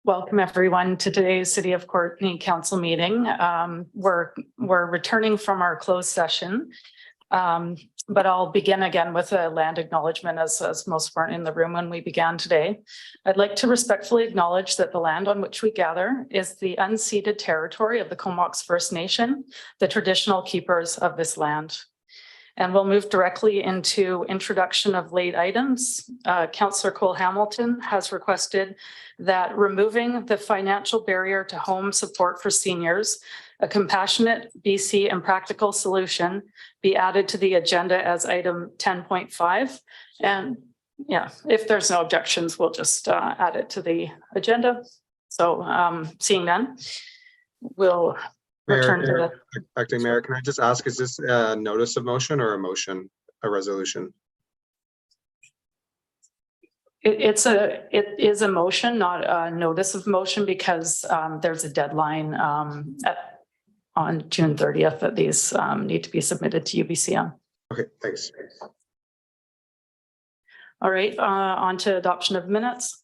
Welcome everyone to today's City of Courtenay Council meeting. We're returning from our closed session, but I'll begin again with a land acknowledgement as most weren't in the room when we began today. I'd like to respectfully acknowledge that the land on which we gather is the unceded territory of the Comox First Nation, the traditional keepers of this land. And we'll move directly into introduction of late items. Councillor Cole Hamilton has requested that removing the financial barrier to home support for seniors, a compassionate BC and practical solution, be added to the agenda as item 10.5. And yeah, if there's no objections, we'll just add it to the agenda. So seeing none, we'll return to the Acting Mayor, can I just ask, is this a notice of motion or a motion, a resolution? It is a motion, not a notice of motion, because there's a deadline on June 30th that these need to be submitted to UBCM. Okay, thanks. All right, on to adoption of minutes.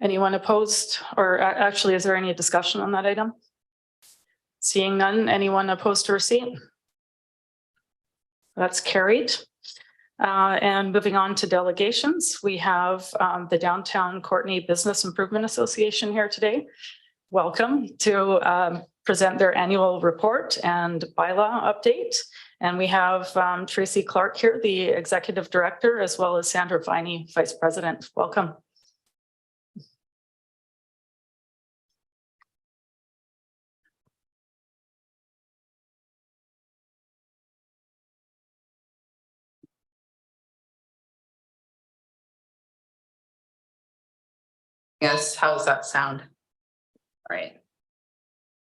Anyone opposed, or actually, is there any discussion on that item? Seeing none, anyone opposed to receipt? That's carried. And moving on to delegations, we have the Downtown Courtenay Business Improvement Association here today. Welcome to present their annual report and bylaw update. And we have Tracy Clark here, the Executive Director, as well as Sandra Viney, Vice President. Welcome. Yes, how's that sound? All right.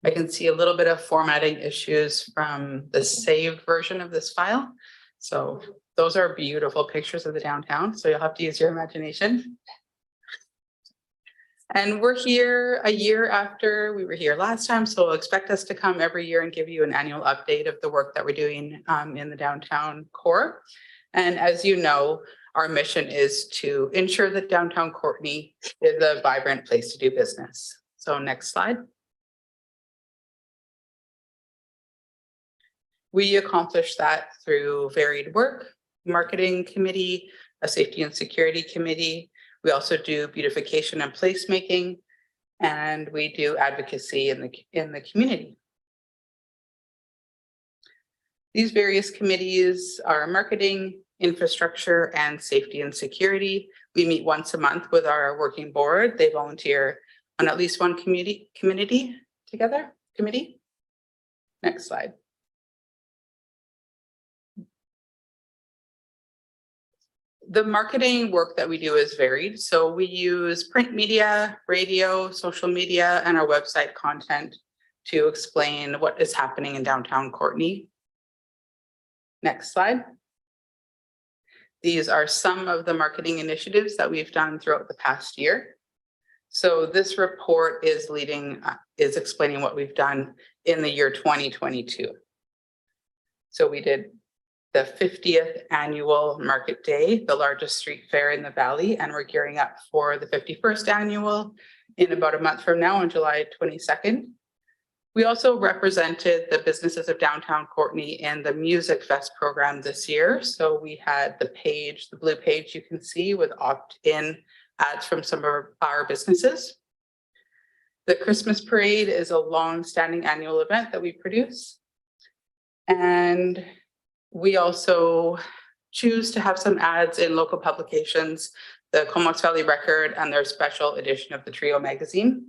I can see a little bit of formatting issues from the saved version of this file. So those are beautiful pictures of the downtown. So you'll have to use your imagination. And we're here a year after we were here last time. So expect us to come every year and give you an annual update of the work that we're doing in the downtown core. And as you know, our mission is to ensure that downtown Courtenay is a vibrant place to do business. So next slide. We accomplish that through varied work, marketing committee, a safety and security committee. We also do beautification and placemaking, and we do advocacy in the community. These various committees are marketing, infrastructure, and safety and security. We meet once a month with our working board. They volunteer on at least one committee. Next slide. The marketing work that we do is varied. So we use print media, radio, social media, and our website content to explain what is happening in downtown Courtenay. Next slide. These are some of the marketing initiatives that we've done throughout the past year. So this report is explaining what we've done in the year 2022. So we did the 50th annual Market Day, the largest street fair in the Valley, and we're gearing up for the 51st annual in about a month from now on July 22nd. We also represented the businesses of downtown Courtenay in the Music Fest program this year. So we had the page, the blue page you can see with opt-in ads from some of our businesses. The Christmas Parade is a long-standing annual event that we produce. And we also choose to have some ads in local publications, the Comox Valley Record and their special edition of the Trio magazine.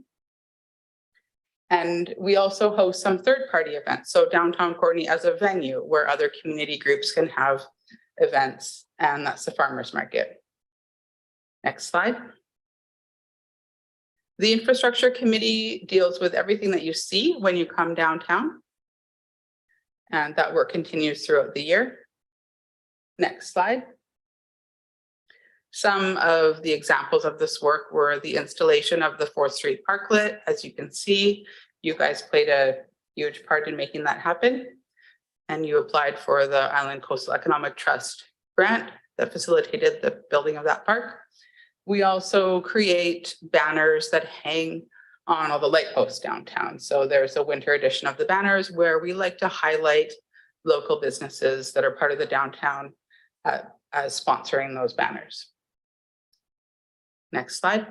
And we also host some third-party events. So downtown Courtenay as a venue where other community groups can have events, and that's the Farmers Market. Next slide. The Infrastructure Committee deals with everything that you see when you come downtown. And that work continues throughout the year. Next slide. Some of the examples of this work were the installation of the 4th Street Parklet. As you can see, you guys played a huge part in making that happen. And you applied for the Island Coastal Economic Trust grant that facilitated the building of that park. We also create banners that hang on all the light posts downtown. So there's a winter edition of the banners where we like to highlight local businesses that are part of the downtown as sponsoring those banners. Next slide.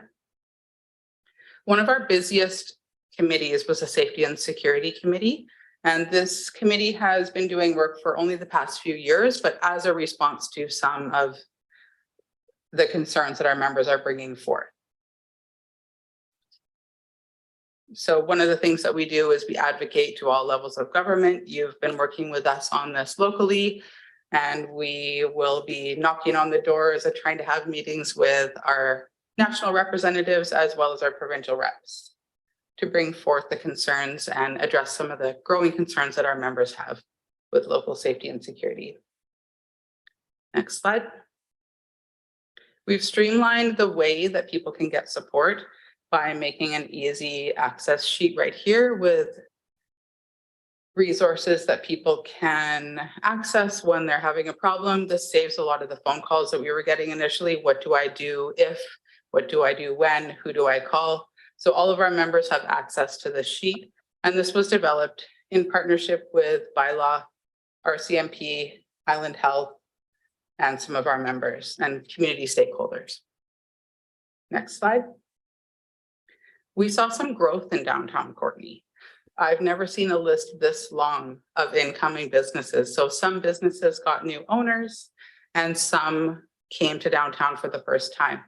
One of our busiest committees was the Safety and Security Committee. And this committee has been doing work for only the past few years, but as a response to some of the concerns that our members are bringing forth. So one of the things that we do is we advocate to all levels of government. You've been working with us on this locally, and we will be knocking on the doors of trying to have meetings with our national representatives as well as our provincial reps to bring forth the concerns and address some of the growing concerns that our members have with local safety and security. Next slide. We've streamlined the way that people can get support by making an easy access sheet right here with resources that people can access when they're having a problem. This saves a lot of the phone calls that we were getting initially. What do I do if? What do I do when? Who do I call? So all of our members have access to this sheet. And this was developed in partnership with Bylaw, RCMP, Island Health, and some of our members and community stakeholders. Next slide. We saw some growth in downtown Courtenay. I've never seen a list this long of incoming businesses. So some businesses got new owners and some came to downtown for the first time.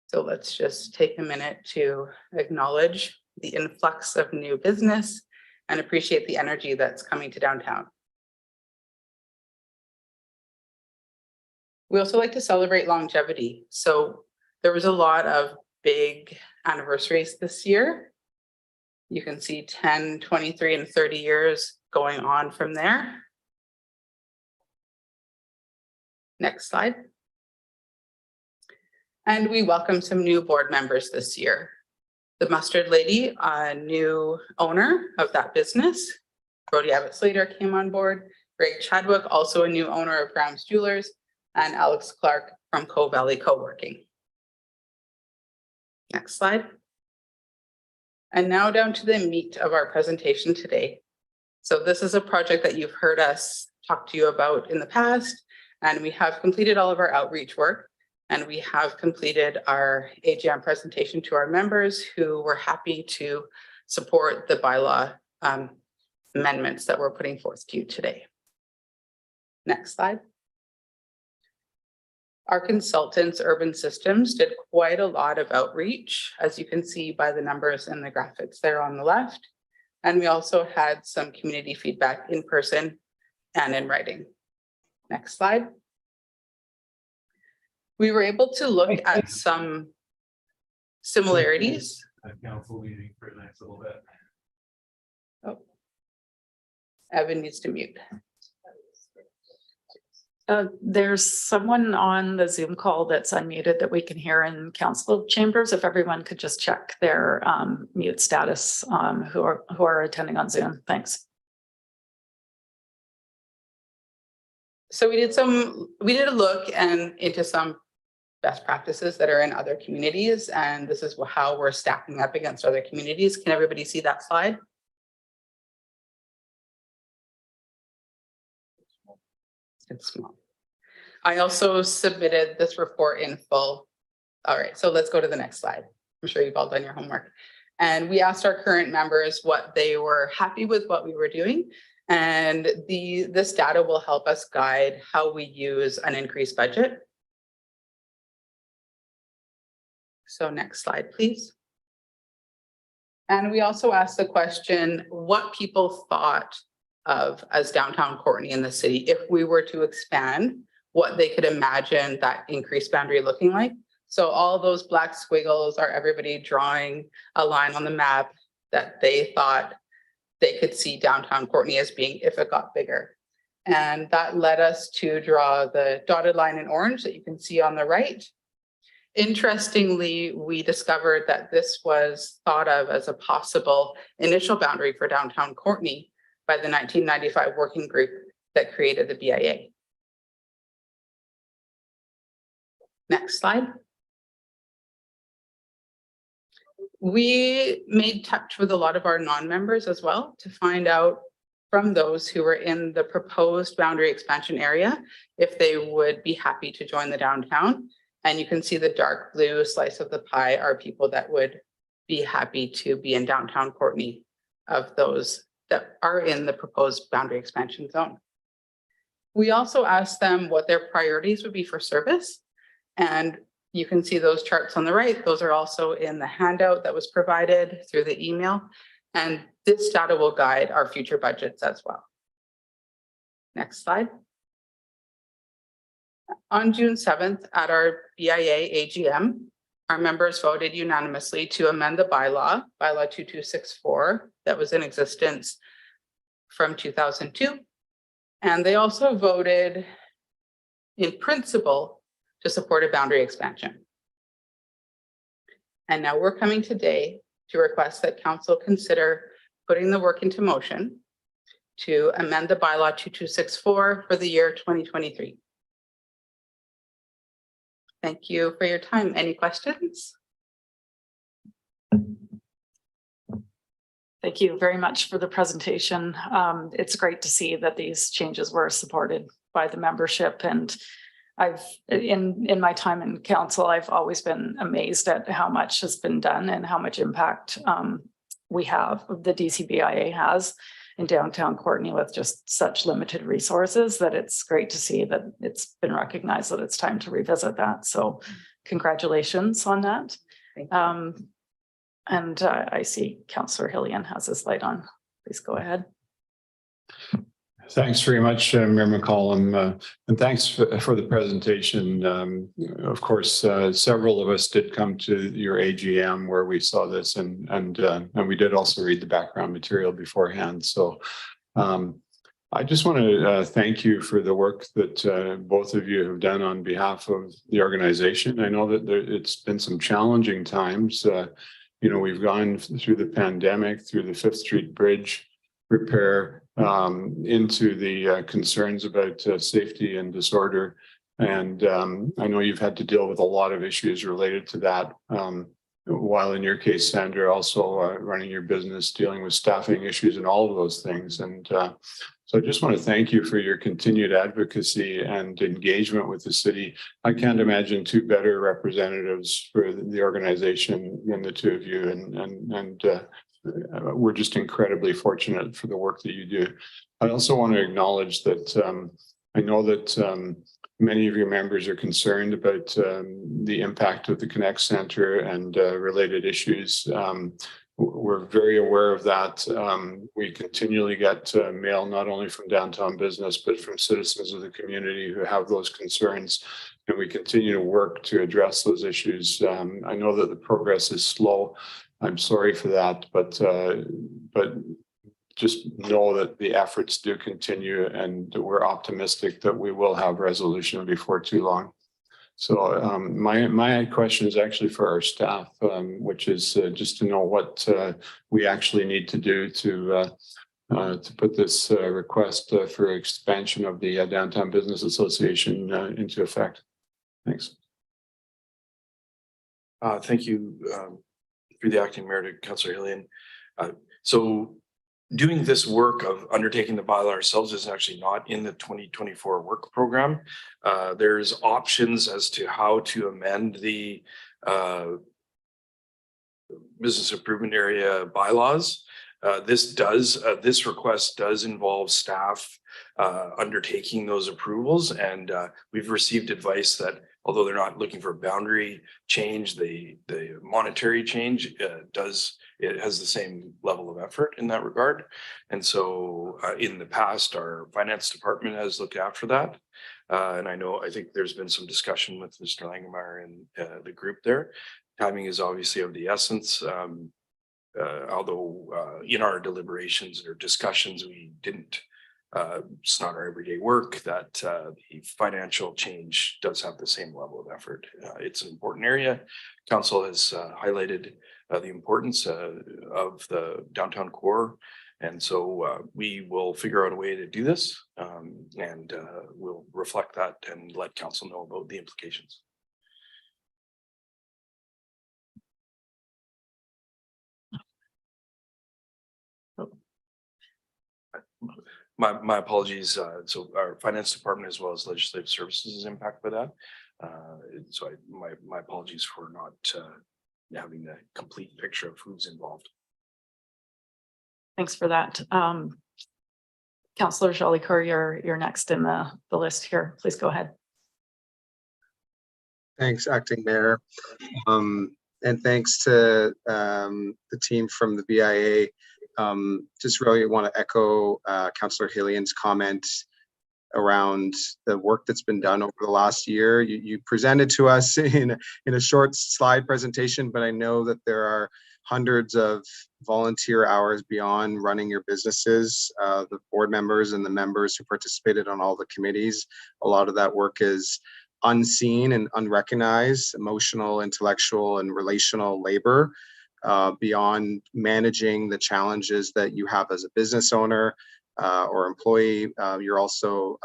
So let's just take a minute to acknowledge the influx of new business and appreciate the energy that's coming to downtown. We also like to celebrate longevity. So there was a lot of big anniversaries this year. You can see 10, 23, and 30 years going on from there. Next slide. And we welcome some new board members this year. The Mustard Lady, a new owner of that business. Brody Abbott Slater came on board. Greg Chadwick, also a new owner of Graham's Jewelers, and Alex Clark from Cove Valley Co-working. Next slide. And now down to the meat of our presentation today. So this is a project that you've heard us talk to you about in the past, and we have completed all of our outreach work, and we have completed our AGM presentation to our members who were happy to support the bylaw amendments that we're putting forth to you today. Next slide. Our consultants, Urban Systems, did quite a lot of outreach, as you can see by the numbers and the graphics there on the left. And we also had some community feedback in person and in writing. Next slide. We were able to look at some similarities. A council meeting for the next little bit. Oh, Evan needs to mute. There's someone on the Zoom call that's unmuted that we can hear in council chambers. If everyone could just check their mute status who are attending on Zoom. Thanks. So we did a look into some best practices that are in other communities, and this is how we're stacking up against other communities. Can everybody see that slide? It's small. I also submitted this report in full. All right, so let's go to the next slide. I'm sure you've all done your homework. And we asked our current members what they were happy with what we were doing. And this data will help us guide how we use an increased budget. So next slide, please. And we also asked the question, what people thought of as downtown Courtenay in the city, if we were to expand, what they could imagine that increased boundary looking like. So all those black squiggles are everybody drawing a line on the map that they thought they could see downtown Courtenay as being if it got bigger. And that led us to draw the dotted line in orange that you can see on the right. Interestingly, we discovered that this was thought of as a possible initial boundary for downtown Courtenay by the 1995 working group that created the BIA. Next slide. We made touch with a lot of our non-members as well to find out from those who were in the proposed boundary expansion area if they would be happy to join the downtown. And you can see the dark blue slice of the pie are people that would be happy to be in downtown Courtenay of those that are in the proposed boundary expansion zone. We also asked them what their priorities would be for service. And you can see those charts on the right. Those are also in the handout that was provided through the email. And this data will guide our future budgets as well. Next slide. On June 7th at our BIA AGM, our members voted unanimously to amend the bylaw 2264 that was in existence from 2002. And they also voted in principle to support a boundary expansion. And now we're coming today to request that council consider putting the work into motion to amend the bylaw 2264 for the year 2023. Thank you for your time. Any questions? Thank you very much for the presentation. It's great to see that these changes were supported by the membership, and I've in my time in council, I've always been amazed at how much has been done and how much impact we have, the DCBIA has in downtown Courtenay with just such limited resources, that it's great to see that it's been recognized that it's time to revisit that. So congratulations on that. And I see Councillor Hillian has his light on. Please go ahead. Thanks very much, Mayor McCollum, and thanks for the presentation. Of course, several of us did come to your AGM where we saw this, and we did also read the background material beforehand. So I just want to thank you for the work that both of you have done on behalf of the organization. I know that it's been some challenging times. You know, we've gone through the pandemic, through the 5th Street Bridge repair, into the concerns about safety and disorder. And I know you've had to deal with a lot of issues related to that. While in your case, Sandra, also running your business, dealing with staffing issues and all of those things. And so I just want to thank you for your continued advocacy and engagement with the city. I can't imagine two better representatives for the organization than the two of you. And we're just incredibly fortunate for the work that you do. I also want to acknowledge that I know that many of your members are concerned about the impact of the Connect Center and related issues. We're very aware of that. We continually get mail not only from downtown business, but from citizens of the community who have those concerns. And we continue to work to address those issues. I know that the progress is slow. I'm sorry for that, but just know that the efforts do continue, and we're optimistic that we will have resolution before too long. So my question is actually for our staff, which is just to know what we actually need to do to put this request for expansion of the Downtown Business Association into effect. Thanks. Thank you through the acting mayor to Councillor Hillian. So doing this work of undertaking the bylaw ourselves is actually not in the 2024 work program. There's options as to how to amend the business improvement area bylaws. This request does involve staff undertaking those approvals, and we've received advice that although they're not looking for a boundary change, the monetary change it has the same level of effort in that regard. And so in the past, our finance department has looked after that. And I think there's been some discussion with Mr. Langemeyer and the group there. Timing is obviously of the essence. Although in our deliberations or discussions, we didn't, it's not our everyday work, that the financial change does have the same level of effort. It's an important area. Council has highlighted the importance of the downtown core. And so we will figure out a way to do this, and we'll reflect that and let council know about the implications. My apologies. So our finance department as well as legislative services is impacted by that. So my apologies for not having the complete picture of who's involved. Thanks for that. Councillor Jolicoeur, you're next in the list here. Please go ahead. Thanks, Acting Mayor. And thanks to the team from the BIA. Just really want to echo Councillor Hillian's comments around the work that's been done over the last year. You presented to us in a short slide presentation, but I know that there are hundreds of volunteer hours beyond running your businesses, the board members and the members who participated on all the committees. A lot of that work is unseen and unrecognized, emotional, intellectual, and relational labor beyond managing the challenges that you have as a business owner or employee. You're also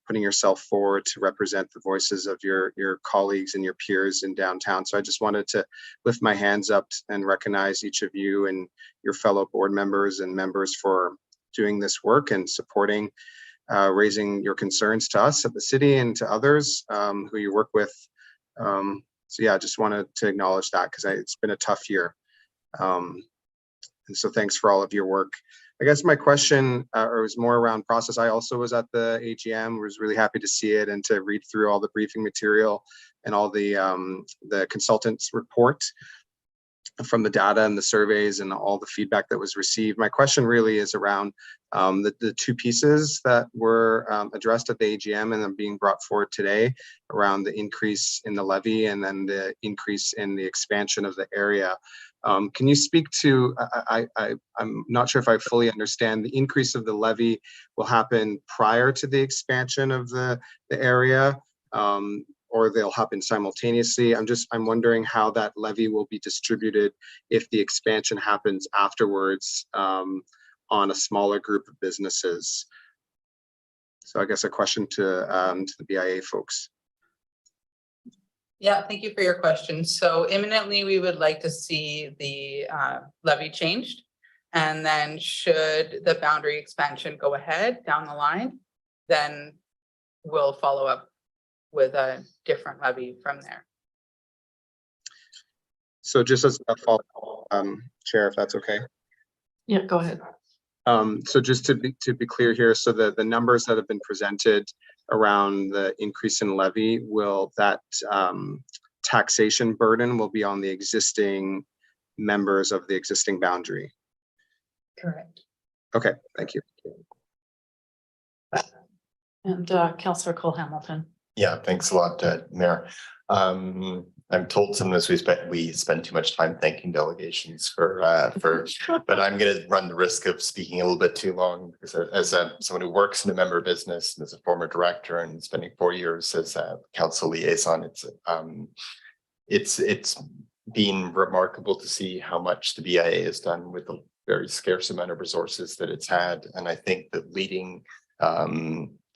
putting yourself forward to represent the voices of your colleagues and your peers in downtown. So I just wanted to lift my hands up and recognize each of you and your fellow board members and members for doing this work and supporting, raising your concerns to us at the city and to others who you work with. So yeah, I just wanted to acknowledge that because it's been a tough year. And so thanks for all of your work. I guess my question was more around process. I also was at the AGM, was really happy to see it and to read through all the briefing material and all the consultants' report from the data and the surveys and all the feedback that was received. My question really is around the two pieces that were addressed at the AGM and then being brought forward today around the increase in the levy and then the increase in the expansion of the area. Can you speak to, I'm not sure if I fully understand, the increase of the levy will happen prior to the expansion of the area, or they'll happen simultaneously. I'm wondering how that levy will be distributed if the expansion happens afterwards on a smaller group of businesses. So I guess a question to the BIA folks. Yeah, thank you for your question. So imminently, we would like to see the levy changed. And then should the boundary expansion go ahead down the line, then we'll follow up with a different levy from there. So just as a follow-up, Chair, if that's okay. Yeah, go ahead. So just to be clear here, so the numbers that have been presented around the increase in levy, will that taxation burden will be on the existing members of the existing boundary? Correct. Okay, thank you. And Councillor Cole Hamilton. Yeah, thanks a lot, Mayor. I'm told sometimes we spend too much time thanking delegations for but I'm going to run the risk of speaking a little bit too long because as someone who works in a member business and as a former director and spending 4 years as a council liaison, it's been remarkable to see how much the BIA has done with the very scarce amount of resources that it's had, and I think that leading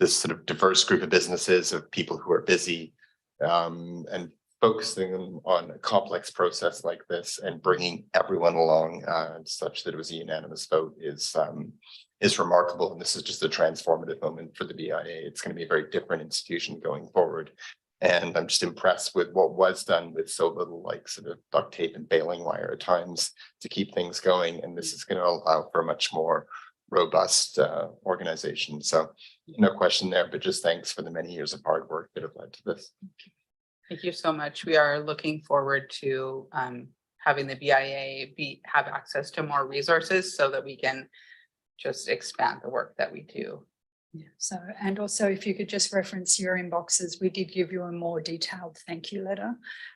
this sort of diverse group of businesses of people who are busy and focusing on a complex process like this and bringing everyone along such that it was a unanimous vote is remarkable. And this is just a transformative moment for the BIA. It's going to be a very different institution going forward. And I'm just impressed with what was done with so little like sort of duct tape and baling wire at times to keep things going. And this is going to allow for a much more robust organization. So no question there, but just thanks for the many years of hard work that have led to this. Thank you so much. We are looking forward to having the BIA have access to more resources so that we can just expand the work that we do. Yeah, so, and also if you could just reference your inboxes, we did give you a more detailed thank you letter,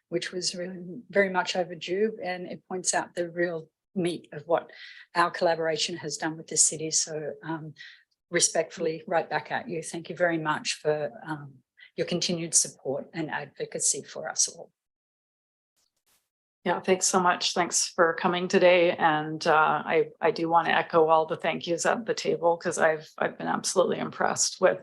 which was really very much overdue, and it points out the real meat of what our collaboration has done with the city. So respectfully, right back at you. Thank you very much for your continued support and advocacy for us all. Yeah, thanks so much. Thanks for coming today. And I do want to echo all the thank yous at the table because I've been absolutely impressed with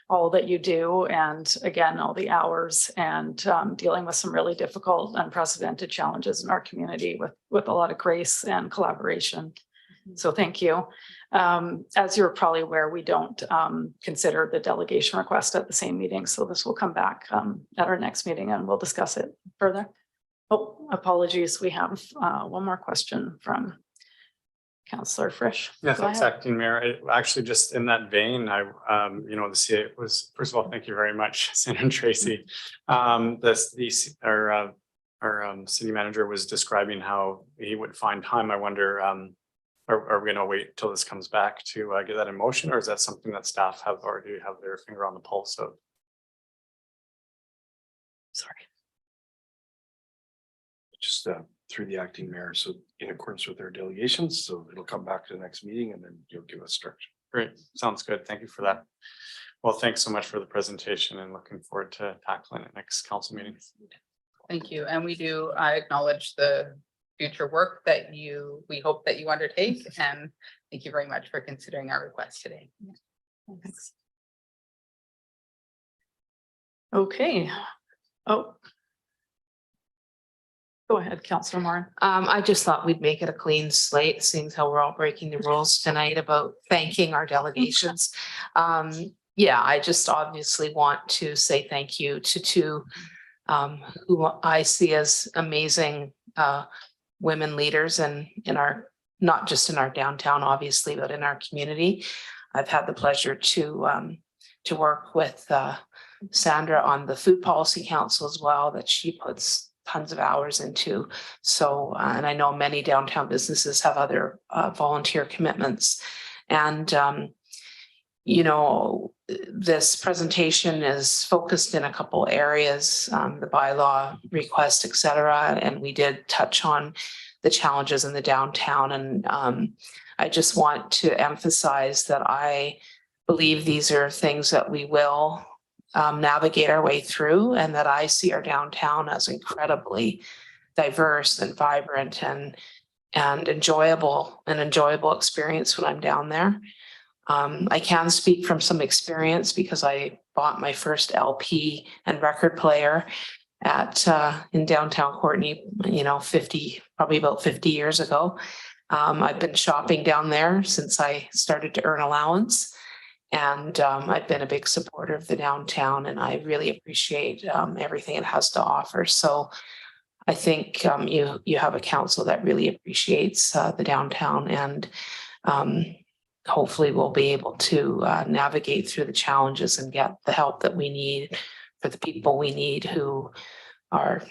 all that you do. And again, all the hours and dealing with some really difficult, unprecedented challenges in our community with a lot of grace and collaboration. So thank you. As you're probably aware, we don't consider the delegation request at the same meeting. So this will come back at our next meeting and we'll discuss it further. Oh, apologies. We have one more question from Councillor Frisch. Yeah, Go thanks, ahead. Acting Mayor. Actually, just in that vein, the CA was, first of all, thank you very much, Senator Tracy. Our city manager was describing how he would find time. I wonder, are we gonna wait till this comes back to get that in motion, or is that something that staff have already have their finger on the pulse of? Sorry. Just through the acting mayor, so in accordance with their delegations, so it'll come back to the next meeting and then you'll give us structure. Great, sounds good. Thank you for that. Well, thanks so much for the presentation and looking forward to tackling it next council meeting. Thank you. And we do acknowledge the future work that we hope that you undertake. And thank you very much for considering our request today. Thanks. Okay. Oh. Go ahead, Councillor Moran. I just thought we'd make it a clean slate, seeing how we're all breaking the rules tonight about thanking our delegations. Yeah, I just obviously want to say thank you to two who I see as amazing women leaders in our, not just in our downtown, obviously, but in our community. I've had the pleasure to work with Sandra on the Food Policy Council as well, that she puts tons of hours into. So, and I know many downtown businesses have other volunteer commitments. And, this presentation is focused in a couple areas, the bylaw request, et cetera. And we did touch on the challenges in the downtown. And I just want to emphasize that I believe these are things that we will navigate our way through, and that I see our downtown as incredibly diverse and vibrant and enjoyable experience when I'm down there. I can speak from some experience because I bought my first LP and record player in downtown Courtenay, probably about 50 years ago. I've been shopping down there since I started to earn allowance. And I've been a big supporter of the downtown, and I really appreciate everything it has to offer. So I think you have a council that really appreciates the downtown, and hopefully we'll be able to navigate through the challenges and get the help that we need for the people we need who are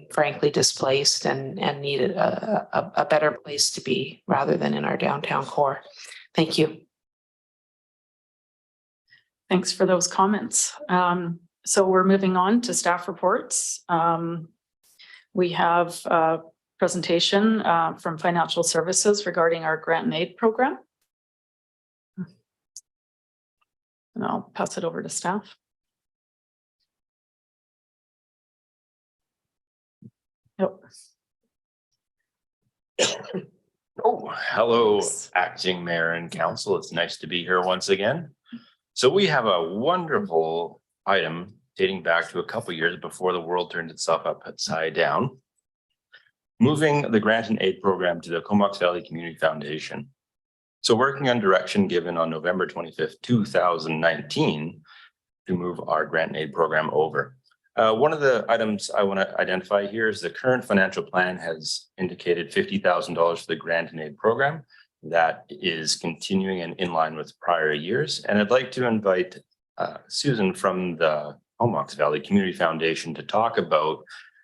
frankly displaced and need a better place to be rather than in our downtown core. Thank you. Thanks for those comments. So we're moving on to staff reports. We have a presentation from Financial Services regarding our grant and aid program. And I'll pass it over to staff. Yep. Oh, hello, acting mayor and council. It's nice to be here once again. So we have a wonderful item dating back to a couple years before the world turned itself upside down. Moving the grant and aid program to the Comox Valley Community Foundation. So working on direction given on November 25th, 2019 to move our grant and aid program over. One of the items I want to identify here is the current financial plan has indicated $50,000 for the grant and aid program. That is continuing and in line with prior years. And I'd like to invite Susan from the Comox Valley Community Foundation to talk about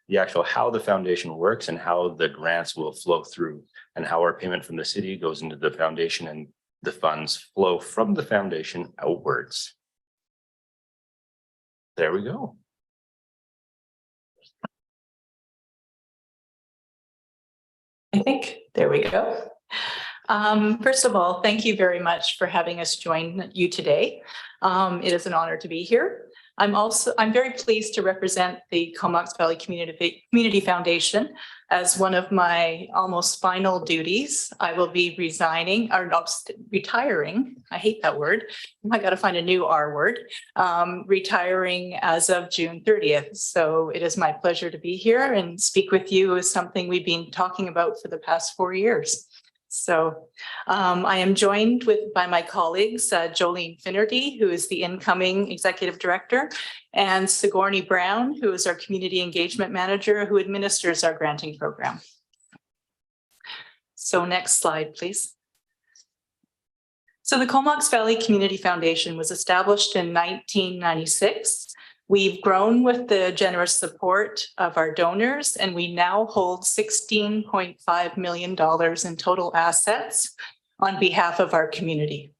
the actual how the foundation works and how the grants will flow through and how our payment from the city goes into the foundation and the funds flow from the foundation outwards. There we go. I think, there we go. First of all, thank you very much for having us join you today. It is an honor to be here. I'm very pleased to represent the Comox Valley Community Foundation as one of my almost final duties. I will be retiring. I hate that word. I got to find a new R word. Retiring as of June 30th. So it is my pleasure to be here and speak with you as something we've been talking about for the past 4 years. So I am joined by my colleagues, Jolene Finnerty, who is the incoming Executive Director, and Sigourney Brown, who is our Community Engagement Manager, who administers our granting program. So next slide, please. So the Comox Valley Community Foundation was established in 1996. We've grown with the generous support of our donors, and we now hold $16.5 million in total assets on behalf of our community.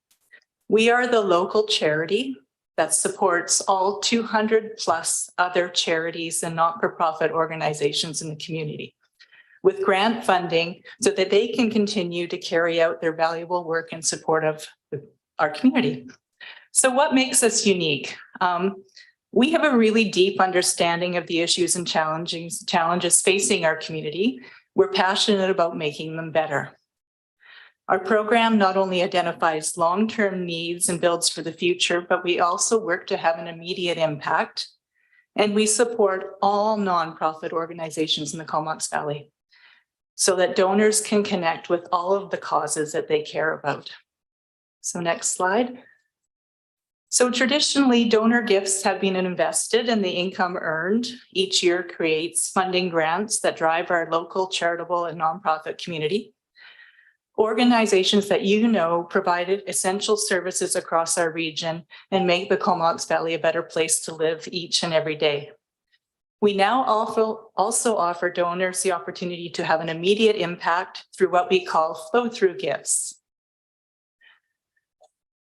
We are the local charity that supports all 200 plus other charities and not-for-profit organizations in the community with grant funding so that they can continue to carry out their valuable work in support of our community. So what makes us unique? We have a really deep understanding of the issues and challenges facing our community. We're passionate about making them better. Our program not only identifies long-term needs and builds for the future, but we also work to have an immediate impact. And we support all nonprofit organizations in the Comox Valley so that donors can connect with all of the causes that they care about. So next slide. So traditionally, donor gifts have been invested and the income earned each year creates funding grants that drive our local charitable and nonprofit community. Organizations that you know provided essential services across our region and make the Comox Valley a better place to live each and every day. We now also offer donors the opportunity to have an immediate impact through what we call flow-through gifts,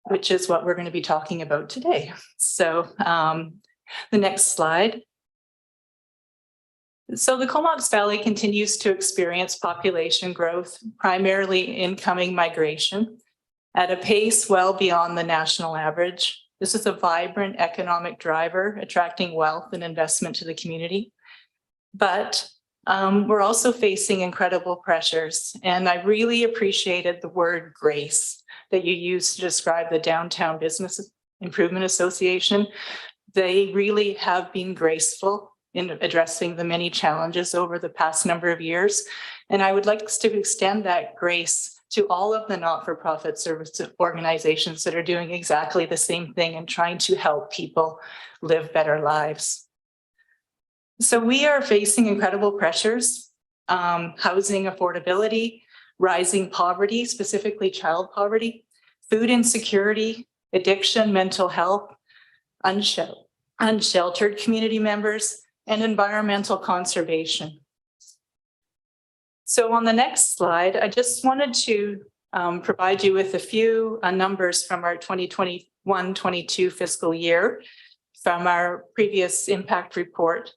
which is what we're going to be talking about today. So the next slide. So the Comox Valley continues to experience population growth, primarily incoming migration, at a pace well beyond the national average. This is a vibrant economic driver, attracting wealth and investment to the community. But we're also facing incredible pressures. And I really appreciated the word grace that you used to describe the Downtown Business Improvement Association. They really have been graceful in addressing the many challenges over the past number of years. And I would like us to extend that grace to all of the not-for-profit service organizations that are doing exactly the same thing and trying to help people live better lives. So we are facing incredible pressures, housing affordability, rising poverty, specifically child poverty, food insecurity, addiction, mental health, unsheltered community members, and environmental conservation. So on the next slide, I just wanted to provide you with a few numbers from our 2021-22 fiscal year from our previous impact report.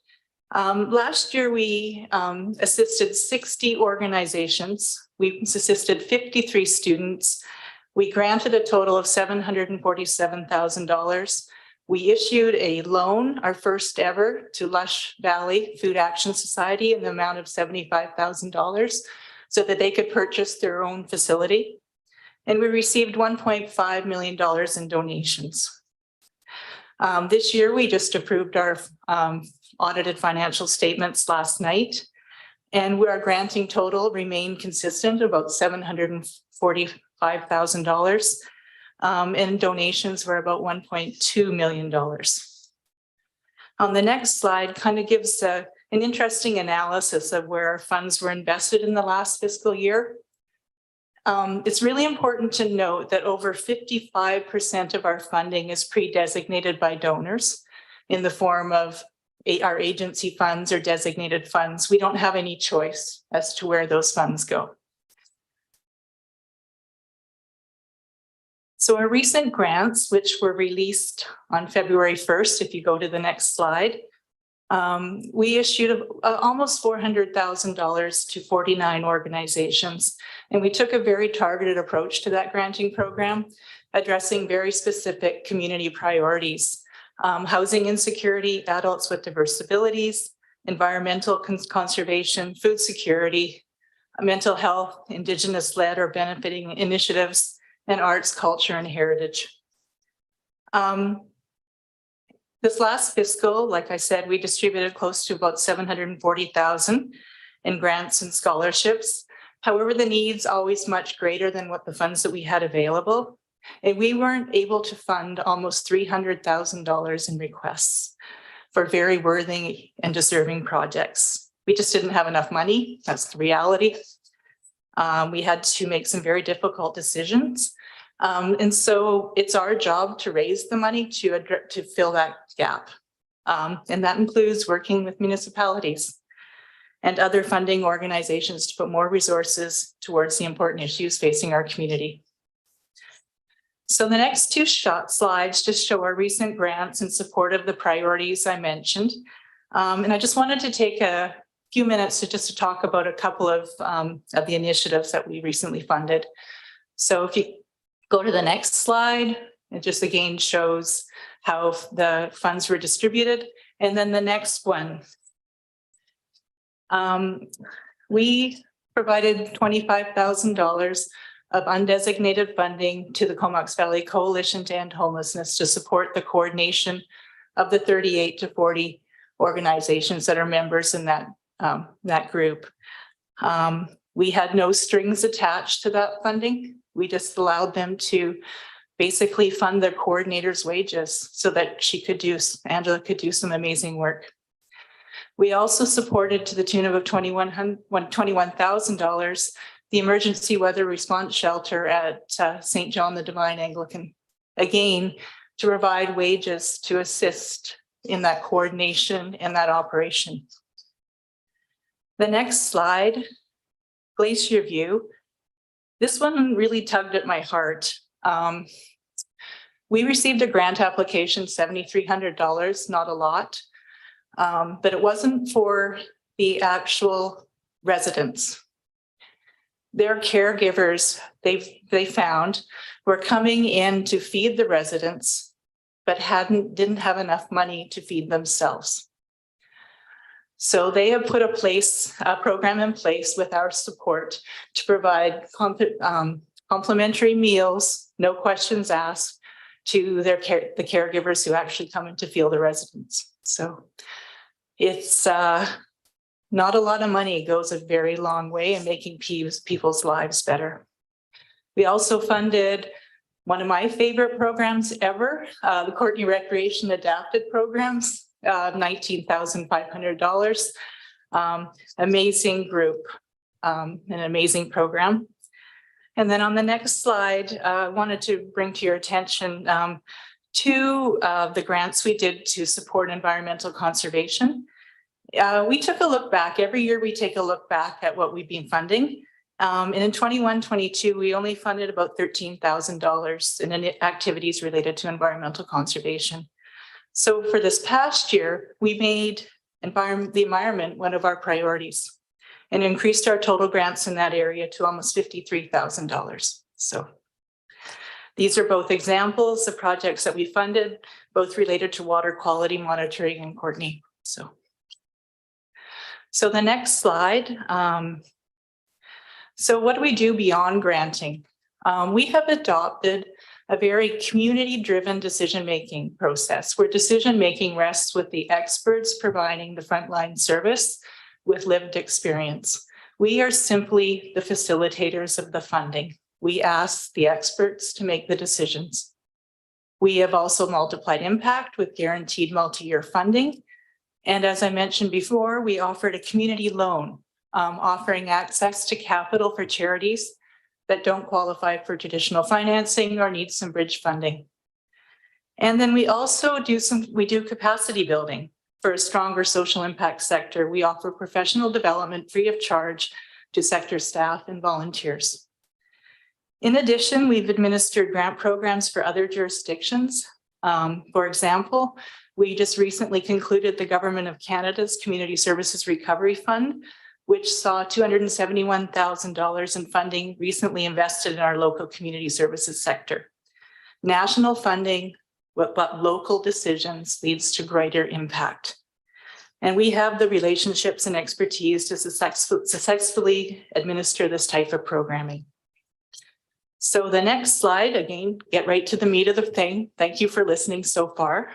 Last year, we assisted 60 organizations. We assisted 53 students. We granted a total of $747,000. We issued a loan, our first ever, to Lush Valley Food Action Society in the amount of $75,000 so that they could purchase their own facility. And we received $1.5 million in donations. This year, we just approved our audited financial statements last night, and our granting total remained consistent, about $745,000. And donations were about $1.2 million. On the next slide kind of gives an interesting analysis of where our funds were invested in the last fiscal year. It's really important to note that over 55% of our funding is pre-designated by donors in the form of our agency funds or designated funds. We don't have any choice as to where those funds go. So our recent grants, which were released on February 1st, if you go to the next slide, we issued almost $400,000 to 49 organizations. And we took a very targeted approach to that granting program, addressing very specific community priorities: housing insecurity, adults with diverse abilities, environmental conservation, food security, mental health, Indigenous-led or benefiting initiatives, and arts, culture, and heritage. This last fiscal, like I said, we distributed close to about $740,000 in grants and scholarships. However, the needs always much greater than what the funds that we had available. And we weren't able to fund almost $300,000 in requests for very worthy and deserving projects. We just didn't have enough money. That's the reality. We had to make some very difficult decisions. And so it's our job to raise the money to fill that gap. And that includes working with municipalities and other funding organizations to put more resources towards the important issues facing our community. So the next two slides just show our recent grants in support of the priorities I mentioned. And I just wanted to take a few minutes to talk about a couple of the initiatives that we recently funded. So if you go to the next slide, it just again shows how the funds were distributed. And then the next one, we provided $25,000 of undesignated funding to the Comox Valley Coalition to End Homelessness to support the coordination of the 38 to 40 organizations that are members in that group. We had no strings attached to that funding. We just allowed them to basically fund their coordinator's wages so that Angela could do some amazing work. We also supported to the tune of $21,000 the emergency weather response shelter at St. John the Divine Anglican, again, to provide wages to assist in that coordination and that operation. The next slide, Glacier View. This one really tugged at my heart. We received a grant application, $7,300, not a lot, but it wasn't for the actual residents. Their caregivers, they found, were coming in to feed the residents, but didn't have enough money to feed themselves. So they have put a program in place with our support to provide complimentary meals, no questions asked, to the caregivers who actually come in to feed the residents. So it's not a lot of money, goes a very long way in making people's lives better. We also funded one of my favorite programs ever, the Courtenay Recreation Adapted Programs, $19,500. Amazing group, an amazing program. And then on the next slide, I wanted to bring to your attention two of the grants we did to support environmental conservation. We took a look back. Every year we take a look back at what we've been funding. And in 21-22, we only funded about $13,000 in activities related to environmental conservation. So for this past year, we made the environment one of our priorities and increased our total grants in that area to almost $53,000. So these are both examples of projects that we funded, both related to water quality monitoring in Courtenay. So the next slide. So what do we do beyond granting? We have adopted a very community-driven decision-making process where decision-making rests with the experts providing the frontline service with lived experience. We are simply the facilitators of the funding. We ask the experts to make the decisions. We have also multiplied impact with guaranteed multi-year funding. And as I mentioned before, we offered a community loan, offering access to capital for charities that don't qualify for traditional financing or need some bridge funding. And then we also do capacity building for a stronger social impact sector. We offer professional development free of charge to sector staff and volunteers. In addition, we've administered grant programs for other jurisdictions. For example, we just recently concluded the Government of Canada's Community Services Recovery Fund, which saw $271,000 in funding recently invested in our local community services sector. National funding, but local decisions leads to greater impact. And we have the relationships and expertise to successfully administer this type of programming. So the next slide, again, get right to the meat of the thing. Thank you for listening so far.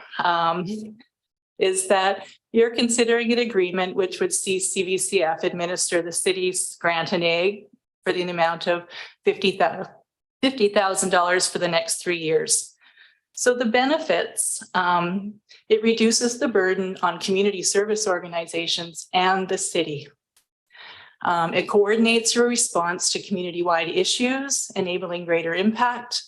Is that you're considering an agreement which would see CVCF administer the city's grant and aid for the amount of $50,000 for the next 3 years. So the benefits, it reduces the burden on community service organizations and the city. It coordinates your response to community-wide issues, enabling greater impact,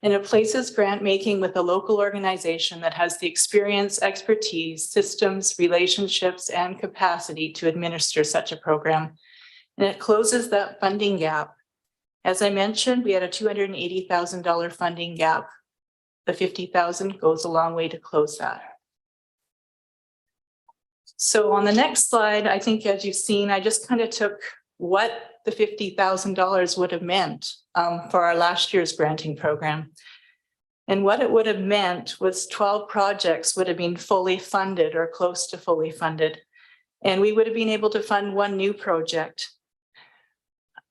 and it places grant making with a local organization that has the experience, expertise, systems, relationships, and capacity to administer such a program. And it closes that funding gap. As I mentioned, we had a $280,000 funding gap. The $50,000 goes a long way to close that. So on the next slide, I think as you've seen, I just kind of took what the $50,000 would have meant for our last year's granting program. And what it would have meant was 12 projects would have been fully funded or close to fully funded. And we would have been able to fund one new project.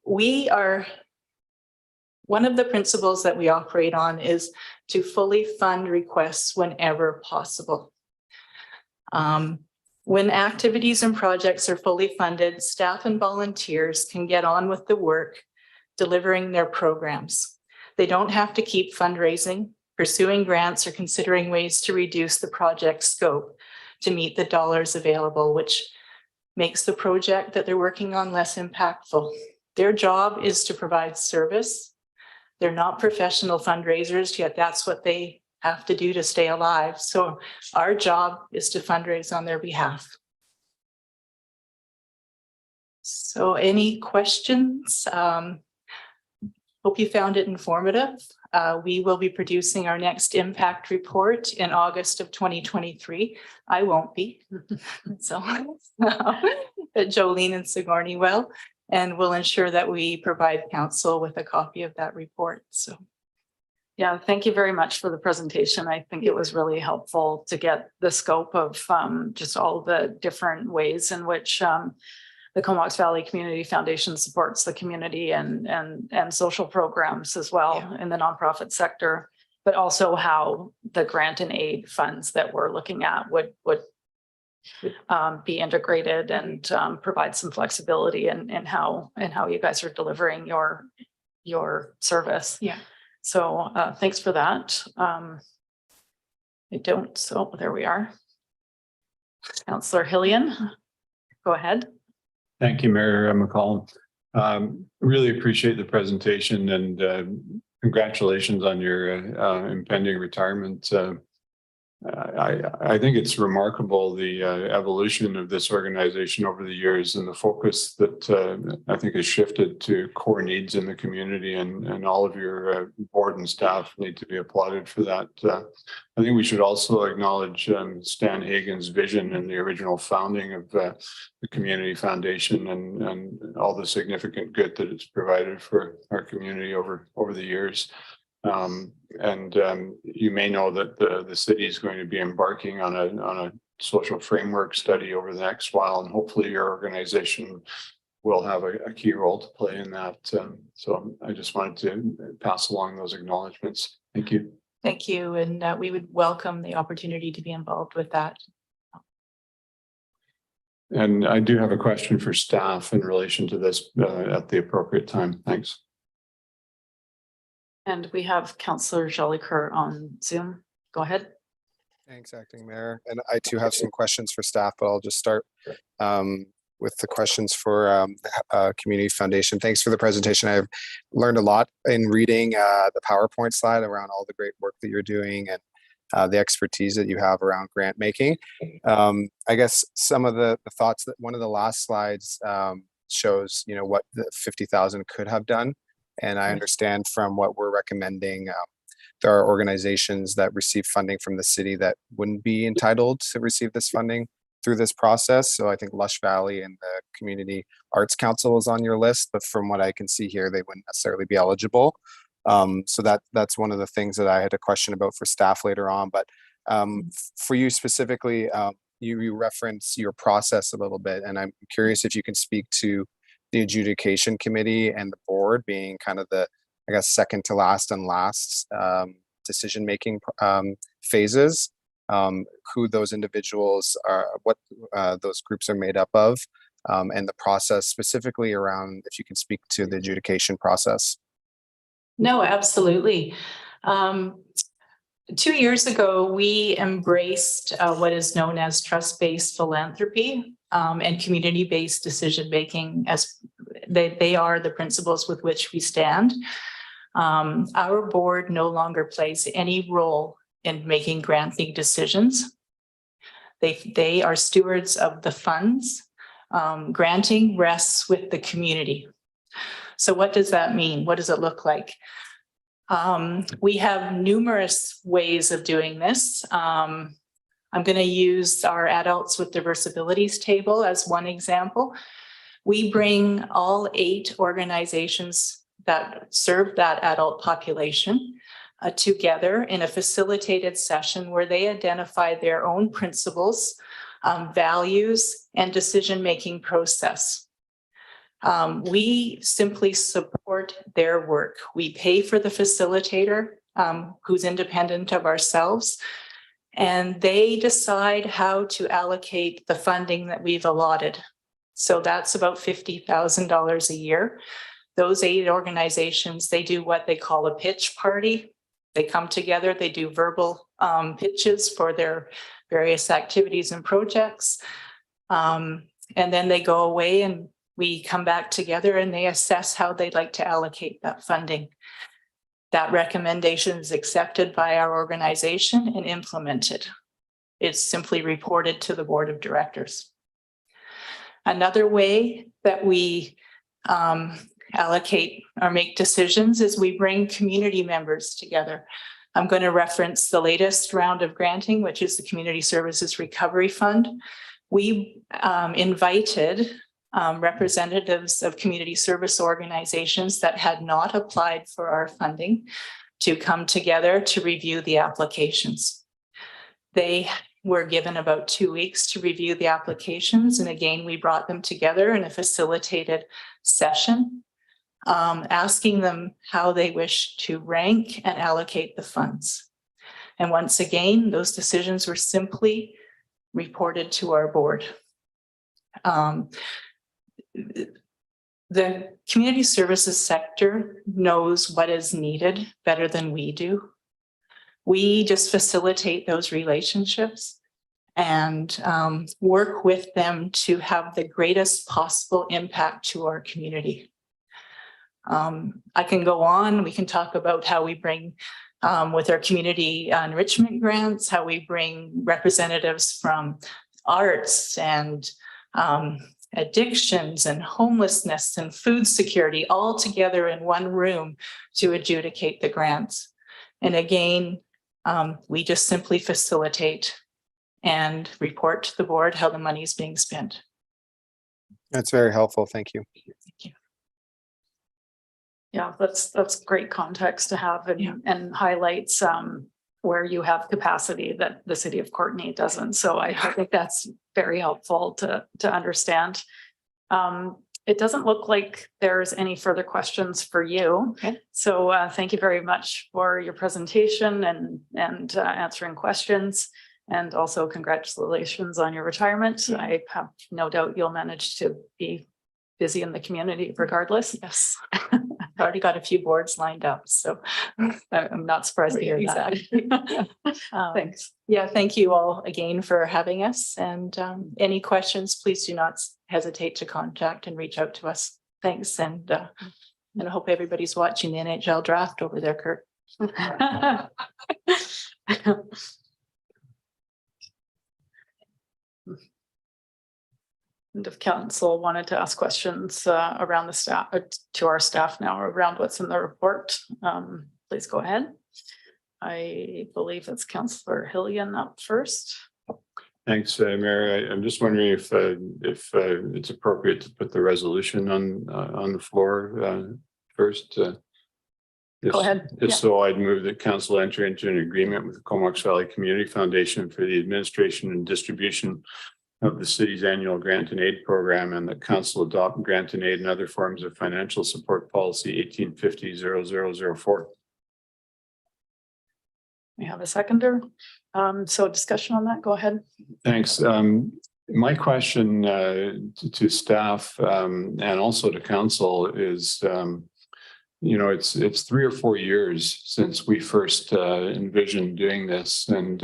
One of the principles that we operate on is to fully fund requests whenever possible. When activities and projects are fully funded, staff and volunteers can get on with the work, delivering their programs. They don't have to keep fundraising, pursuing grants, or considering ways to reduce the project scope to meet the dollars available, which makes the project that they're working on less impactful. Their job is to provide service. They're not professional fundraisers, yet that's what they have to do to stay alive. So our job is to fundraise on their behalf. So any questions? Hope you found it informative. We will be producing our next impact report in August of 2023. I won't be. So Jolene and Sigourney will, and we'll ensure that we provide council with a copy of that report. So. Yeah, thank you very much for the presentation. I think it was really helpful to get the scope of just all the different ways in which the Comox Valley Community Foundation supports the community and social programs as well in the nonprofit sector, but also how the grant and aid funds that we're looking at would be integrated and provide some flexibility in how you guys are delivering your service. Yeah. So thanks for that. So there we are. Councillor Hillian, go ahead. Thank you, Mayor McCollum. Really appreciate the presentation and congratulations on your impending retirement. I think it's remarkable the evolution of this organization over the years and the focus that I think has shifted to core needs in the community, and all of your board and staff need to be applauded for that. I think we should also acknowledge Stan Hagen's vision and the original founding of the Community Foundation and all the significant good that it's provided for our community over the years. You may know that the city is going to be embarking on a social framework study over the next while, and hopefully your organization will have a key role to play in that. So I just wanted to pass along those acknowledgements. Thank you. Thank you. And we would welcome the opportunity to be involved with that. And I do have a question for staff in relation to this at the appropriate time. Thanks. And we have Councillor Jolicoeur on Zoom. Go ahead. Thanks, Acting Mayor. And I too have some questions for staff, but I'll just start with the questions for the Community Foundation. Thanks for the presentation. I've learned a lot in reading the PowerPoint slide around all the great work that you're doing and the expertise that you have around grant making. I guess some of the thoughts that one of the last slides shows, what the 50,000 could have done. And I understand from what we're recommending, there are organizations that receive funding from the city that wouldn't be entitled to receive this funding through this process. So I think Lush Valley and the Community Arts Council is on your list, but from what I can see here, they wouldn't necessarily be eligible. So that's one of the things that I had a question about for staff later on. But for you specifically, you reference your process a little bit, and I'm curious if you can speak to the adjudication committee and the board being kind of the, I guess, second to last and last decision-making phases, who those individuals are, what those groups are made up of, and the process specifically around, if you could speak to the adjudication process. No, absolutely. 2 years ago, we embraced what is known as trust-based philanthropy and community-based decision-making, as they are the principles with which we stand. Our board no longer plays any role in making granting decisions. They are stewards of the funds. Granting rests with the community. So what does that mean? What does it look like? We have numerous ways of doing this. I'm going to use our Adults with Disabilities table as one example. We bring all 8 organizations that serve that adult population together in a facilitated session where they identify their own principles, values, and decision-making process. We simply support their work. We pay for the facilitator, who's independent of ourselves, and they decide how to allocate the funding that we've allotted. So that's about $50,000 a year. Those 8 organizations, they do what they call a pitch party. They come together, they do verbal pitches for their various activities and projects. And then they go away and we come back together and they assess how they'd like to allocate that funding. That recommendation is accepted by our organization and implemented. It's simply reported to the board of directors. Another way that we allocate or make decisions is we bring community members together. I'm going to reference the latest round of granting, which is the Community Services Recovery Fund. We invited representatives of community service organizations that had not applied for our funding to come together to review the applications. They were given about 2 weeks to review the applications. And again, we brought them together in a facilitated session, asking them how they wish to rank and allocate the funds. And once again, those decisions were simply reported to our board. The community services sector knows what is needed better than we do. We just facilitate those relationships and work with them to have the greatest possible impact to our community. I can go on, we can talk about how we bring with our community enrichment grants, how we bring representatives from arts and addictions and homelessness and food security all together in one room to adjudicate the grants. And again, we just simply facilitate and report to the board how the money is being spent. That's very helpful. Thank you. Thank you. Yeah, that's great context to have and highlights where you have capacity that the city of Courtenay doesn't. So I think that's very helpful to understand. It doesn't look like there's any further questions for you. Okay. So thank you very much for your presentation and answering questions. And also congratulations on your retirement. Yeah. I have no doubt you'll manage to be busy in the community regardless. Yes. I've already got a few boards lined up, so I'm not surprised to hear that. Thanks. Yeah, thank you all again for having us. And any questions, please do not hesitate to contact and reach out to us. Thanks. And I hope everybody's watching the NHL draft over there, Kurt. And if council wanted to ask questions around the staff, to our staff now around what's in the report, please go ahead. I believe it's Councillor Hillian up first. Thanks, Mayor. I'm just wondering if it's appropriate to put the resolution on the floor first. Go ahead. If Yeah. so, I'd move that council enter into an agreement with the Comox Valley Community Foundation for the administration and distribution of the city's annual grant and aid program, and that council adopt grant and aid and other forms of financial support policy 1850-0004. We have a seconder. So discussion on that, go ahead. Thanks. My question to staff and also to council is, it's 3 or 4 years since we first envisioned doing this, and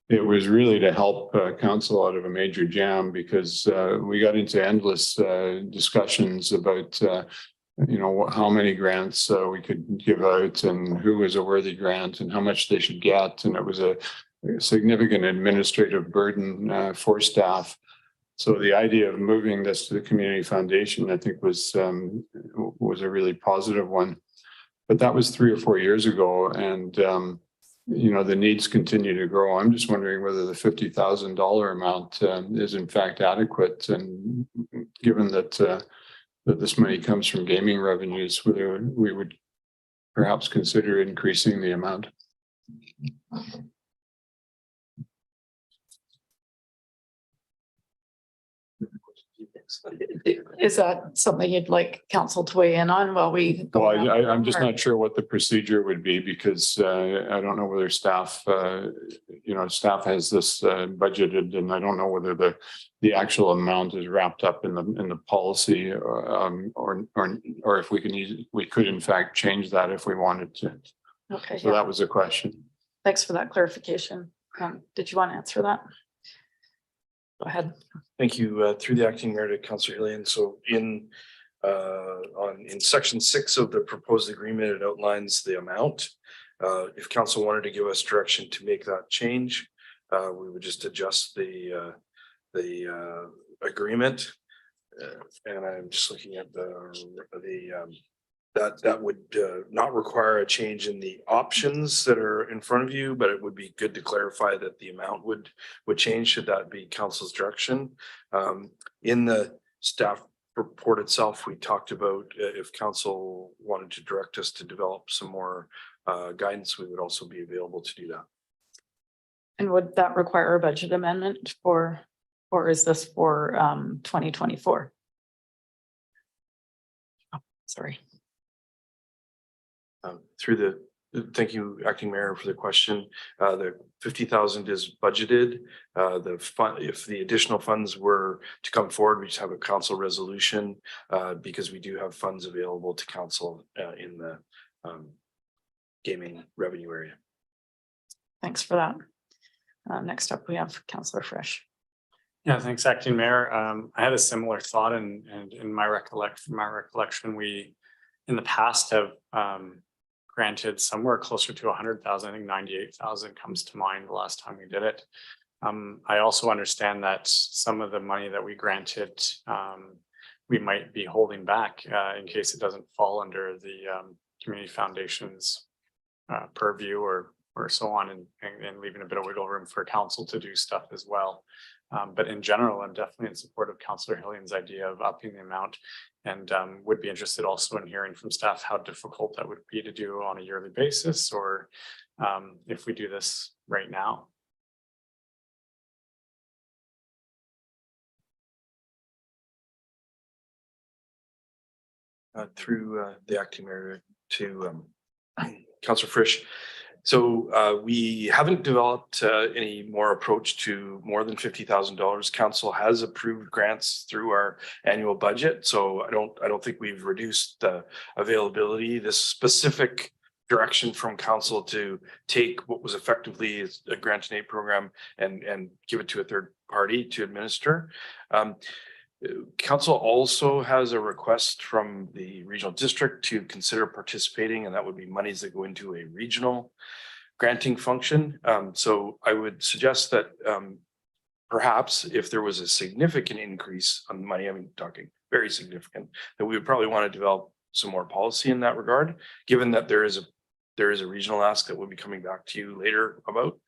it was really to help council out of a major jam, because we got into endless discussions about how many grants we could give out and who was a worthy grant and how much they should get, and it was a significant administrative burden for staff. So the idea of moving this to the community foundation, I think, was a really positive one. But that was 3 or 4 years ago, and the needs continue to grow. I'm just wondering whether the $50,000 amount is in fact adequate, and given that that this money comes from gaming revenues, whether we would perhaps consider increasing the amount. Is that something you'd like council to weigh in on while we? Well, I'm just not sure what the procedure would be, because I don't know whether staff, staff has this budgeted, and I don't know whether the actual amount is wrapped up in the policy, or if we could in fact change that if we wanted to. Okay. So that was a question. Thanks for that clarification. Did you want to answer that? Go ahead. Thank you. Through the acting mayor to Councillor Hillian. So in section 6 of the proposed agreement, it outlines the amount. If council wanted to give us direction to make that change, we would just adjust the agreement. And I'm just looking at that would not require a change in the options that are in front of you, but it would be good to clarify that the amount would change, should that be council's direction. In the staff report itself, we talked about if council wanted to direct us to develop some more guidance, we would also be available to do that. And would that require a budget amendment or is this for 2024? Oh, sorry. Thank you, acting mayor, for the question. The 50,000 is budgeted. If the additional funds were to come forward, we just have a council resolution because we do have funds available to council in the gaming revenue area. Thanks for that. Next up, we have Councillor Fresh. Yeah, thanks, acting mayor. I had a similar thought, and in my recollection, we in the past have granted somewhere closer to 100,000. I think 98,000 comes to mind the last time we did it. I also understand that some of the money that we granted, we might be holding back in case it doesn't fall under the community foundation's purview or so on, and leaving a bit of wiggle room for council to do stuff as well. But in general, I'm definitely in support of Councillor Hillian's idea of upping the amount, and would be interested also in hearing from staff how difficult that would be to do on a yearly basis, or if we do this right now. Through the acting mayor to Councillor Frisch. So we haven't developed any more approach to more than $50,000. Council has approved grants through our annual budget, so I don't think we've reduced the availability. This specific direction from council to take what was effectively a grant and aid program and give it to a third party to administer. Council also has a request from the regional district to consider participating, and that would be monies that go into a regional granting function. So I would suggest that perhaps if there was a significant increase on the money, I'm talking very significant, that we would probably want to develop some more policy in that regard, given that there is a regional ask that we'll be coming back to you later about.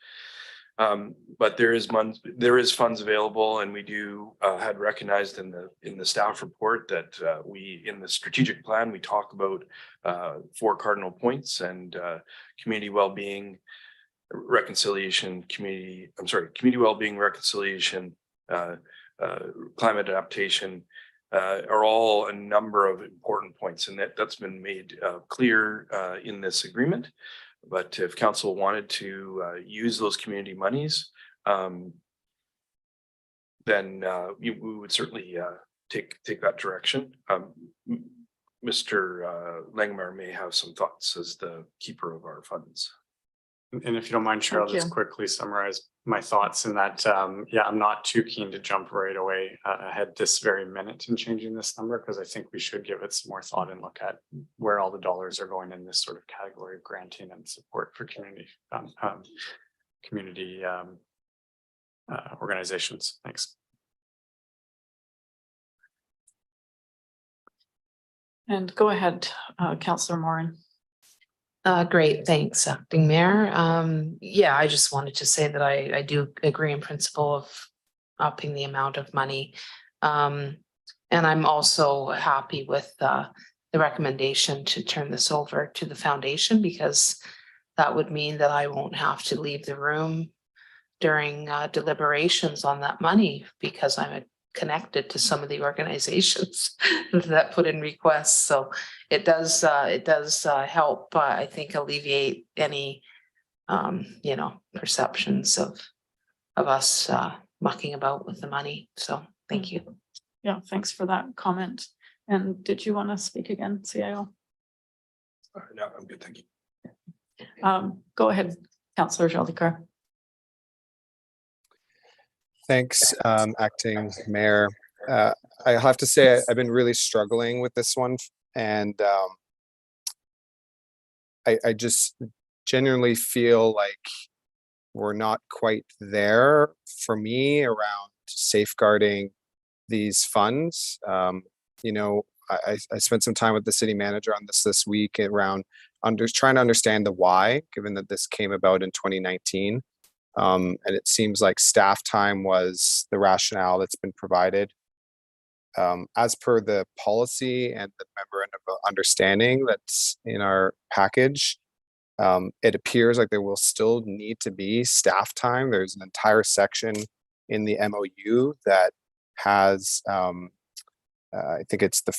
But there is funds available, and we had recognized in the staff report that we in the strategic plan we talk about 4 cardinal points, and community well-being, reconciliation, community well-being, reconciliation, climate adaptation are all a number of important points, and that's been made clear in this agreement. But if council wanted to use those community monies, then we would certainly take that direction. Mr. Langmeyer may have some thoughts as the keeper of our funds. And if you don't mind, Cheryl, Thank just you. quickly summarize my thoughts in that, yeah, I'm not too keen to jump right away ahead this very minute in changing this number, because I think we should give it some more thought and look at where all the dollars are going in this sort of category of granting and support for community organizations. Thanks. And go ahead, Councillor Moran. Great, thanks, Acting Mayor. Yeah, I just wanted to say that I do agree in principle of upping the amount of money. And I'm also happy with the recommendation to turn this over to the foundation, because that would mean that I won't have to leave the room during deliberations on that money, because I'm connected to some of the organizations that put in requests. So it does help, I think, alleviate any perceptions of us mucking about with the money. So thank you. Yeah, thanks for that comment. And did you want to speak again, CIO? No, I'm good, thank you. Go ahead, Councillor Jaldikar. Thanks, Acting Mayor. I have to say, I've been really struggling with this one, and I just genuinely feel like we're not quite there for me around safeguarding these funds. You know, I spent some time with the city manager on this week around trying to understand the why, given that this came about in 2019. And it seems like staff time was the rationale that's been provided. As per the policy and the memorandum of understanding that's in our package, it appears like there will still need to be staff time. There's an entire section in the MOU that has, I think it's the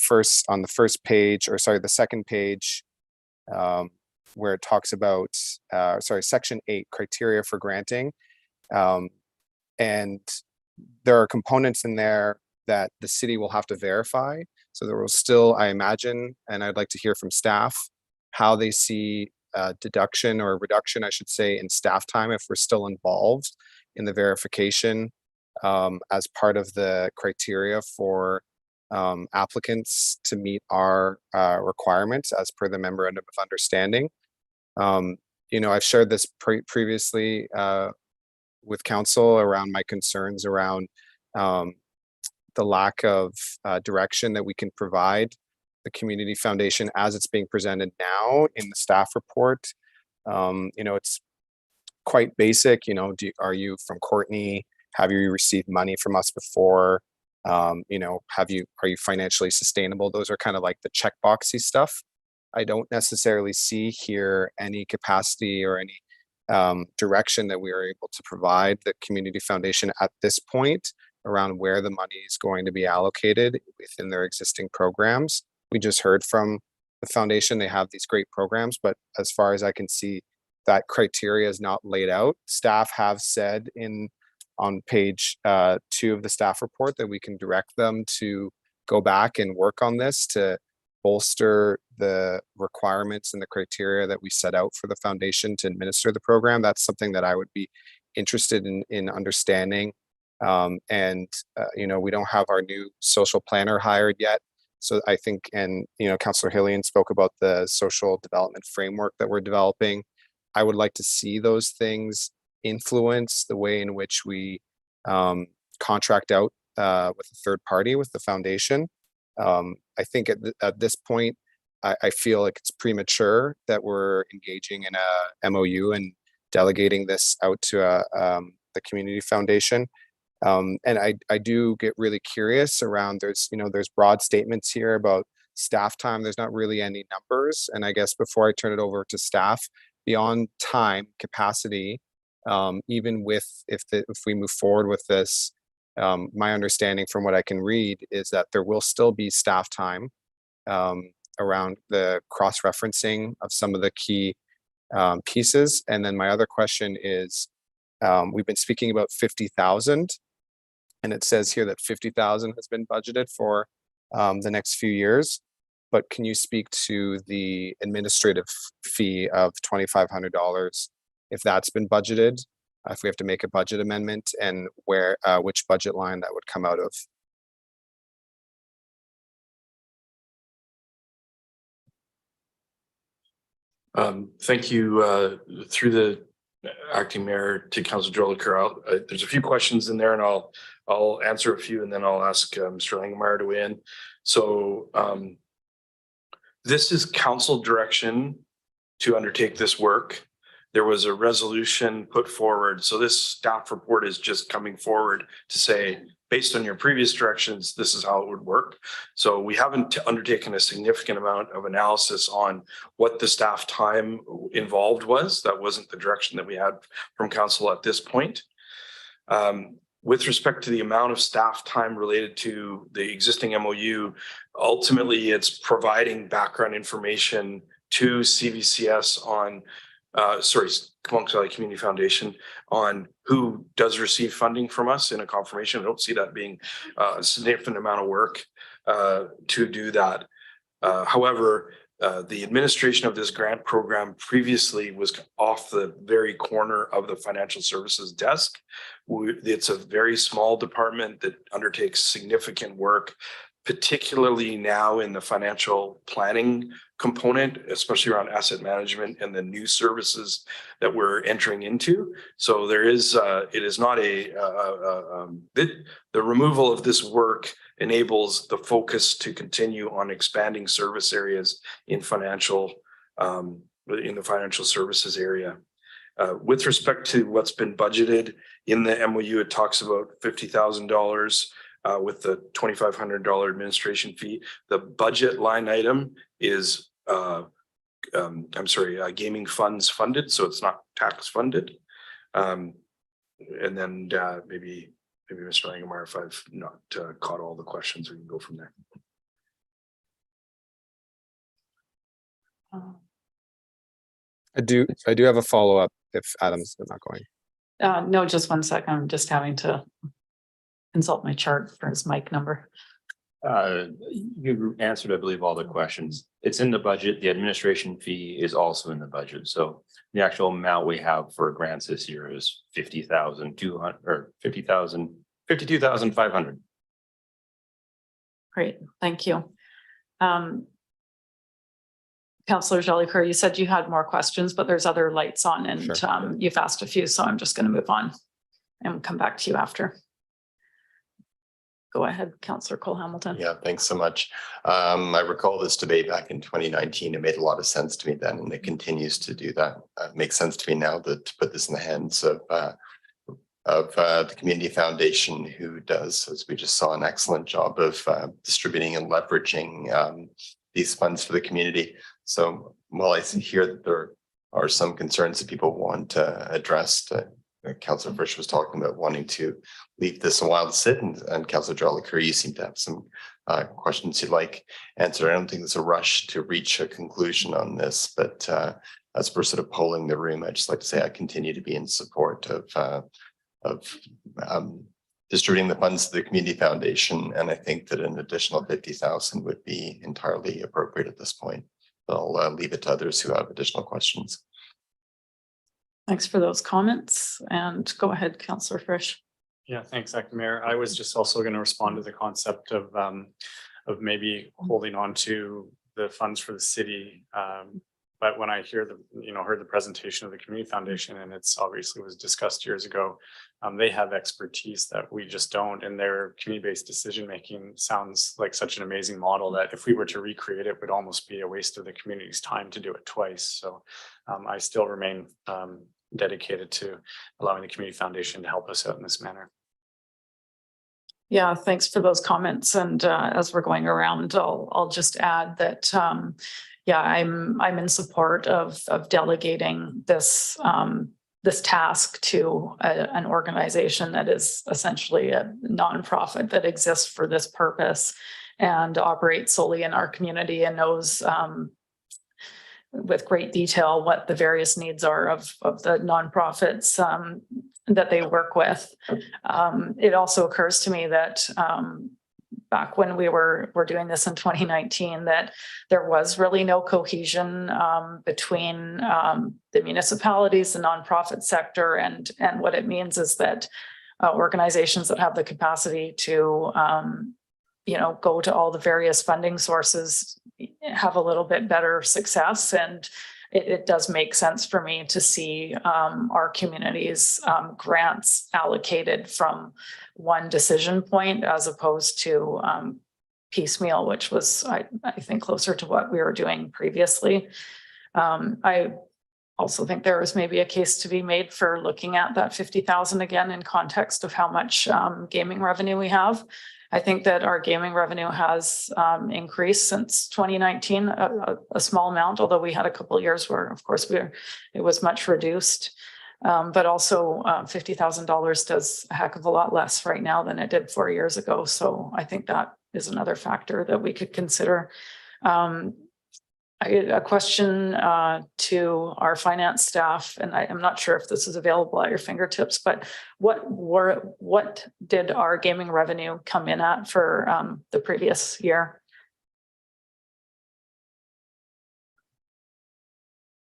second page, where it talks about, section 8, criteria for granting. And there are components in there that the city will have to verify. So there will still, I imagine, and I'd like to hear from staff, how they see deduction or reduction, I should say, in staff time if we're still involved in the verification as part of the criteria for applicants to meet our requirements as per the memorandum of understanding. You know, I've shared this previously with council around my concerns around the lack of direction that we can provide the Community Foundation as it's being presented now in the staff report. You know, it's quite basic. You know, are you from Courtenay? Have you received money from us before? You know, are you financially sustainable? Those are kind of like the checkboxy stuff. I don't necessarily see here any capacity or any direction that we are able to provide the Community Foundation at this point around where the money is going to be allocated within their existing programs. We just heard from the foundation, they have these great programs, but as far as I can see, that criteria is not laid out. Staff have said on page 2 of the staff report that we can direct them to go back and work on this to bolster the requirements and the criteria that we set out for the foundation to administer the program. That's something that I would be interested in understanding. You know, we don't have our new social planner hired yet. So I think, and, you know, Councillor Hillian spoke about the social development framework that we're developing. I would like to see those things influence the way in which we contract out with a third party, with the foundation. I think at this point, I feel like it's premature that we're engaging in a MOU and delegating this out to the Community Foundation. And I do get really curious around, there's broad statements here about staff time. There's not really any numbers. And I guess before I turn it over to staff, beyond time capacity, even if we move forward with this, my understanding from what I can read is that there will still be staff time around the cross-referencing of some of the key pieces. And then my other question is, we've been speaking about 50,000. And it says here that 50,000 has been budgeted for the next few years. But can you speak to the administrative fee of $2,500 if that's been budgeted? If we have to make a budget amendment, and where which budget line that would come out of? Thank you, through the acting mayor to Councilor Jolicoeur. There's a few questions in there, and I'll answer a few, and then I'll ask Mr. Langemeier to weigh in. So this is council direction to undertake this work. There was a resolution put forward. So this staff report is just coming forward to say, based on your previous directions, this is how it would work. So we haven't undertaken a significant amount of analysis on what the staff time involved was. That wasn't the direction that we had from council at this point. With respect to the amount of staff time related to the existing MOU, ultimately it's providing background information to CVCS on Coquitlam Valley Community Foundation on who does receive funding from us in a confirmation. I don't see that being a significant amount of work to do that. However, the administration of this grant program previously was off the very corner of the financial services desk. It's a very small department that undertakes significant work, particularly now in the financial planning component, especially around asset management and the new services that we're entering into. So there is, it is not the removal of this work enables the focus to continue on expanding service areas in financial, in the financial services area. With respect to what's been budgeted in the MOU, it talks about $50,000 with the $2,500 administration fee. The budget line item is gaming funds funded, so it's not tax funded. And then maybe Mr. Langemeier, if I've not caught all the questions, we can go from there. I do have a follow-up if Adam's not going. No, just 1 second. I'm just having to consult my chart for his mic number. You answered, I believe, all the questions. It's in the budget. The administration fee is also in the budget. So the actual amount we have for grants this year is 50,200 or 52,500. Great, thank you. Councillor Jolicoeur, you said you had more questions, but there's other lights on, and Sure. You've asked a few, so I'm just going to move on and we'll come back to you after. Go ahead, Councillor Cole-Hamilton. Yeah, thanks so much. I recall this debate back in 2019. It made a lot of sense to me then, and it continues to do that. It makes sense to me now to put this in the hands of the Community Foundation, who does, as we just saw, an excellent job of distributing and leveraging these funds for the community. So while I hear that there are some concerns that people want addressed, Councillor Frisch was talking about wanting to leave this a while to sit, and Councillor Jolicoeur, you seem to have some questions you'd like answered. I don't think there's a rush to reach a conclusion on this, but as we're sort of polling the room, I'd just like to say I continue to be in support of distributing the funds to the Community Foundation, and I think that an additional 50,000 would be entirely appropriate at this point. I'll leave it to others who have additional questions. Thanks for those comments, and go ahead, Councillor Frisch. Yeah, thanks, Acting Mayor. I was just also going to respond to the concept of maybe holding on to the funds for the city. But when I heard the presentation of the Community Foundation, and it's obviously was discussed years ago, they have expertise that we just don't, and their community-based decision-making sounds like such an amazing model that if we were to recreate it, would almost be a waste of the community's time to do it twice. So I still remain dedicated to allowing the Community Foundation to help us out in this manner. Yeah, thanks for those comments. And as we're going around, I'll just add that yeah, I'm in support of delegating this this task to an organization that is essentially a nonprofit that exists for this purpose and operates solely in our community and knows with great detail what the various needs are of the nonprofits that they work with. It also occurs to me that back when we were doing this in 2019, that there was really no cohesion between the municipalities, the nonprofit sector, and what it means is that organizations that have the capacity to go to all the various funding sources have a little bit better success. And it does make sense for me to see our community's grants allocated from one decision point as opposed to piecemeal, which was, I think, closer to what we were doing previously. I also think there was maybe a case to be made for looking at that 50,000 again in context of how much gaming revenue we have. I think that our gaming revenue has increased since 2019, a small amount, although we had a couple of years where, of course, it was much reduced. But also $50,000 does a heck of a lot less right now than it did 4 years ago. So I think that is another factor that we could consider. A question to our finance staff, and I'm not sure if this is available at your fingertips, but what did our gaming revenue come in at for the previous year?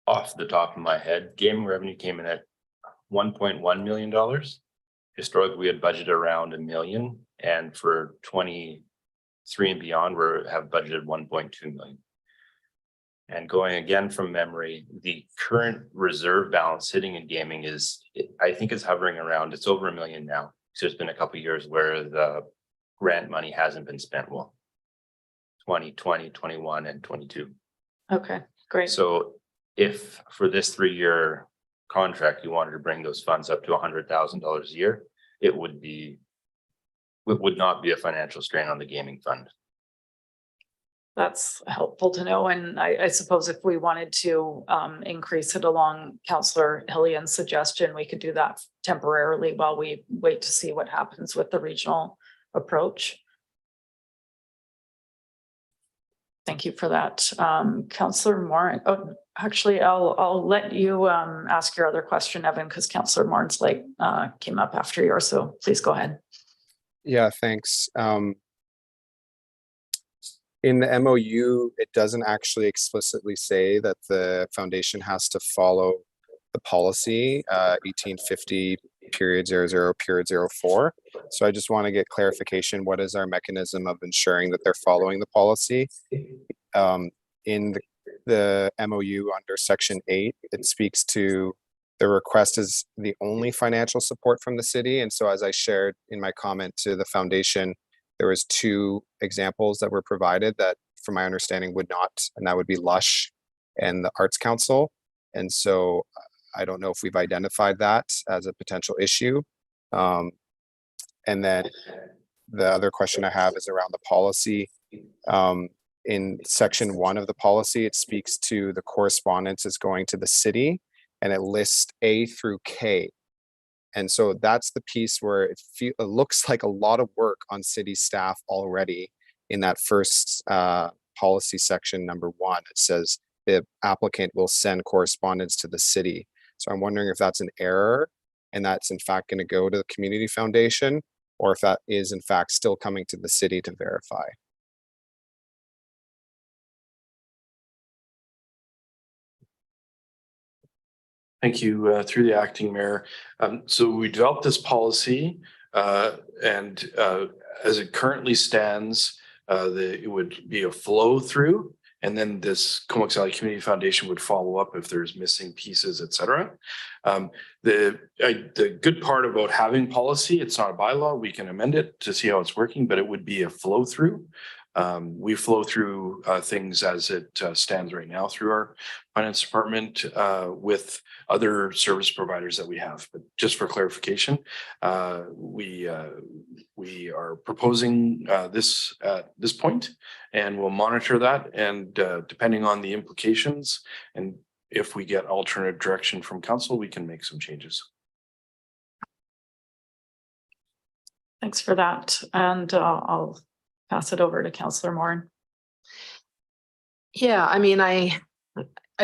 Off the top of my head, gaming revenue came in at $1.1 million. Historically, we had budgeted around $1 million, and for 23 and beyond, we have budgeted $1.2 million. And going again from memory, the current reserve balance sitting in gaming I think is hovering around, it's over $1 million now. So there's been a couple of years where the grant money hasn't been spent well. 2020, 21, and 22. Okay, great. So if for this 3-year contract, you wanted to bring those funds up to $100,000 a year, it would not be a financial strain on the gaming fund. That's helpful to know. And I suppose if we wanted to increase it along Councillor Hillian's suggestion, we could do that temporarily while we wait to see what happens with the regional approach. Thank you for that. Councillor Morin. Oh, actually, I'll let you ask your other question, Evan, because Councillor Morin's light came up after yours. So please go ahead. Yeah, thanks. In the MOU, it doesn't actually explicitly say that the foundation has to follow the policy 1850.00.04. So I just want to get clarification. What is our mechanism of ensuring that they're following the policy? In the MOU under section 8, it speaks to the request is the only financial support from the city. And so as I shared in my comment to the foundation, there was 2 examples that were provided that, from my understanding, would not, and that would be Lush and the Arts Council. And so I don't know if we've identified that as a potential issue. And then the other question I have is around the policy. In section 1 of the policy, it speaks to the correspondence is going to the city, and it lists A through K. And so that's the piece where it looks like a lot of work on city staff already in that first policy section number 1. It says the applicant will send correspondence to the city. So I'm wondering if that's an error and that's in fact going to go to the community foundation, or if that is in fact still coming to the city to verify. Thank you, through the acting mayor. So we developed this policy and as it currently stands, it would be a flow through, and then this Comox Valley Community Foundation would follow up if there's missing pieces, et cetera. The good part about having policy, it's not a bylaw, we can amend it to see how it's working, but it would be a flow through. We flow through things as it stands right now through our finance department with other service providers that we have. But just for clarification, we are proposing this at this point, and we'll monitor that. And depending on the implications, and if we get alternate direction from council, we can make some changes. Thanks for that. And I'll pass it over to Councillor Morin. Yeah, I mean, I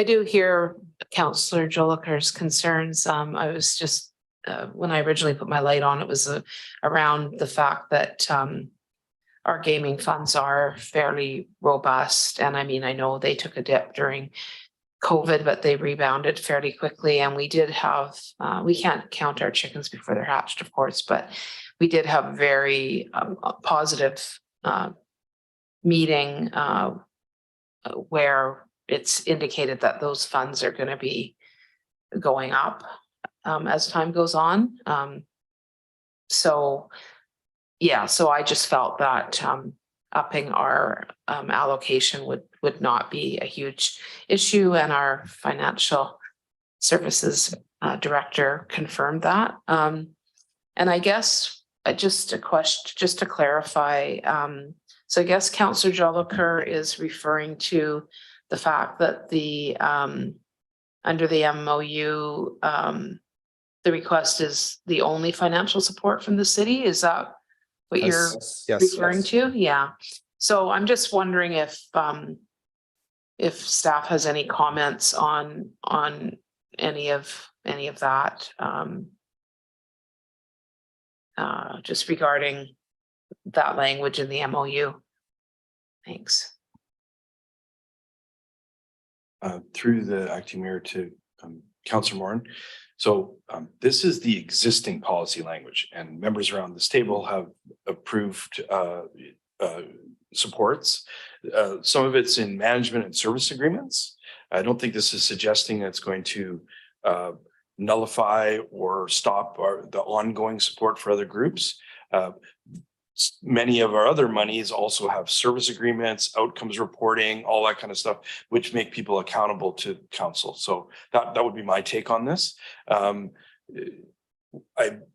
do hear Councillor Jolicoeur's concerns. I was just when I originally put my light on, it was around the fact that our gaming funds are fairly robust. And I mean, I know they took a dip during COVID, but they rebounded fairly quickly. And we did have, we can't count our chickens before they're hatched, of course, but we did have very positive meeting where it's indicated that those funds are going to be going up as time goes on. So yeah, so I just felt that upping our allocation would not be a huge issue, and our financial services director confirmed that. And I guess just a question, just to clarify, so I guess Councillor Jolicoeur is referring to the fact that the under the MOU, the request is the only financial support from the city. Is that what you're referring to? Yeah. So I'm just wondering if staff has any comments on any of that, just regarding that language in the MOU. Thanks. Through the acting mayor to Councillor Morin. So this is the existing policy language, and members around this table have approved supports. Some of it's in management and service agreements. I don't think this is suggesting that it's going to nullify or stop the ongoing support for other groups. Many of our other monies also have service agreements, outcomes reporting, all that kind of stuff, which make people accountable to council. So that would be my take on this. I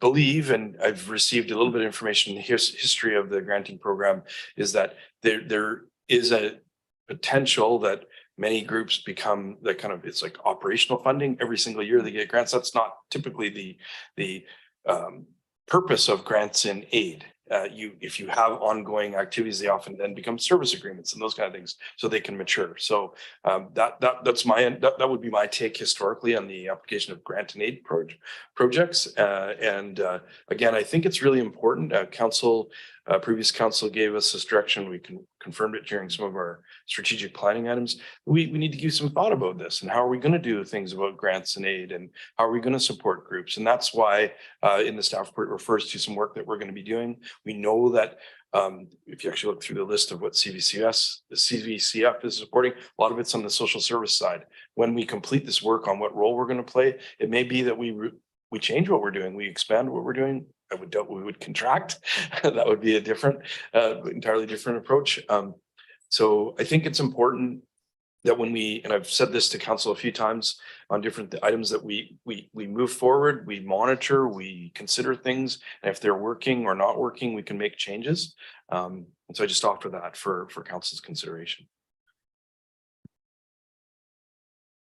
believe, and I've received a little bit of information in the history of the granting program, is that there is a potential that many groups become the kind of, it's like operational funding. Every single year they get grants. That's not typically the purpose of grants in aid. If you have ongoing activities, they often then become service agreements and those kind of things, so they can mature. So that's that would be my take historically on the application of grant and aid projects. Again, I think it's really important. Previous council gave us this direction. We confirmed it during some of our strategic planning items. We need to give some thought about this, and how are we going to do things about grants and aid, and how are we going to support groups? And that's why in the staff report refers to some work that we're going to be doing. We know that if you actually look through the list of what the CVCF is supporting, a lot of it's on the social service side. When we complete this work on what role we're going to play, it may be that we change what we're doing, we expand what we're doing. I would doubt we would contract. That would be a different, entirely different approach. So I think it's important that when and I've said this to council a few times on different items, that we move forward, we monitor, we consider things, and if they're working or not working, we can make changes. And so I just offer that for council's consideration.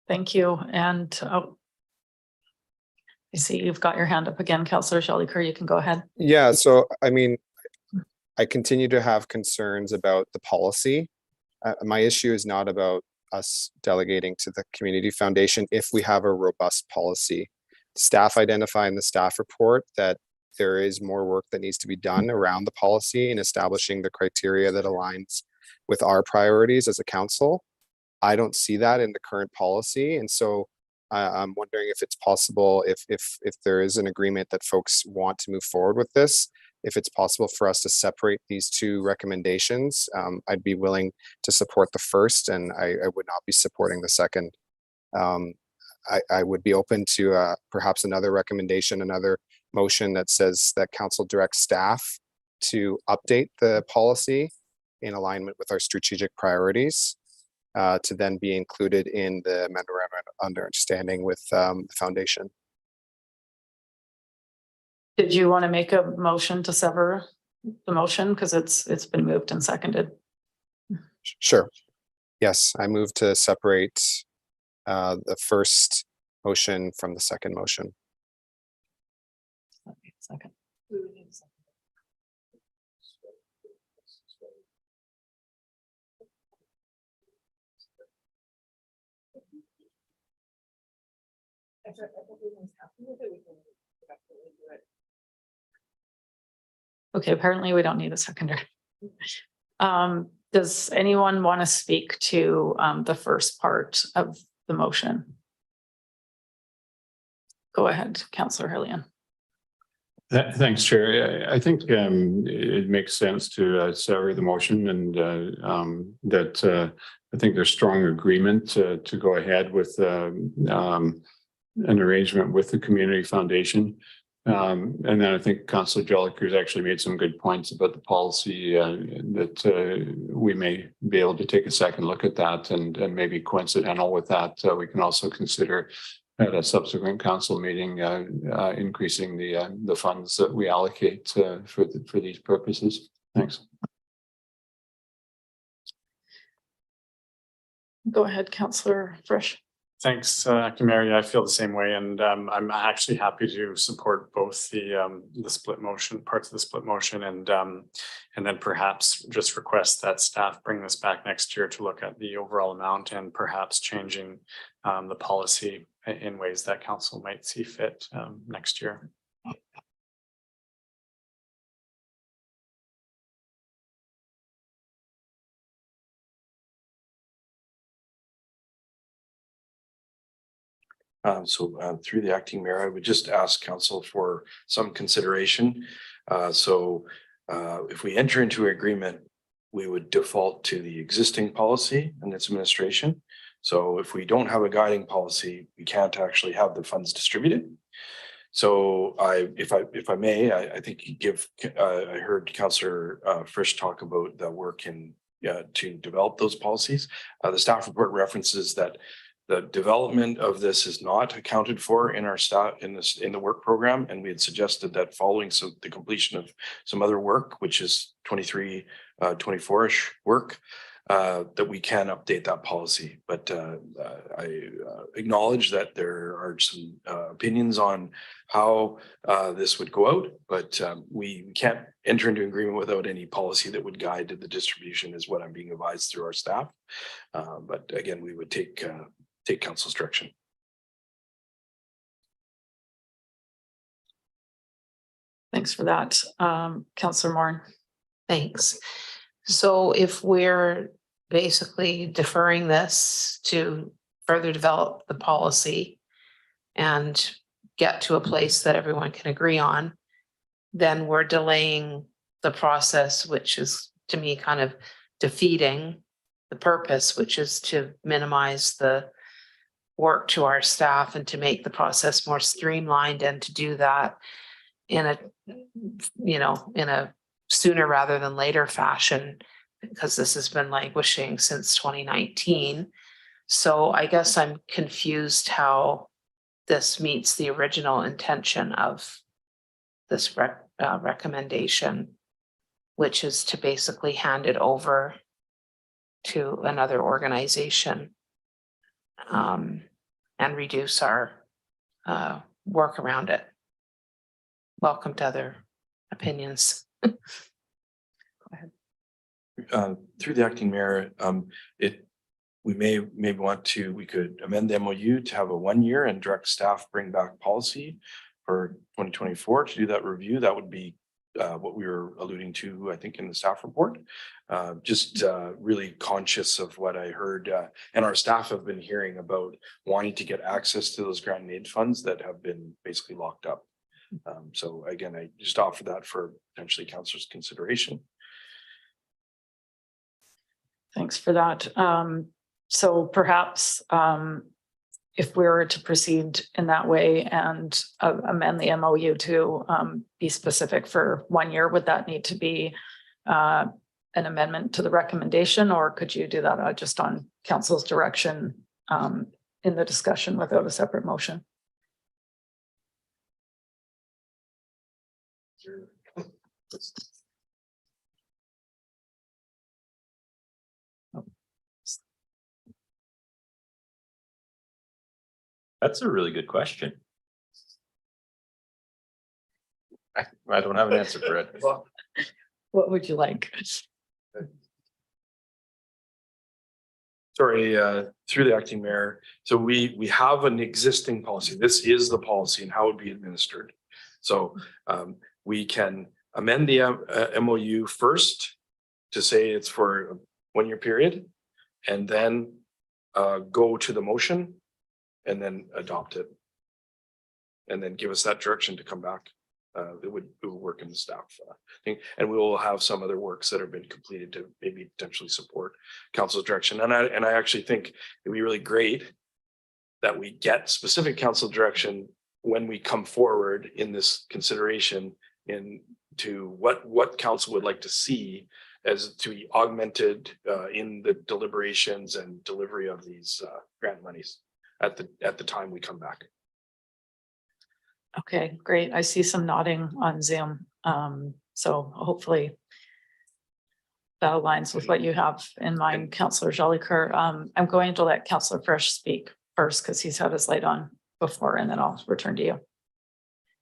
Thank you. And I see you've got your hand up again, Councillor Jolicoeur. You can go ahead. Yeah, so I mean, I continue to have concerns about the policy. My issue is not about us delegating to the community foundation if we have a robust policy. Staff identify in the staff report that there is more work that needs to be done around the policy and establishing the criteria that aligns with our priorities as a council. I don't see that in the current policy, and so I'm wondering if it's possible, if there is an agreement that folks want to move forward with this, if it's possible for us to separate these two recommendations. I'd be willing to support the first, and I would not be supporting the second. I would be open to perhaps another recommendation, another motion that says that council directs staff to update the policy in alignment with our strategic priorities, to then be included in the memorandum of understanding with the foundation. Did you want to make a motion to sever the motion? Because it's been moved and seconded. Sure. Yes, I move to separate the first motion from the second motion. Second. Okay, apparently we don't need a seconder. Does anyone want to speak to the first part of the motion? Go ahead, Councillor Hillian. Thanks, Chair. I think it makes sense to sever the motion and that I think there's strong agreement to go ahead with an arrangement with the Community Foundation. And then I think Councillor Jellicoe's actually made some good points about the policy that we may be able to take a second look at that, and maybe coincidental with that, we can also consider at a subsequent council meeting increasing the funds that we allocate for these purposes. Thanks. Go ahead, Councillor Frisch. Thanks, Acting Mayor. I feel the same way, and I'm actually happy to support both the split motion, parts of the split motion, and then perhaps just request that staff bring this back next year to look at the overall amount and perhaps changing the policy in ways that council might see fit next year. Through the acting mayor, I would just ask council for some consideration. If we enter into an agreement, we would default to the existing policy and its administration. So if we don't have a guiding policy, we can't actually have the funds distributed. So if I may, I think you give, I heard Councillor Frisch talk about the work in to develop those policies. The staff report references that the development of this is not accounted for in our staff in the work program, and we had suggested that following the completion of some other work, which is 23, 24-ish work, that we can update that policy. But I acknowledge that there are some opinions on how this would go out, but we can't enter into agreement without any policy that would guide the distribution, is what I'm being advised through our staff. But again, we would take council's direction. Thanks for that. Councillor Moore. Thanks. So if we're basically deferring this to further develop the policy and get to a place that everyone can agree on, then we're delaying the process, which is to me kind of defeating the purpose, which is to minimize the work to our staff and to make the process more streamlined, and to do that in a, in a sooner rather than later fashion, because this has been languishing since 2019. So I guess I'm confused how this meets the original intention of this recommendation, which is to basically hand it over to another organization and reduce our work around it. Welcome to other opinions. Go ahead. Through the acting mayor, we we could amend the MOU to have a 1 year and direct staff bring back policy for 2024 to do that review. That would be what we were alluding to, I think, in the staff report. Really conscious of what I heard, and our staff have been hearing about wanting to get access to those grant and aid funds that have been basically locked up. So again, I just offer that for potentially councilors' consideration. Thanks for that. So perhaps if we were to proceed in that way and amend the MOU to be specific for 1 year, would that need to be an amendment to the recommendation, or could you do that just on council's direction in the discussion without a separate motion? That's a really good question. I don't have an answer for it. What would you like? Sorry, through the acting mayor. So we have an existing policy. This is the policy and how it would be administered. So we can amend the MOU first to say it's for a 1-year period, and then go to the motion and then adopt it. And then give us that direction to come back. It would work in the staff thing, and we will have some other works that have been completed to maybe potentially support council's direction. And I actually think it'd be really great that we get specific council direction when we come forward in this consideration into what council would like to see as to be augmented in the deliberations and delivery of these grant monies at the time we come back. Okay, great. I see some nodding on Zoom. So hopefully that aligns with what you have in mind, Councillor Jolicoeur. I'm going to let Councillor Fresh speak first because he's had his light on before, and then I'll return to you.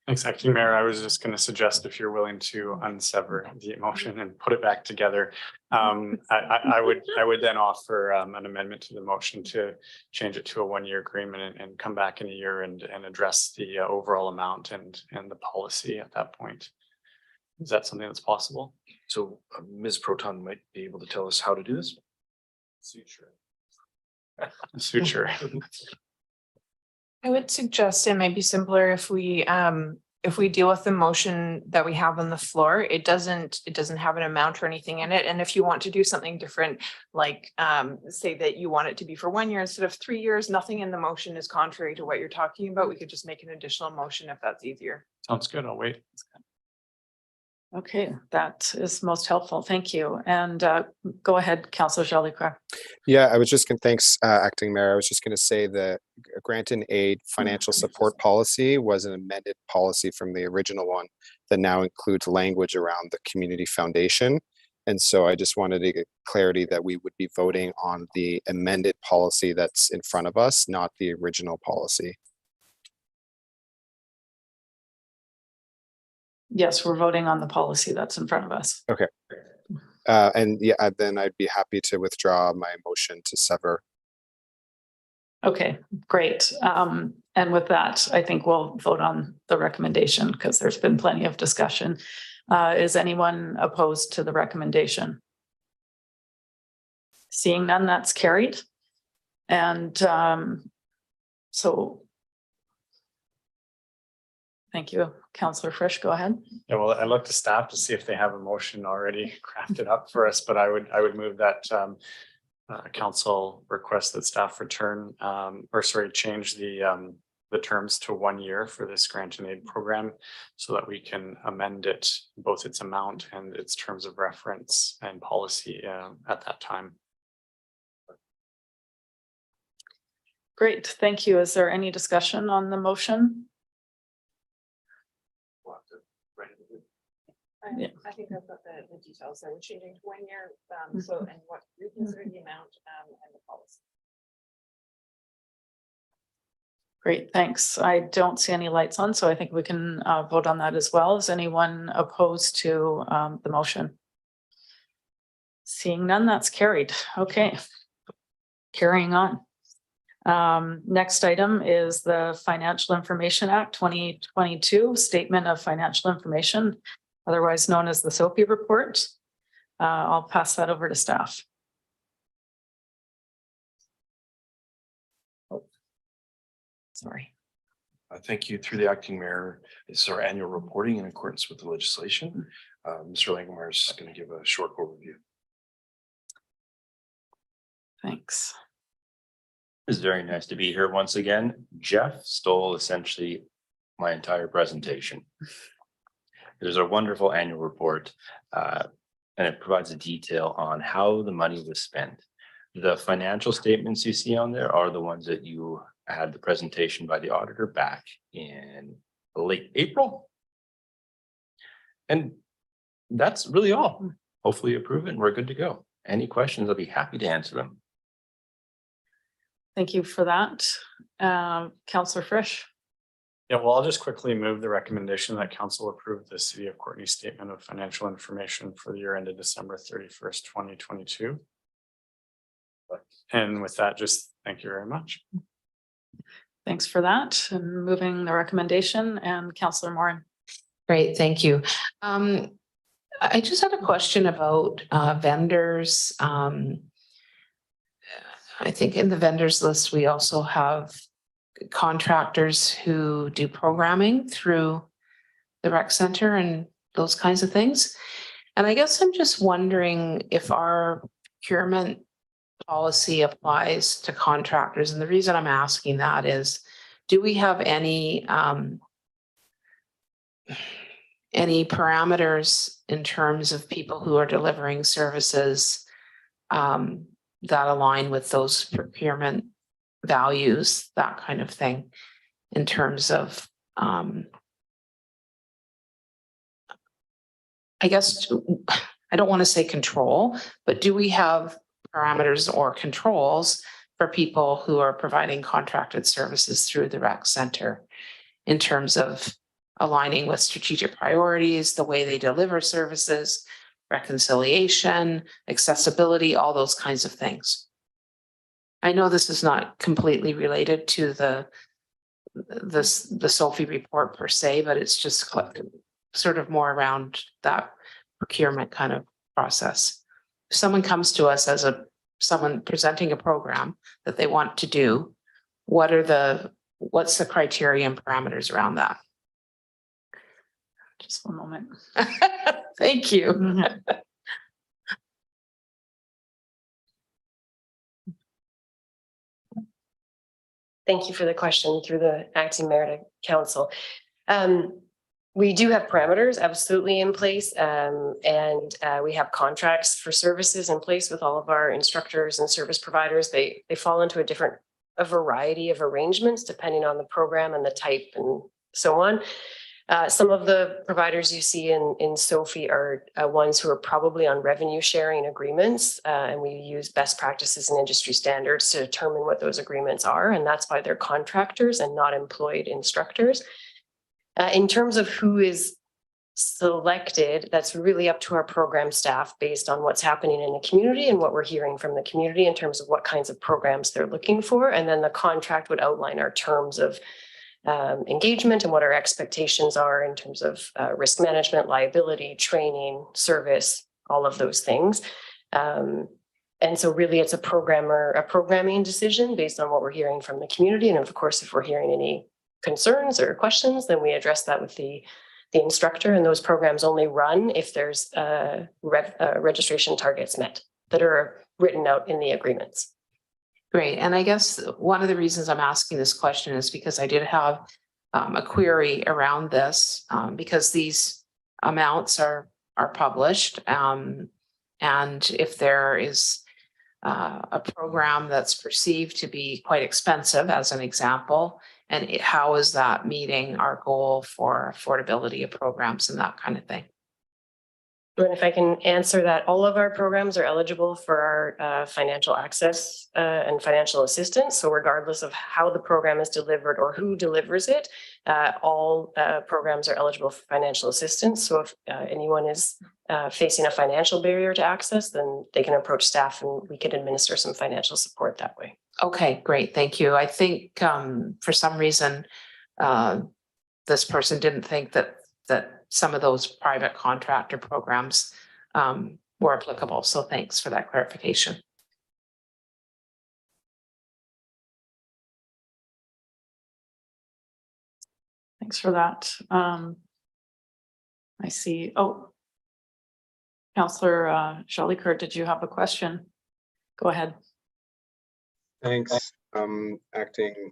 Thanks, Acting Mayor. I was just going to suggest if you're willing to unsever the motion and put it back together. I would then offer an amendment to the motion to change it to a 1-year agreement and come back in a year and address the overall amount and the policy at that point. Is that something that's possible? So Ms. Proton might be able to tell us how to do this. Suture. I would suggest it might be simpler if we deal with the motion that we have on the floor. It doesn't have an amount or anything in it. And if you want to do something different, like say that you want it to be for 1 year instead of 3 years, nothing in the motion is contrary to what you're talking about. We could just make an additional motion if that's easier. Sounds good. I'll wait. Okay, that is most helpful. Thank you. And go ahead, Councillor Jolicoeur. Yeah, I was just going to, thanks, Acting Mayor. I was just going to say the grant and aid financial support policy was an amended policy from the original one that now includes language around the community foundation. And so I just wanted to get clarity that we would be voting on the amended policy that's in front of us, not the original policy. Yes, we're voting on the policy that's in front of us. Okay. And yeah, then I'd be happy to withdraw my motion to sever. Okay, great. And with that, I think we'll vote on the recommendation because there's been plenty of discussion. Is anyone opposed to the recommendation? Seeing none, that's carried. And so thank you, Councillor Frisch, go ahead. Yeah, well, I looked to staff to see if they have a motion already crafted up for us, but I would move that council request that staff return change the terms to 1 year for this grant and aid program so that we can amend it, both its amount and its terms of reference and policy at that time. Great, thank you. Is there any discussion on the motion? Yeah. I think I've got the details. So we're changing to 1 year. So and what reconsider the amount and the policy. Great, thanks. I don't see any lights on, so I think we can vote on that as well. Is anyone opposed to the motion? Seeing none, that's carried. Okay, carrying on. Next item is the Financial Information Act 2022 Statement of Financial Information, otherwise known as the SOPI report. I'll pass that over to staff. Oh, sorry. Thank you. Through the acting mayor, this is our annual reporting in accordance with the legislation. Mr. Langemeier is going to give a short overview. Thanks. It's very nice to be here once again. Jeff stole essentially my entire presentation. There's a wonderful annual report, and it provides a detail on how the money was spent. The financial statements you see on there are the ones that you had the presentation by the auditor back in late April. And that's really all. Hopefully you approve it and we're good to go. Any questions, I'll be happy to answer them. Thank you for that. Councillor Frisch. Yeah, well, I'll just quickly move the recommendation that council approve the City of Courtenay Statement of Financial Information for the year ended December 31st, 2022. And with that, just thank you very much. Thanks for that. And moving the recommendation, and Councillor Morin. Great, thank you. I just had a question about vendors. I think in the vendors list, we also have contractors who do programming through the rec center and those kinds of things. And I guess I'm just wondering if our procurement policy applies to contractors. And the reason I'm asking that is, do we have any parameters in terms of people who are delivering services that align with those procurement values, that kind of thing, in terms of, I guess, I don't want to say control, but do we have parameters or controls for people who are providing contracted services through the rec center in terms of aligning with strategic priorities, the way they deliver services, reconciliation, accessibility, all those kinds of things? I know this is not completely related to the Sophie report per se, but it's just sort of more around that procurement kind of process. If someone comes to us as someone presenting a program that they want to do, what's the criteria and parameters around that? Just one moment. Thank you. Thank you for the question through the acting mayor to council. We do have parameters absolutely in place, and we have contracts for services in place with all of our instructors and service providers. They fall into a variety of arrangements depending on the program and the type and so on. Some of the providers you see in Sophie are ones who are probably on revenue sharing agreements, and we use best practices and industry standards to determine what those agreements are, and that's why they're contractors and not employed instructors. In terms of who is selected, that's really up to our program staff based on what's happening in the community and what we're hearing from the community in terms of what kinds of programs they're looking for, and then the contract would outline our terms of engagement and what our expectations are in terms of risk management, liability, training, service, all of those things. And so really it's a programming decision based on what we're hearing from the community. And of course, if we're hearing any concerns or questions, then we address that with the instructor, and those programs only run if there's registration targets met that are written out in the agreements. Great. And I guess one of the reasons I'm asking this question is because I did have a query around this, because these amounts are published. And if there is a program that's perceived to be quite expensive, as an example, and how is that meeting our goal for affordability of programs and that kind of thing? And if I can answer that, all of our programs are eligible for our financial access and financial assistance. So regardless of how the program is delivered or who delivers it, all programs are eligible for financial assistance. So if anyone is facing a financial barrier to access, then they can approach staff and we can administer some financial support that way. Okay, great. Thank you. I think for some reason, this person didn't think that some of those private contractor programs were applicable. So thanks for that clarification. Thanks for that. I see. Oh, Councillor Jolicoeur, did you have a question? Go ahead. Thanks, acting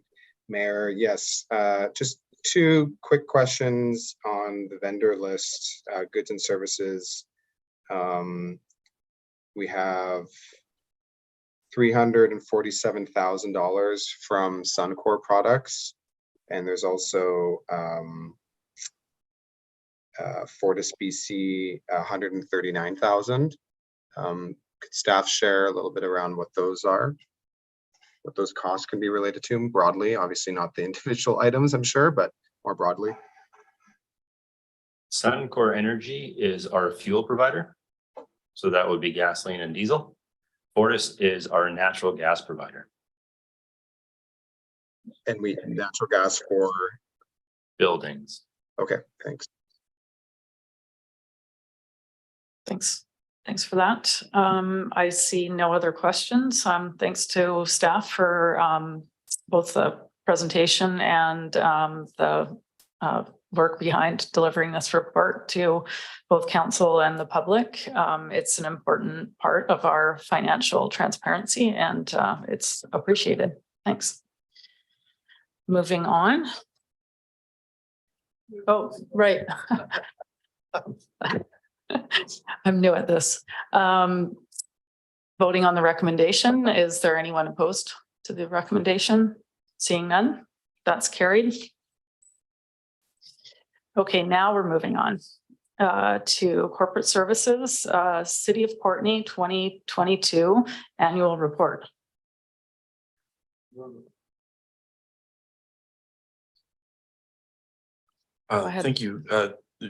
mayor. Yes, just two quick questions on the vendor list, goods and services. We have $347,000 from Suncor products, and there's also Fortis BC 139,000. Could staff share a little bit around what those are? What those costs can be related to broadly, obviously not the individual items, I'm sure, but more broadly. Suncor Energy is our fuel provider. So that would be gasoline and diesel. Fortis is our natural gas provider. And we natural gas for buildings. Okay, thanks. Thanks. Thanks for that. I see no other questions. Thanks to staff for both the presentation and the work behind delivering this report to both council and the public. It's an important part of our financial transparency, and it's appreciated. Thanks. Moving on. Oh, right. I'm new at this. Voting on the recommendation. Is there anyone opposed to the recommendation? Seeing none, that's carried. Okay, now we're moving on to corporate services, City of Courtenay 2022 annual report. ahead. Thank you.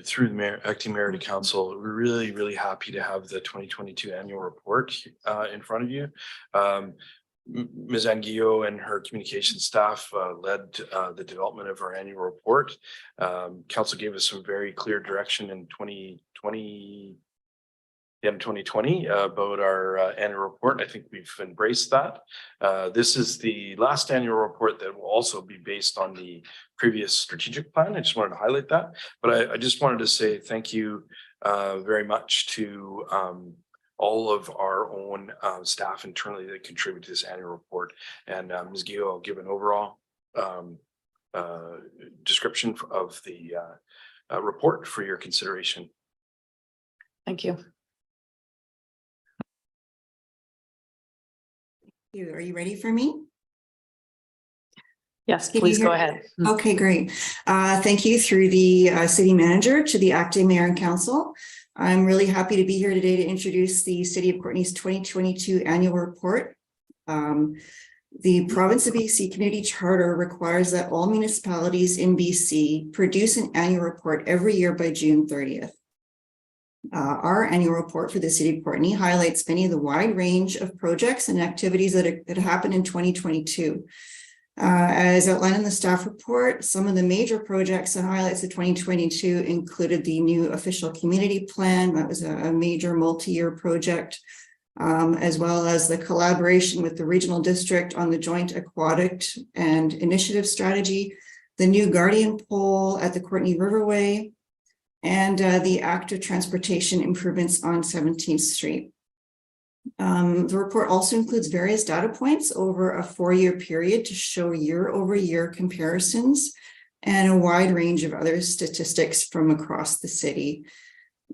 Through the mayor, acting mayor to council, we're really happy to have the 2022 annual report in front of you. Ms. Anguillo and her communication staff led the development of our annual report. Council gave us some very clear direction in 2020 about our annual report. I think we've embraced that. This is the last annual report that will also be based on the previous strategic plan. I just wanted to highlight that, but I just wanted to say thank you very much to all of our own staff internally that contribute to this annual report. And Ms. Gio, I'll give an overall description of the report for your consideration. Thank you. Are you ready for me? Yes, please go ahead. Okay, great. Thank you through the city manager to the acting mayor and council. I'm really happy to be here today to introduce the City of Courtenay's 2022 annual report. The Province of BC Community Charter requires that all municipalities in BC produce an annual report every year by June 30th. Our annual report for the City of Courtenay highlights many of the wide range of projects and activities that happened in 2022. As outlined in the staff report, some of the major projects and highlights of 2022 included the new official community plan. That was a major multi-year project, as well as the collaboration with the regional district on the joint aquatic and initiative strategy, the new Guardian pole at the Courtenay Riverway, and the active transportation improvements on 17th Street. The report also includes various data points over a 4-year period to show year-over-year comparisons and a wide range of other statistics from across the city.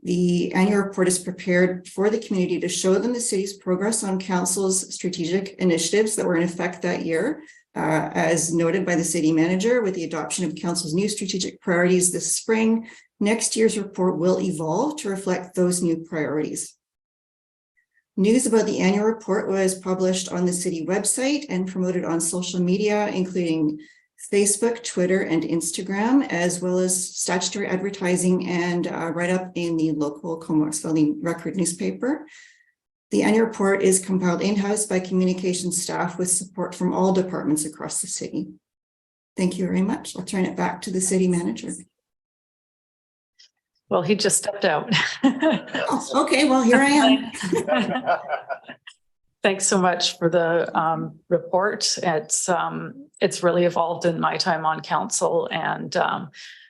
The annual report is prepared for the community to show them the city's progress on council's strategic initiatives that were in effect that year, as noted by the city manager. With the adoption of council's new strategic priorities this spring, next year's report will evolve to reflect those new priorities. News about the annual report was published on the city website and promoted on social media, including Facebook, Twitter, and Instagram, as well as statutory advertising and write-up in the local Comox Valley Record newspaper. The annual report is compiled in-house by communications staff with support from all departments across the city. Thank you very much. I'll turn it back to the city manager. Well, he just stepped out. Oh, okay, well, here I am. Thanks so much for the report. It's really evolved in my time on council, and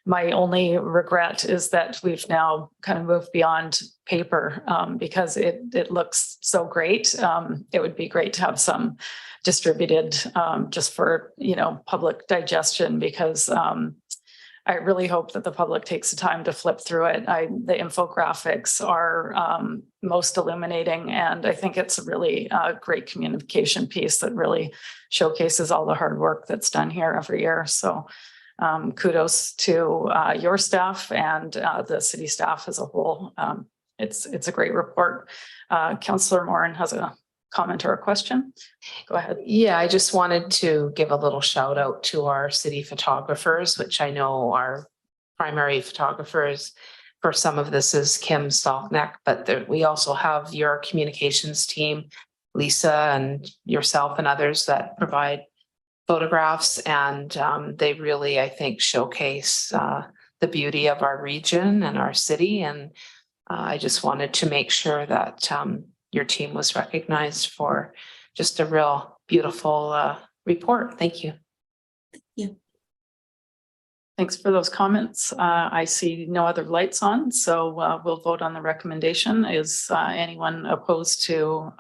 my only regret is that we've now kind of moved beyond paper because it looks so great. It would be great to have some distributed just for public digestion, because I really hope that the public takes the time to flip through it. The infographics are most illuminating, and I think it's a really great communication piece that really showcases all the hard work that's done here every year. So kudos to your staff and the city staff as a whole. It's a great report. Councillor Morin has a comment or a question. Go ahead. Yeah, I just wanted to give a little shout out to our city photographers, which I know our primary photographers for some of this is Kim Stalkneck, but we also have your communications team, Lisa, and yourself and others that provide photographs, and they really, I think, showcase the beauty of our region and our city. And I just wanted to make sure that your team was recognized for just a real beautiful report. Thank you. Thanks for those comments. I see no other lights on, so we'll vote on the recommendation. Is anyone opposed to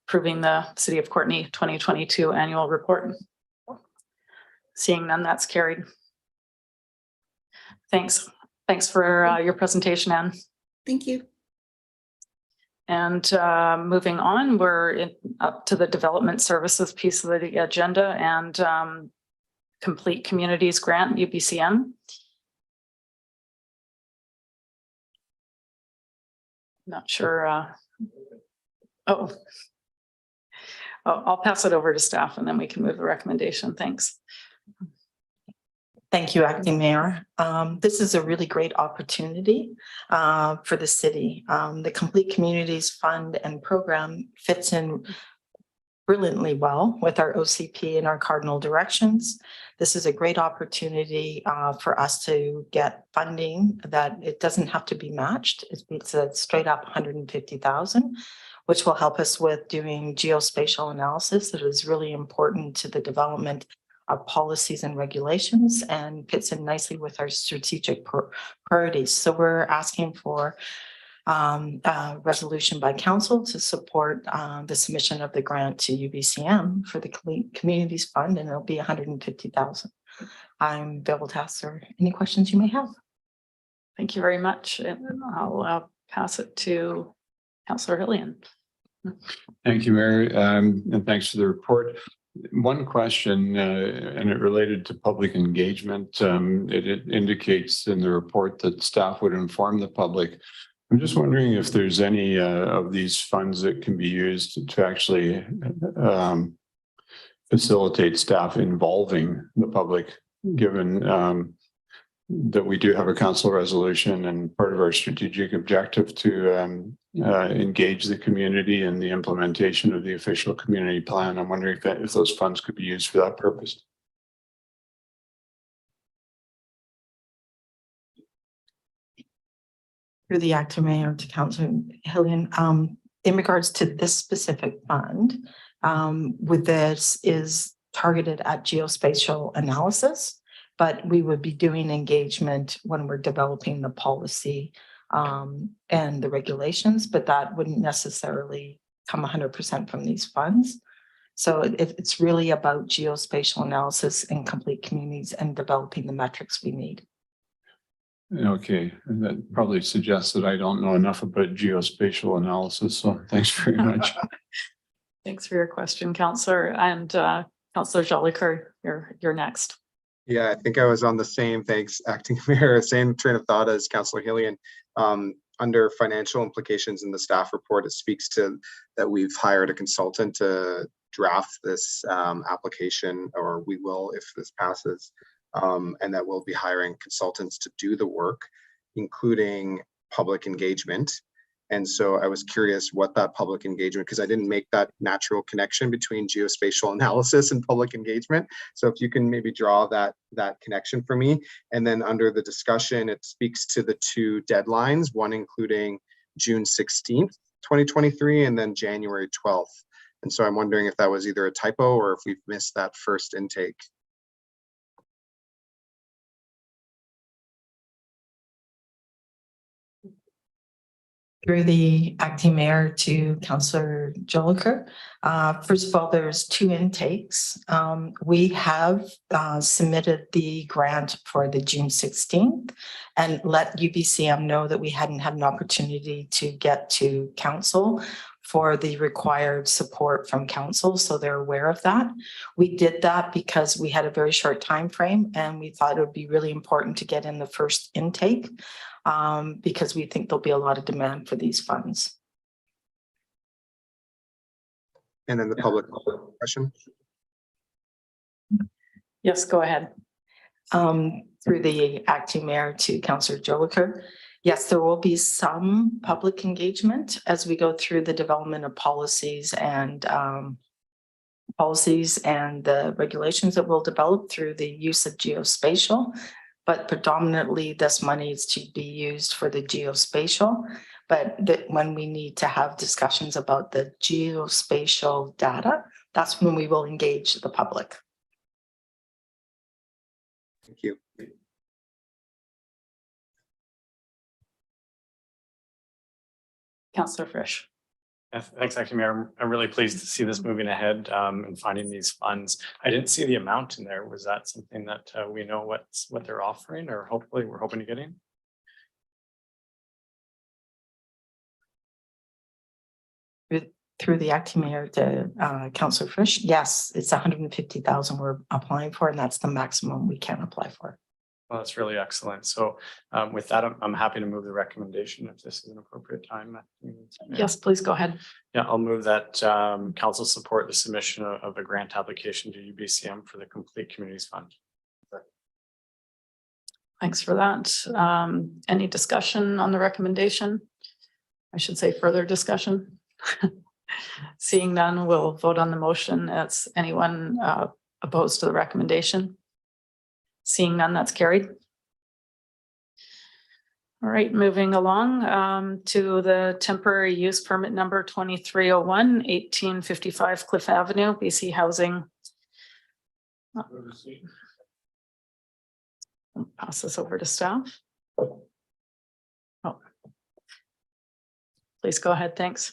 approving the City of Courtenay 2022 annual report? Seeing none, that's carried. Thanks. Thanks for your presentation, Anne. Thank you. And moving on, we're up to the development services piece of the agenda and Complete Communities Grant, UBCM. Not sure. I'll pass it over to staff and then we can move the recommendation. Thanks. Thank you, Acting Mayor. This is a really great opportunity for the city. The Complete Communities Fund and Program fits in brilliantly well with our OCP and our cardinal directions. This is a great opportunity for us to get funding that it doesn't have to be matched. It's a straight up 150,000, which will help us with doing geospatial analysis that is really important to the development of policies and regulations and fits in nicely with our strategic priorities. So we're asking for a resolution by council to support the submission of the grant to UBCM for the Communities Fund, and it'll be 150,000. I'm available to answer any questions you may have. Thank you very much. And I'll pass it to Councillor Hillian. Thank you, Mayor, and thanks for the report. One question, and it related to public engagement. It indicates in the report that staff would inform the public. I'm just wondering if there's any of these funds that can be used to actually facilitate staff involving the public, given that we do have a council resolution and part of our strategic objective to engage the community in the implementation of the official community plan. I'm wondering if those funds could be used for that purpose. Through the acting mayor to Councillor Hillian, in regards to this specific fund, with this is targeted at geospatial analysis, but we would be doing engagement when we're developing the policy and the regulations, but that wouldn't necessarily come 100% from these funds. So it's really about geospatial analysis and complete communities and developing the metrics we need. Okay, and that probably suggests that I don't know enough about geospatial analysis, so thanks very much. Thanks for your question, Councillor. And Councillor Jolicoeur, you're next. Yeah, I think I was on the same, thanks, Acting Mayor, same train of thought as Councillor Hillian. Under financial implications in the staff report, it speaks to that we've hired a consultant to draft this application, or we will if this passes. And that we'll be hiring consultants to do the work, including public engagement. And so I was curious what that public engagement, because I didn't make that natural connection between geospatial analysis and public engagement. So if you can maybe draw that connection for me. And then under the discussion, it speaks to the two deadlines, one including June 16th, 2023, and then January 12th. And so I'm wondering if that was either a typo or if we've missed that first intake. Through the acting mayor to Councillor Jolicoeur. First of all, there's two intakes. We have submitted the grant for the June 16th and let UBCM know that we hadn't had an opportunity to get to council for the required support from council, so they're aware of that. We did that because we had a very short time frame and we thought it would be really important to get in the first intake because we think there'll be a lot of demand for these funds. And then the public question. Yes, go ahead. Through the acting mayor to Councillor Jolicoeur. Yes, there will be some public engagement as we go through the development of policies and the regulations that we'll develop through the use of geospatial. but predominantly this money is to be used for the geospatial. But that when we need to have discussions about the geospatial data, that's when we will engage the public. Thank you. Councillor Frisch. Thanks, Acting Mayor. I'm really pleased to see this moving ahead and finding these funds. I didn't see the amount in there. Was that something that we know what they're offering, or hopefully we're hoping to get in? Through the acting mayor to Councillor Frisch, yes, it's 150,000 we're applying for, and that's the maximum we can apply for. Well, that's really excellent. So with that, I'm happy to move the recommendation if this is an appropriate time. Yes, please go ahead. Yeah, I'll move that council support the submission of a grant application to UBCM for the Complete Communities Fund. Thanks for that. Any discussion on the recommendation? I should say further discussion. Seeing none, we'll vote on the motion. As anyone opposed to the recommendation? Seeing none, that's carried. All right, moving along to the temporary use permit number 2301, 1855 Cliff Avenue, BC Housing. I'll pass this over to staff. Oh. Please go ahead, thanks.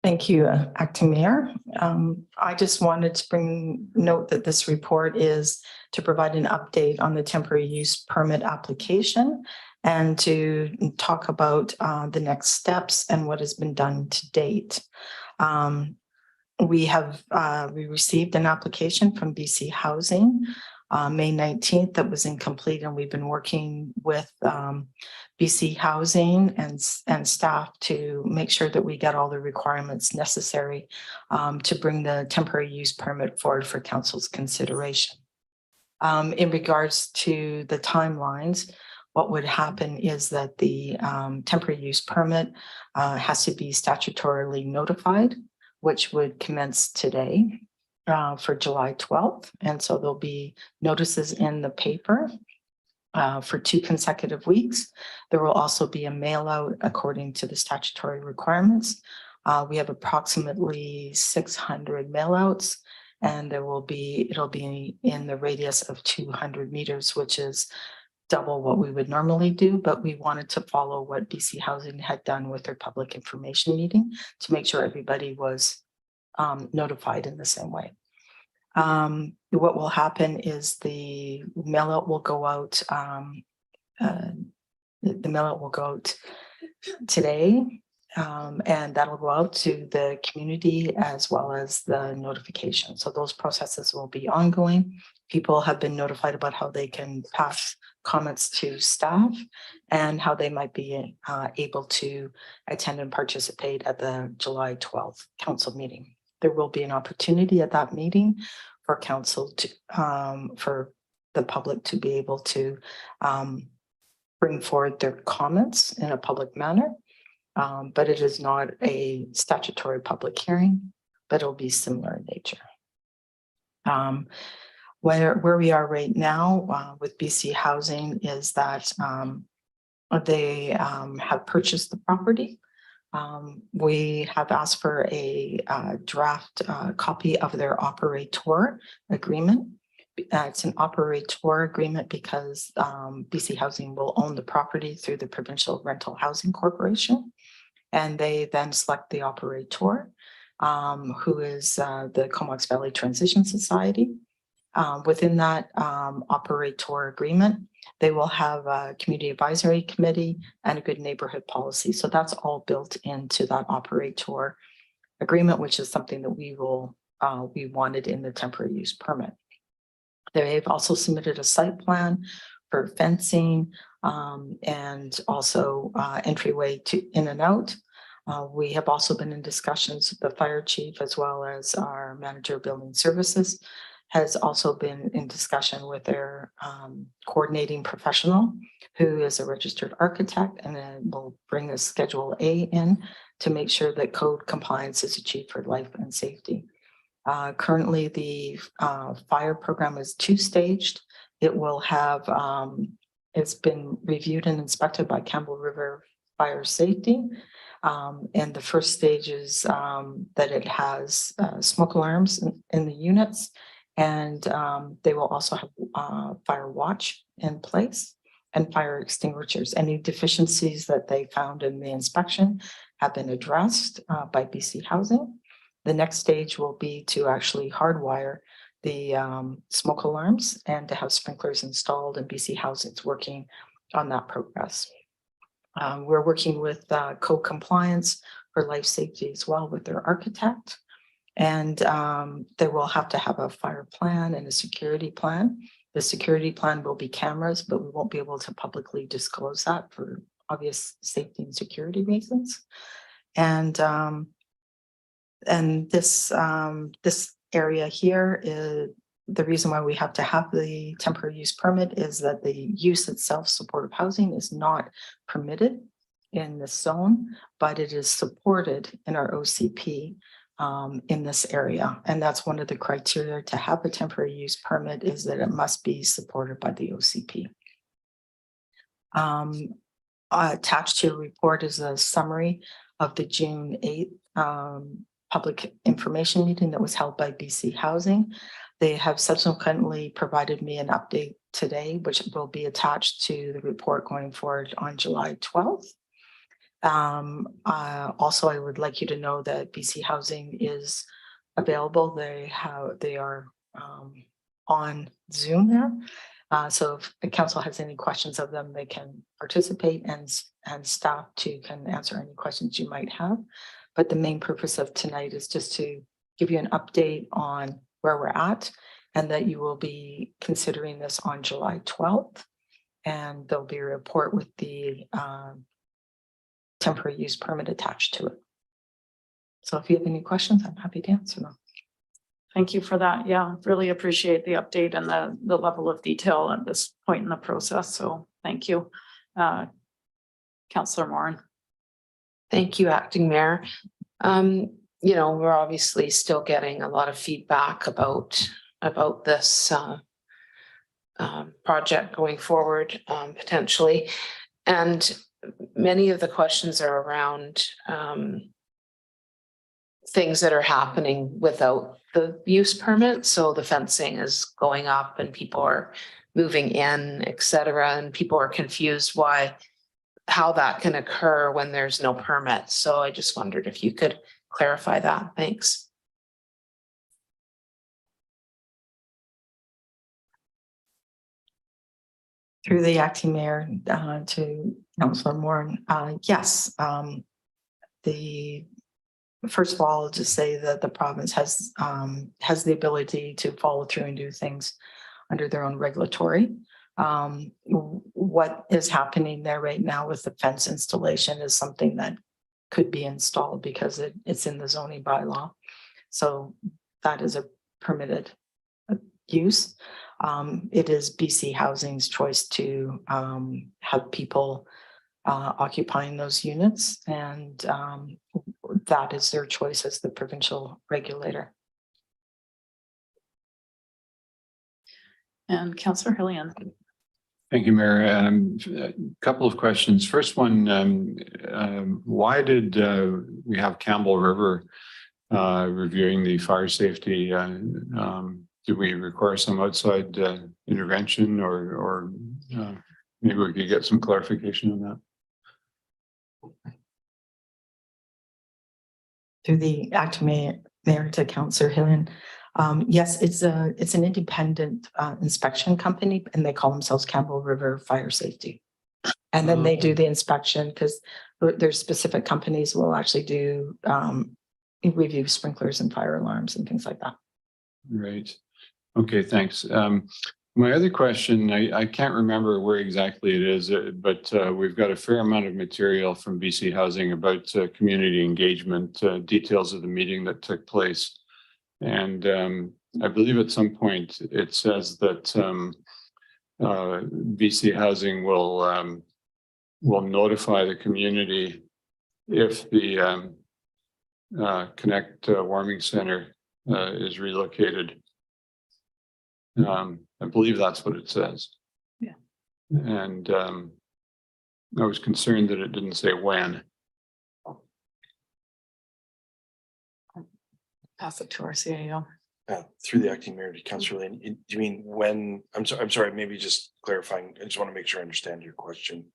Thank you, Acting Mayor. I just wanted to note that this report is to provide an update on the temporary use permit application and to talk about the next steps and what has been done to date. We received an application from BC Housing May 19th that was incomplete, and we've been working with BC Housing and staff to make sure that we get all the requirements necessary to bring the temporary use permit forward for council's consideration. In regards to the timelines, what would happen is that the temporary use permit has to be statutorily notified, which would commence today for July 12th. And so there'll be notices in the paper for 2 consecutive weeks. There will also be a mail out according to the statutory requirements. We have approximately 600 mail outs, and it'll be in the radius of 200 meters, which is double what we would normally do, but we wanted to follow what BC Housing had done with their public information meeting to make sure everybody was notified in the same way. What will happen is the mail out will go out. The mail out will go out today, and that'll go out to the community as well as the notification. So those processes will be ongoing. People have been notified about how they can pass comments to staff and how they might be able to attend and participate at the July 12th council meeting. There will be an opportunity at that meeting for council to, for the public to be able to bring forward their comments in a public manner. But it is not a statutory public hearing, but it'll be similar in nature. Where we are right now with BC Housing is that they have purchased the property. We have asked for a draft copy of their operator agreement. It's an operator agreement because BC Housing will own the property through the Provincial Rental Housing Corporation. And they then select the operator, who is the Comox Valley Transition Society. Within that operator agreement, they will have a community advisory committee and a good neighborhood policy. So that's all built into that operator agreement, which is something that we wanted in the temporary use permit. They've also submitted a site plan for fencing and also entryway to in and out. We have also been in discussions with the fire chief as well as our manager of building services has also been in discussion with their coordinating professional, who is a registered architect, and then will bring a Schedule A in to make sure that code compliance is achieved for life and safety. Currently, the fire program is 2-staged. It will have it's been reviewed and inspected by Campbell River Fire Safety. And the first stage is that it has smoke alarms in the units, and they will also have fire watch in place and fire extinguishers. Any deficiencies that they found in the inspection have been addressed by BC Housing. The next stage will be to actually hardwire the smoke alarms and to have sprinklers installed, and BC Housing's working on that progress. We're working with code compliance for life safety as well with their architect. And they will have to have a fire plan and a security plan. The security plan will be cameras, but we won't be able to publicly disclose that for obvious safety and security reasons. And this area here is the reason why we have to have the temporary use permit is that the use itself, supportive housing, is not permitted in this zone, but it is supported in our OCP in this area. And that's one of the criteria to have a temporary use permit, is that it must be supported by the OCP. Attached to your report is a summary of the June 8th public information meeting that was held by BC Housing. They have subsequently provided me an update today, which will be attached to the report going forward on July 12th. Also, I would like you to know that BC Housing is available. They are on Zoom there. So if the council has any questions of them, they can participate, and staff too can answer any questions you might have. But the main purpose of tonight is just to give you an update on where we're at, and that you will be considering this on July 12th. And there'll be a report with the temporary use permit attached to it. So if you have any questions, I'm happy to answer them. Thank you for that. Yeah, really appreciate the update and the level of detail at this point in the process. So thank you. Councillor Moran. Thank you, Acting Mayor. You know, we're obviously still getting a lot of feedback about this project going forward, potentially. And many of the questions are around things that are happening without the use permit. So the fencing is going up and people are moving in, et cetera. And people are confused how that can occur when there's no permit. So I just wondered if you could clarify that. Thanks. Through the acting mayor to Councillor Moran, yes. First of all, I'll just say that the province has the ability to follow through and do things under their own regulatory. What is happening there right now with the fence installation is something that could be installed because it's in the zoning bylaw. So that is a permitted use. It is BC Housing's choice to have people occupying those units, and that is their choice as the provincial regulator. And Councillor Hillian. Thank you, Mayor. A couple of questions. First one, why did we have Campbell River reviewing the fire safety? Do we require some outside intervention, or maybe we could get some clarification on that? Through the acting mayor to Councillor Hillian. Yes, it's an independent inspection company, and they call themselves Campbell River Fire Safety. And then they do the inspection because there's specific companies who will actually do review sprinklers and fire alarms and things like that. Right. Okay, thanks. My other question, I can't remember where exactly it is, but we've got a fair amount of material from BC Housing about community engagement, details of the meeting that took place. And I believe at some point it says that BC Housing will notify the community if the Connect Warming Center is relocated. I believe that's what it says. Yeah. And I was concerned that it didn't say when. Pass it to our CAO. Through the acting mayor to Councillor Lane, do you mean when, I'm sorry, maybe just clarifying, I just want to make sure I understand your question.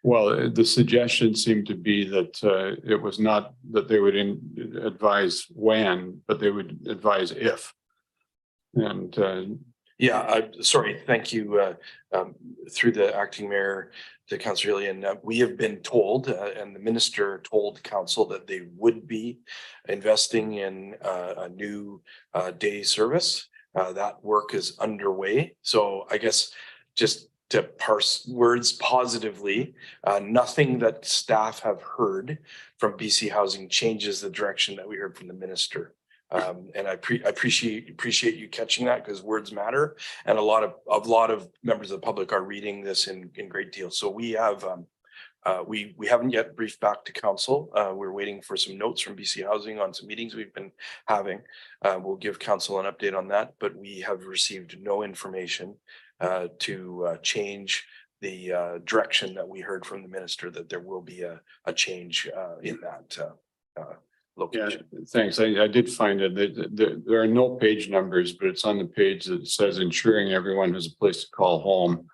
Well, the suggestion seemed to be that it was not that they would advise when, but they would advise if. And Yeah, sorry, thank you. Through the acting mayor to Councillor Ilian, we have been told, and the minister told council that they would be investing in a new day service. That work is underway. So I guess just to parse words positively, nothing that staff have heard from BC Housing changes the direction that we heard from the minister. And I appreciate you catching that, because words matter, and a lot of members of the public are reading this in great deal. So we have we haven't yet briefed back to council. We're waiting for some notes from BC Housing on some meetings we've been having. We'll give council an update on that, but we have received no information to change the direction that we heard from the minister, that there will be a change in that location. yeah, thanks. I did find it that there are no page numbers, but it's on the page that says ensuring everyone has a place to call home.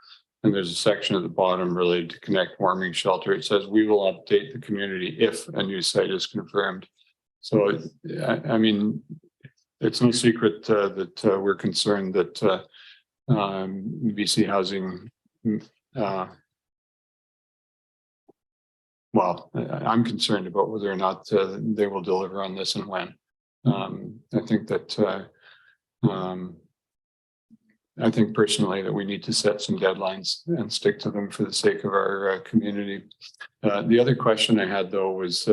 And there's a section at the bottom related to Connect Warming Shelter. It says we will update the community if a new site is confirmed. So I mean, it's no secret that we're concerned that BC Housing well, I'm concerned about whether or not they will deliver on this and when. I think that I think personally that we need to set some deadlines and stick to them for the sake of our community. The other question I had though was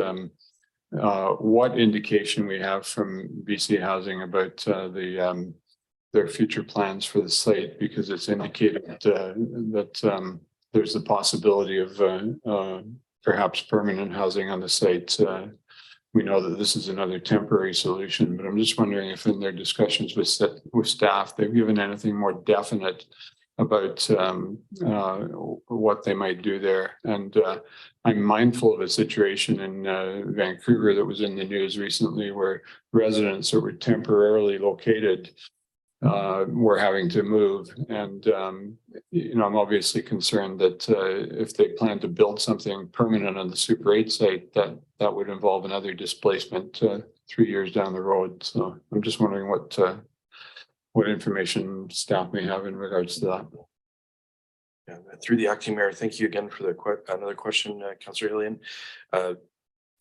what indication we have from BC Housing about their future plans for the site, because it's indicated that there's the possibility of perhaps permanent housing on the site. We know that this is another temporary solution, but I'm just wondering if in their discussions with staff, they've given anything more definite about what they might do there. And I'm mindful of a situation in Vancouver that was in the news recently, where residents that were temporarily located were having to move. And, you know, I'm obviously concerned that if they plan to build something permanent on the Super 8 site, that would involve another displacement 3 years down the road. So I'm just wondering what information staff may have in regards to that. Yeah, through the acting mayor, thank you again for another question, Councillor Ilian.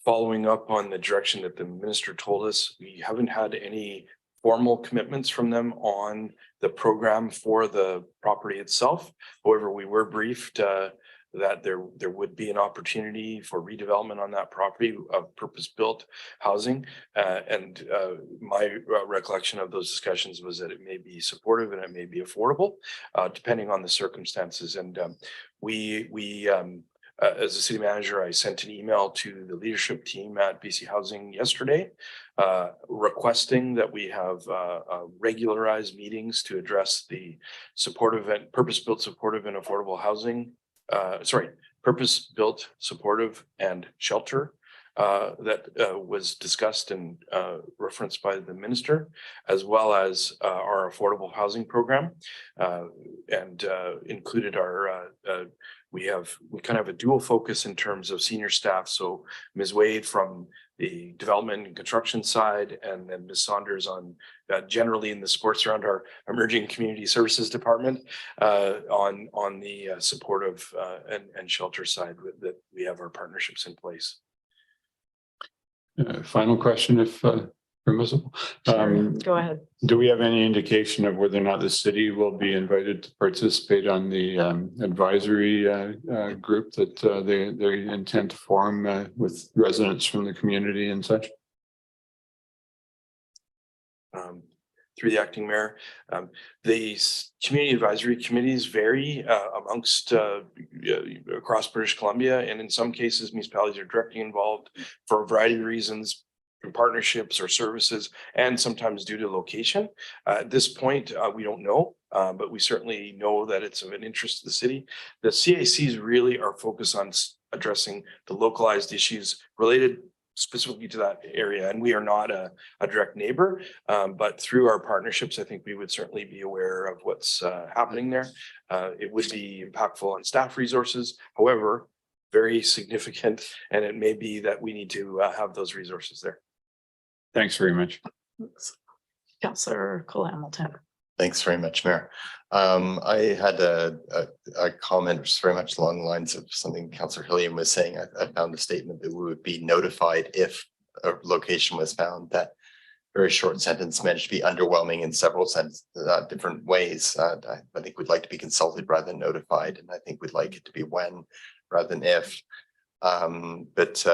Following up on the direction that the minister told us, we haven't had any formal commitments from them on the program for the property itself. However, we were briefed that there would be an opportunity for redevelopment on that property of purpose-built housing. And my recollection of those discussions was that it may be supportive and it may be affordable, depending on the circumstances. And as a city manager, I sent an email to the leadership team at BC Housing yesterday, requesting that we have regularized meetings to address the supportive and purpose-built supportive and affordable housing. Purpose-built supportive and shelter that was discussed and referenced by the minister, as well as our affordable housing program, and included our we kind of have a dual focus in terms of senior staff. So Ms. Wade from the development and construction side, and then Ms. Saunders on generally in the supports around our emerging community services department on the supportive and shelter side that we have our partnerships in place. Final question, if permissible. Go ahead. Do we have any indication of whether or not the city will be invited to participate on the advisory group that they intend to form with residents from the community and such? Through the acting mayor, the community advisory committees vary amongst across British Columbia, and in some cases municipalities are directly involved for a variety of reasons, through partnerships or services, and sometimes due to location. At this point, we don't know but we certainly know that it's of an interest to the city. The CACs really are focused on addressing the localized issues related specifically to that area. And we are not a direct neighbor, but through our partnerships, I think we would certainly be aware of what's happening there. It would be impactful on staff resources, however, very significant, and it may be that we need to have those resources there. Thanks very much. Councillor Cole Hamilton. Thanks very much, Mayor. I had a comment which is very much along the lines of something Councillor Hillian was saying. I found the statement that we would be notified if a location was found. That very short sentence managed to be underwhelming in several different ways. I think we'd like to be consulted rather than notified, and I think we'd like it to be when rather than if. But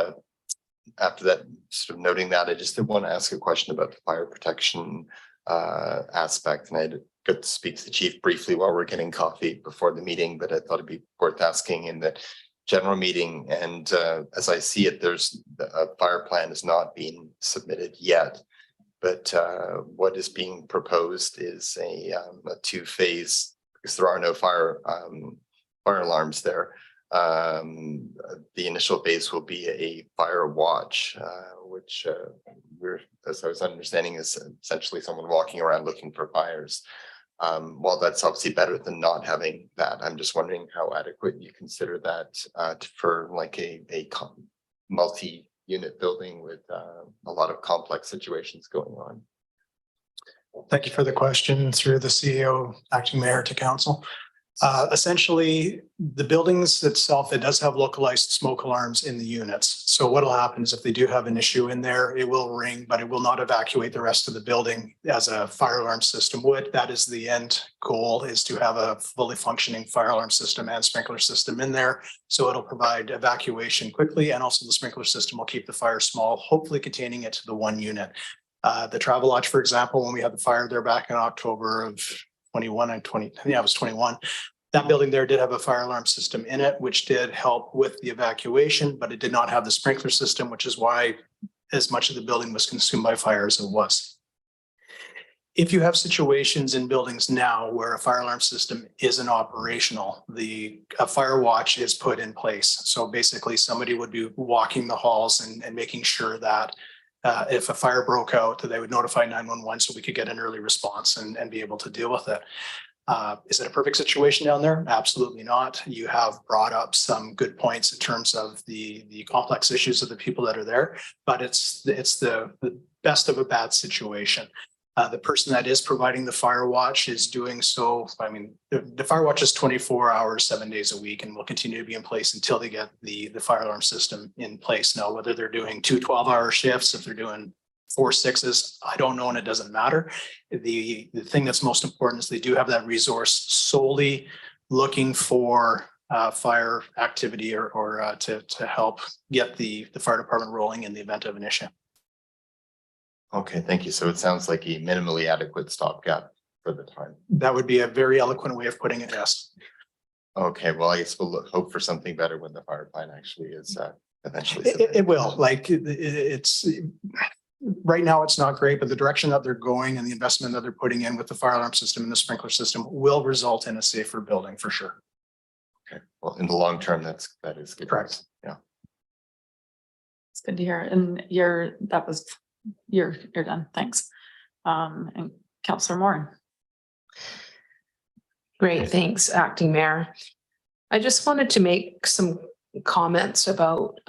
after that, sort of noting that, I just did want to ask a question about the fire protection aspect, and I got to speak to the chief briefly while we're getting coffee before the meeting, but I thought it'd be worth asking in the general meeting. And as I see it, there's a fire plan has not been submitted yet, but what is being proposed is a two-phase, because there are no fire alarms there. The initial phase will be a fire watch, which as I was understanding, is essentially someone walking around looking for fires. While that's obviously better than not having that, I'm just wondering how adequate you consider that for like a multi-unit building with a lot of complex situations going on. Thank you for the question through the CEO, acting mayor to council. Essentially, the buildings itself, it does have localized smoke alarms in the units. So what will happen is if they do have an issue in there, it will ring, but it will not evacuate the rest of the building as a fire alarm system would. That is the end goal, is to have a fully functioning fire alarm system and sprinkler system in there. So it'll provide evacuation quickly, and also the sprinkler system will keep the fire small, hopefully containing it to the one unit. The Travelodge, for example, when we had the fire there back in October of 21 and 20, yeah, it was 21. That building there did have a fire alarm system in it, which did help with the evacuation, but it did not have the sprinkler system, which is why as much of the building was consumed by fire as it was. If you have situations in buildings now where a fire alarm system isn't operational, a fire watch is put in place. So basically somebody would be walking the halls and making sure that if a fire broke out, that they would notify 911 so we could get an early response and be able to deal with it. Is it a perfect situation down there? Absolutely not. You have brought up some good points in terms of the complex issues of the people that are there, but it's the best of a bad situation. The person that is providing the fire watch is doing so. I mean, the fire watch is 24 hours, 7 days a week, and will continue to be in place until they get the fire alarm system in place. Now, whether they're doing 2 12-hour shifts, if they're doing 4 6s, I don't know, and it doesn't matter. The thing that's most important is they do have that resource solely looking for fire activity or to help get the fire department rolling in the event of an issue. Okay, thank you. So it sounds like a minimally adequate stopgap for the time. That would be a very eloquent way of putting it, yes. Okay, well, I guess we'll hope for something better when the fire plan actually is eventually. It will. Like it's right now, it's not great, but the direction that they're going and the investment that they're putting in with the fire alarm system and the sprinkler system will result in a safer building for sure. Okay, well, in the long term, that is good. Correct. Yeah. It's good to hear. And you're done. Thanks. And Councillor Moore. Great, thanks, Acting Mayor. I just wanted to make some comments about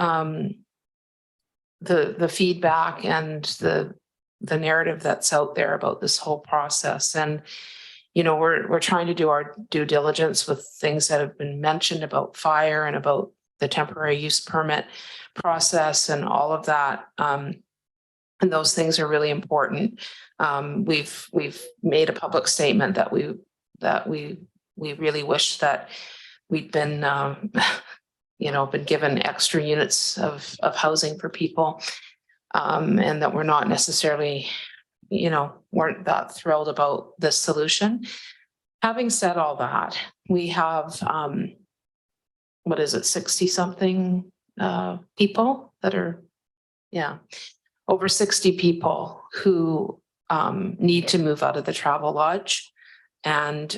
the feedback and the narrative that's out there about this whole process. And, you know, we're trying to do our due diligence with things that have been mentioned about fire and about the temporary use permit process and all of that. And those things are really important. We've made a public statement that we really wish that we'd been been given extra units of housing for people, and that we're not necessarily, weren't that thrilled about this solution. Having said all that, we have 60 something people that are, over 60 people who need to move out of the Travelodge. and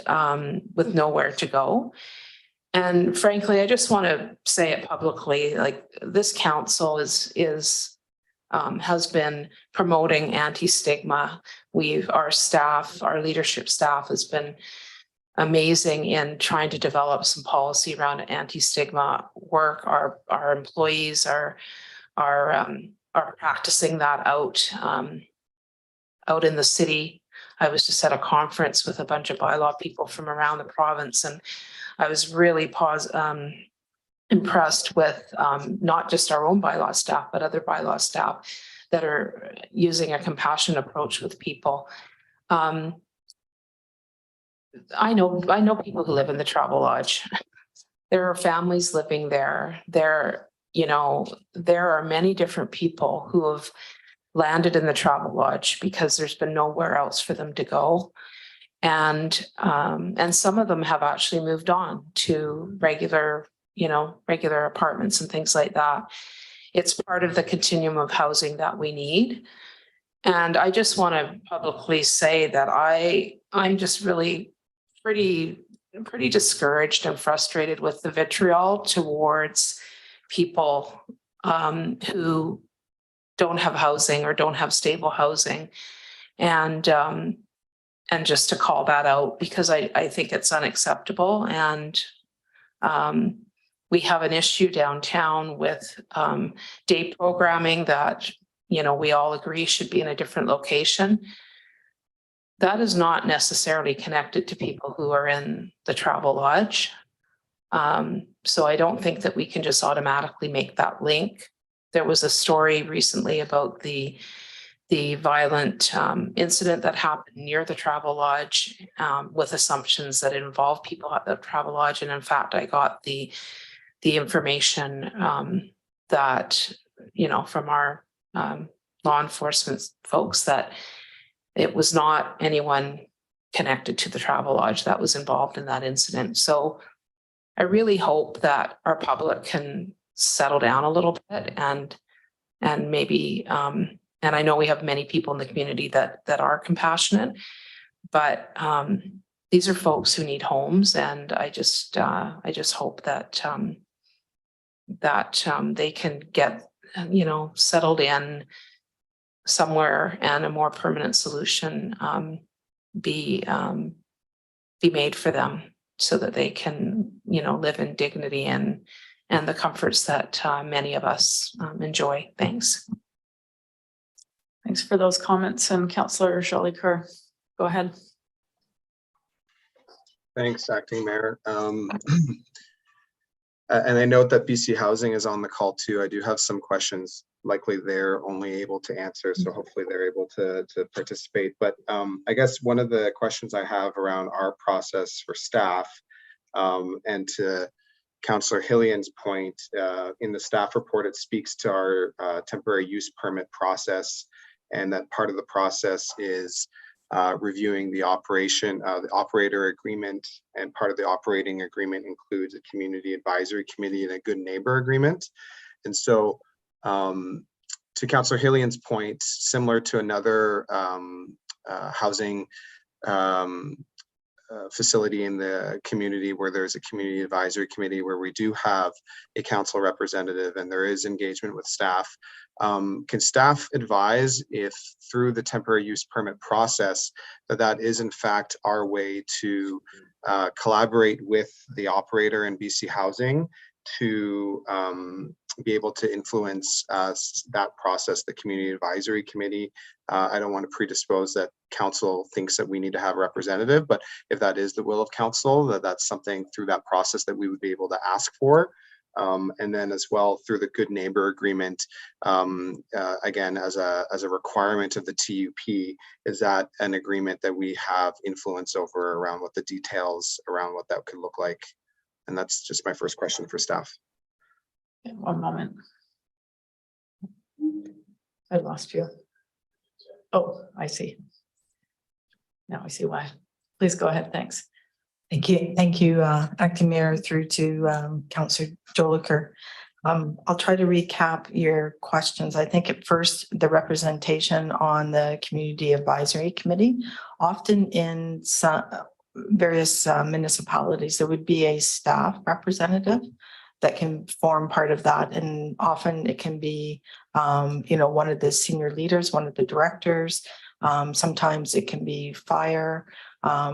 with nowhere to go. And frankly, I just want to say it publicly, like this council has been promoting anti-stigma. Our staff, our leadership staff has been amazing in trying to develop some policy around anti-stigma work. Our employees are practicing that out in the city. I was just at a conference with a bunch of bylaw people from around the province, and I was really impressed with not just our own bylaw staff, but other bylaw staff that are using a compassionate approach with people. I know people who live in the Travelodge. There are families living there. There are many different people who have landed in the Travelodge because there's been nowhere else for them to go. And some of them have actually moved on to regular apartments and things like that. It's part of the continuum of housing that we need. And I just want to publicly say that I'm just really pretty discouraged and frustrated with the vitriol towards people who don't have housing or don't have stable housing. And just to call that out, because I think it's unacceptable. And we have an issue downtown with day programming that, we all agree should be in a different location. That is not necessarily connected to people who are in the Travelodge. So I don't think that we can just automatically make that link. There was a story recently about the violent incident that happened near the Travelodge with assumptions that it involved people at the Travelodge. And in fact, I got the information that, from our law enforcement folks, that it was not anyone connected to the Travelodge that was involved in that incident. So I really hope that our public can settle down a little bit and maybe, and I know we have many people in the community that are compassionate, but these are folks who need homes, and I just hope that they can get settled in somewhere and a more permanent solution be made for them, so that they can live in dignity and the comforts that many of us enjoy. Thanks. Thanks for those comments. And Councillor Jolicoeur, go ahead. Thanks, Acting Mayor. And I note that BC Housing is on the call too. I do have some questions likely they're only able to answer, so hopefully they're able to participate. But I guess one of the questions I have around our process for staff, and to Councillor Hillian's point, in the staff report, it speaks to our temporary use permit process, and that part of the process is reviewing the operator agreement, and part of the operating agreement includes a community advisory committee and a good neighbor agreement. And so to Councillor Hillian's point, similar to another housing facility in the community where there's a community advisory committee where we do have a council representative and there is engagement with staff. Can staff advise if through the temporary use permit process that is in fact our way to collaborate with the operator in BC Housing to be able to influence that process, the community advisory committee? I don't want to predispose that council thinks that we need to have a representative, but if that is the will of council, that's something through that process that we would be able to ask for. And then as well through the good neighbor agreement, again, as a requirement of the TUP, is that an agreement that we have influence over around what the details around what that could look like? And that's just my first question for staff. One moment. I lost you. Oh, I see. Now I see why. Please go ahead. Thanks. Thank you. Thank you, Acting Mayor, through to Councillor Jolicoeur. I'll try to recap your questions. I think at first, the representation on the Community Advisory Committee, often in various municipalities. There would be a staff representative that can form part of that. And often it can be, one of the senior leaders, one of the directors. Sometimes it can be fire.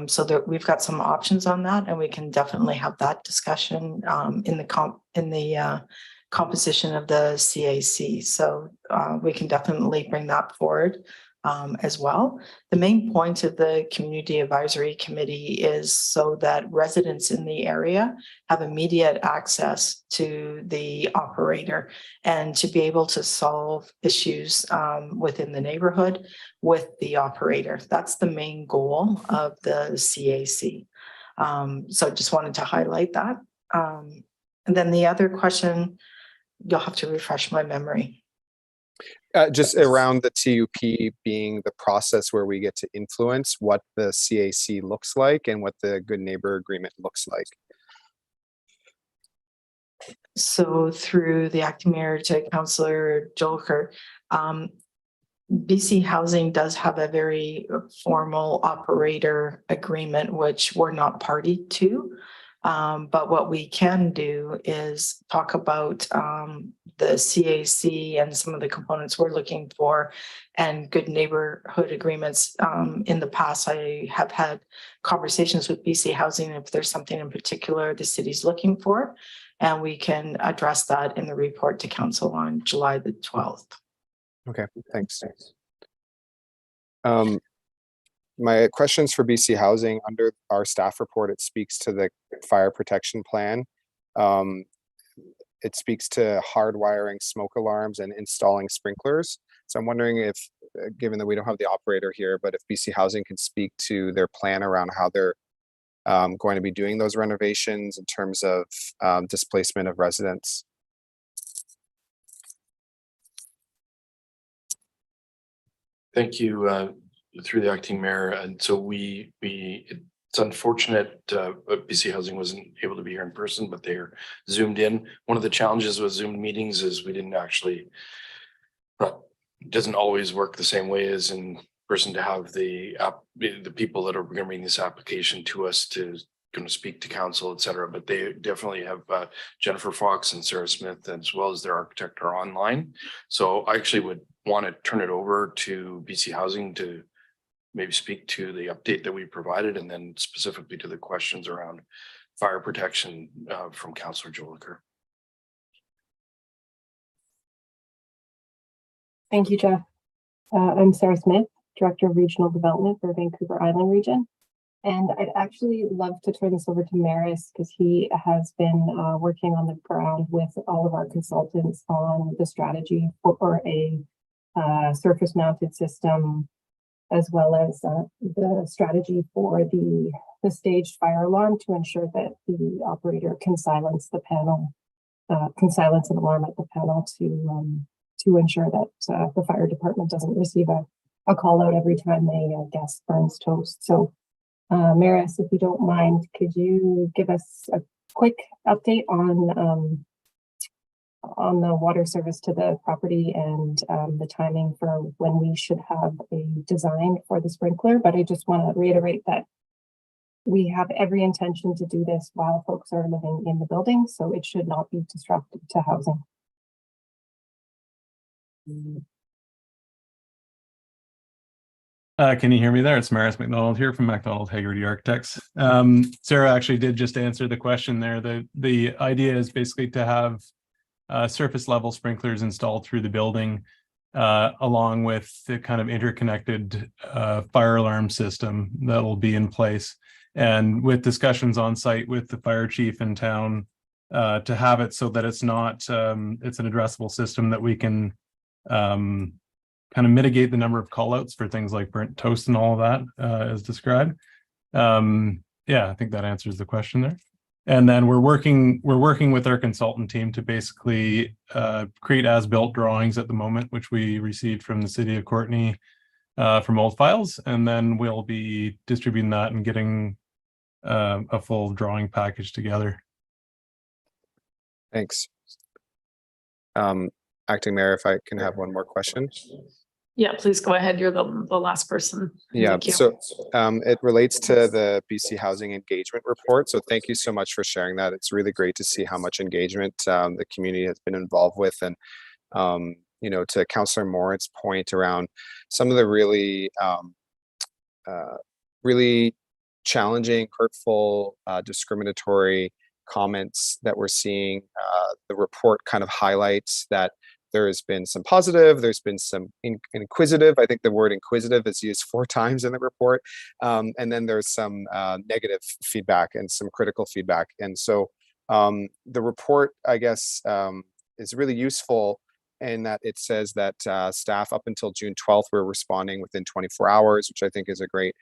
So that we've got some options on that, and we can definitely have that discussion in the composition of the CAC. So we can definitely bring that forward as well. The main point of the Community Advisory Committee is so that residents in the area have immediate access to the operator and to be able to solve issues within the neighborhood with the operator. That's the main goal of the CAC. So just wanted to highlight that. And then the other question, you'll have to refresh my memory. Just around the TUP being the process where we get to influence what the CAC looks like and what the Good Neighbor Agreement looks like. So through the acting mayor to Councillor Jolicoeur, BC Housing does have a very formal operator agreement, which we're not party to. But what we can do is talk about the CAC and some of the components we're looking for and good neighborhood agreements. In the past, I have had conversations with BC Housing if there's something in particular the city's looking for, and we can address that in the report to council on July the 12th. Okay, thanks. My questions for BC Housing, under our staff report, it speaks to the fire protection plan. It speaks to hardwiring smoke alarms and installing sprinklers. So I'm wondering if, given that we don't have the operator here, but if BC Housing can speak to their plan around how they're going to be doing those renovations in terms of displacement of residents. Thank you, through the acting mayor. And so it's unfortunate BC Housing wasn't able to be here in person, but they're zoomed in. One of the challenges with Zoom meetings is we didn't actually, it doesn't always work the same way as in person to have the people that are going to bring this application to us to going to speak to council, et cetera. But they definitely have Jennifer Fox and Sarah Smith, as well as their architect, are online. So I actually would want to turn it over to BC Housing to maybe speak to the update that we provided, and then specifically to the questions around fire protection from Councillor Jolicoeur. Thank you, Jeff. I'm Sarah Smith, Director of Regional Development for Vancouver Island Region. And I'd actually love to turn this over to Maris because he has been working on the ground with all of our consultants on the strategy for a surface mounted system, as well as the strategy for the staged fire alarm to ensure that the operator can silence the panel, can silence an alarm at the panel to ensure that the fire department doesn't receive a call out every time a guest burns toast. So Maris, if you don't mind, could you give us a quick update on the water service to the property and the timing for when we should have a design for the sprinkler? But I just want to reiterate that we have every intention to do this while folks are living in the building, so it should not be disruptive to housing. Can you hear me there? It's Maris McDonald here from McDonald Hagerty Architects. Sarah actually did just answer the question there. The idea is basically to have surface level sprinklers installed through the building, along with the kind of interconnected fire alarm system that will be in place. And with discussions on site with the fire chief in town to have it so that it's not, it's an addressable system that we can kind of mitigate the number of call outs for things like burnt toast and all of that as described. Yeah, I think that answers the question there. And then we're working with our consultant team to basically create as-built drawings at the moment, which we received from the city of Courtenay from old files. And then we'll be distributing that and getting a full drawing package together. Thanks. Acting Mayor, if I can have one more question. Yeah, please go ahead. You're the last person. Yeah, Thank you. so it relates to the BC Housing Engagement Report. So thank you so much for sharing that. It's really great to see how much engagement the community has been involved with. And, you know, to Councillor Morit's point around some of the really, really challenging, hurtful, discriminatory comments that we're seeing, the report kind of highlights that there has been some positive, there's been some inquisitive. I think the word inquisitive is used 4 times in the report. And then there's some negative feedback and some critical feedback. And so the report, I guess, is really useful in that it says that staff up until June 12th were responding within 24 hours, which I think is a great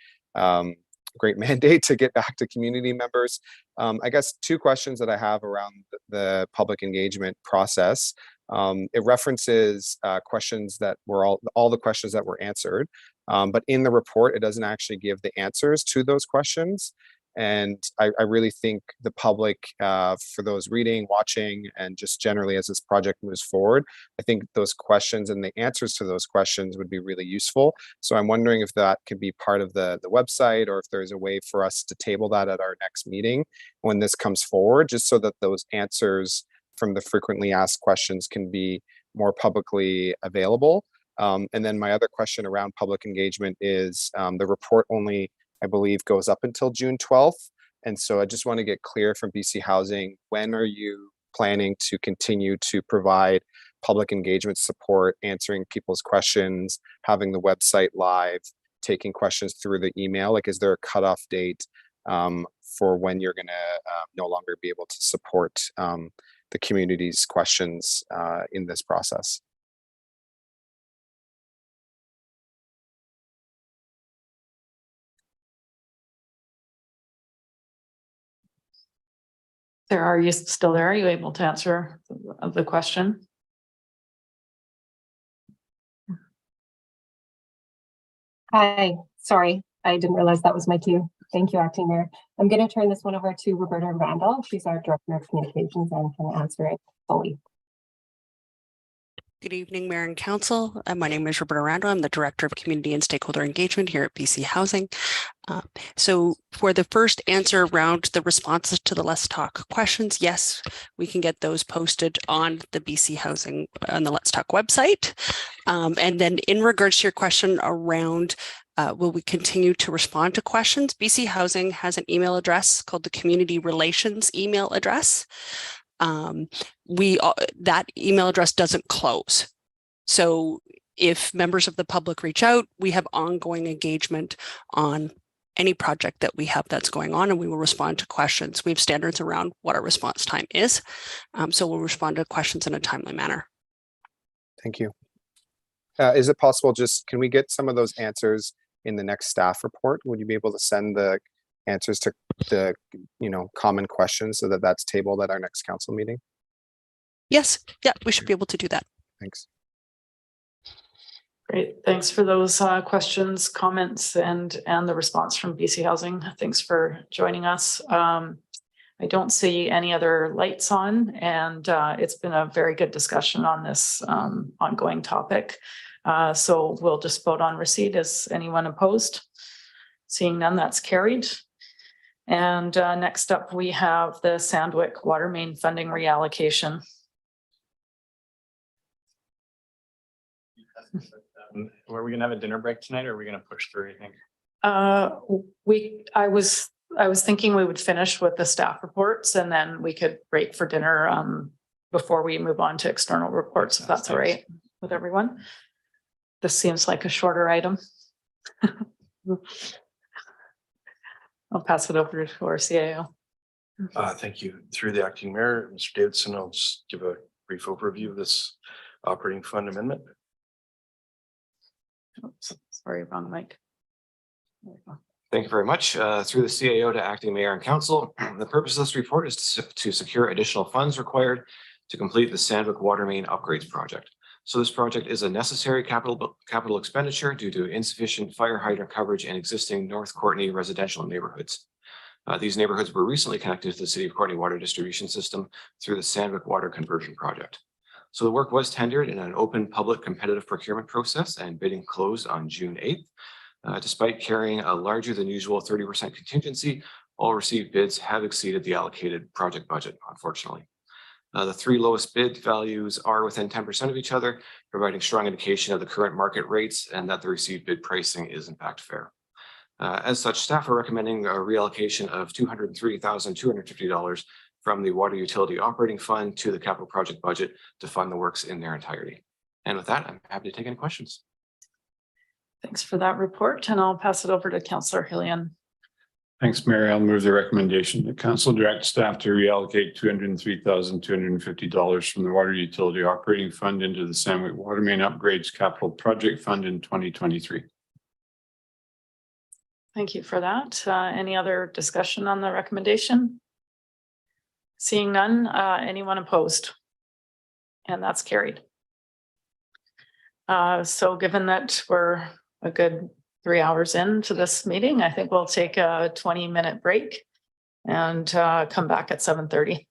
great mandate to get back to community members. I guess 2 questions that I have around the public engagement process. It references questions that were all the questions that were answered, but in the report, it doesn't actually give the answers to those questions. And I really think the public, for those reading, watching, and just generally as this project moves forward, I think those questions and the answers to those questions would be really useful. So I'm wondering if that could be part of the website, or if there's a way for us to table that at our next meeting when this comes forward, just so that those answers from the frequently asked questions can be more publicly available. And then my other question around public engagement is the report only, I believe, goes up until June 12th. And so I just want to get clear from BC Housing, when are you planning to continue to provide public engagement support, answering people's questions, having the website live, taking questions through the email? Like, is there a cutoff date for when you're going to no longer be able to support the community's questions in this process? Sarah, are you still there? Are you able to answer the question? Hi, sorry, I didn't realize that was my cue. Thank you, Acting Mayor. I'm going to turn this one over to Roberta Randall. She's our Director of Communications and can answer it fully. Good evening, Mayor and Council. My name is Roberta Randall. I'm the Director of Community and Stakeholder Engagement here at BC Housing. So for the first answer around the responses to the Let's Talk questions, yes, we can get those posted on the BC Housing on the Let's Talk website. And then in regards to your question around will we continue to respond to questions, BC Housing has an email address called the Community Relations email address. That email address doesn't close. So if members of the public reach out, we have ongoing engagement on any project that we have that's going on, and we will respond to questions. We have standards around what our response time is. So we'll respond to questions in a timely manner. Thank you. Is it possible, can we get some of those answers in the next staff report? Would you be able to send the answers to the common questions so that that's tabled at our next council meeting? Yes, yeah, we should be able to do that. Thanks. Great, thanks for those questions, comments, and the response from BC Housing. Thanks for joining us. I don't see any other lights on, and it's been a very good discussion on this ongoing topic. So we'll just vote on receipt. Is anyone opposed? Seeing none, that's carried. And next up, we have the Sandwick water main funding reallocation. Are we gonna have a dinner break tonight, or are we gonna push through anything? I was thinking we would finish with the staff reports, and then we could break for dinner before we move on to external reports, if that's all right with everyone. This seems like a shorter item. I'll pass it over to our CAO. Thank you. Through the acting mayor, Mr. Davidson, I'll just give a brief overview of this operating fund amendment. Oops, sorry, wrong mic. Thank you very much. Through the CAO to acting mayor and council, the purpose of this report is to secure additional funds required to complete the Sandwick water main upgrades project. So this project is a necessary capital expenditure due to insufficient fire hydrant coverage in existing North Courtenay residential neighborhoods. These neighborhoods were recently connected to the City of Courtenay water distribution system through the Sandwick water conversion project. So the work was tendered in an open public competitive procurement process and bidding closed on June 8th. Despite carrying a larger than usual 30% contingency, all received bids have exceeded the allocated project budget, unfortunately. The three lowest bid values are within 10% of each other, providing strong indication of the current market rates and that the received bid pricing is in fact fair. As such, staff are recommending a reallocation of $203,250 from the Water Utility Operating Fund to the capital project budget to fund the works in their entirety. And with that, I'm happy to take any questions. Thanks for that report, and I'll pass it over to Councillor Hillian. Thanks, Mary. I'll move the recommendation that council direct staff to reallocate $203,250 from the Water Utility Operating Fund into the Sandwich Water Main Upgrades Capital Project Fund in 2023. Thank you for that. Any other discussion on the recommendation? Seeing none, anyone opposed? And that's carried. So given that we're a good 3 hours into this meeting, I think we'll take a 20-minute break and come back at 7:30.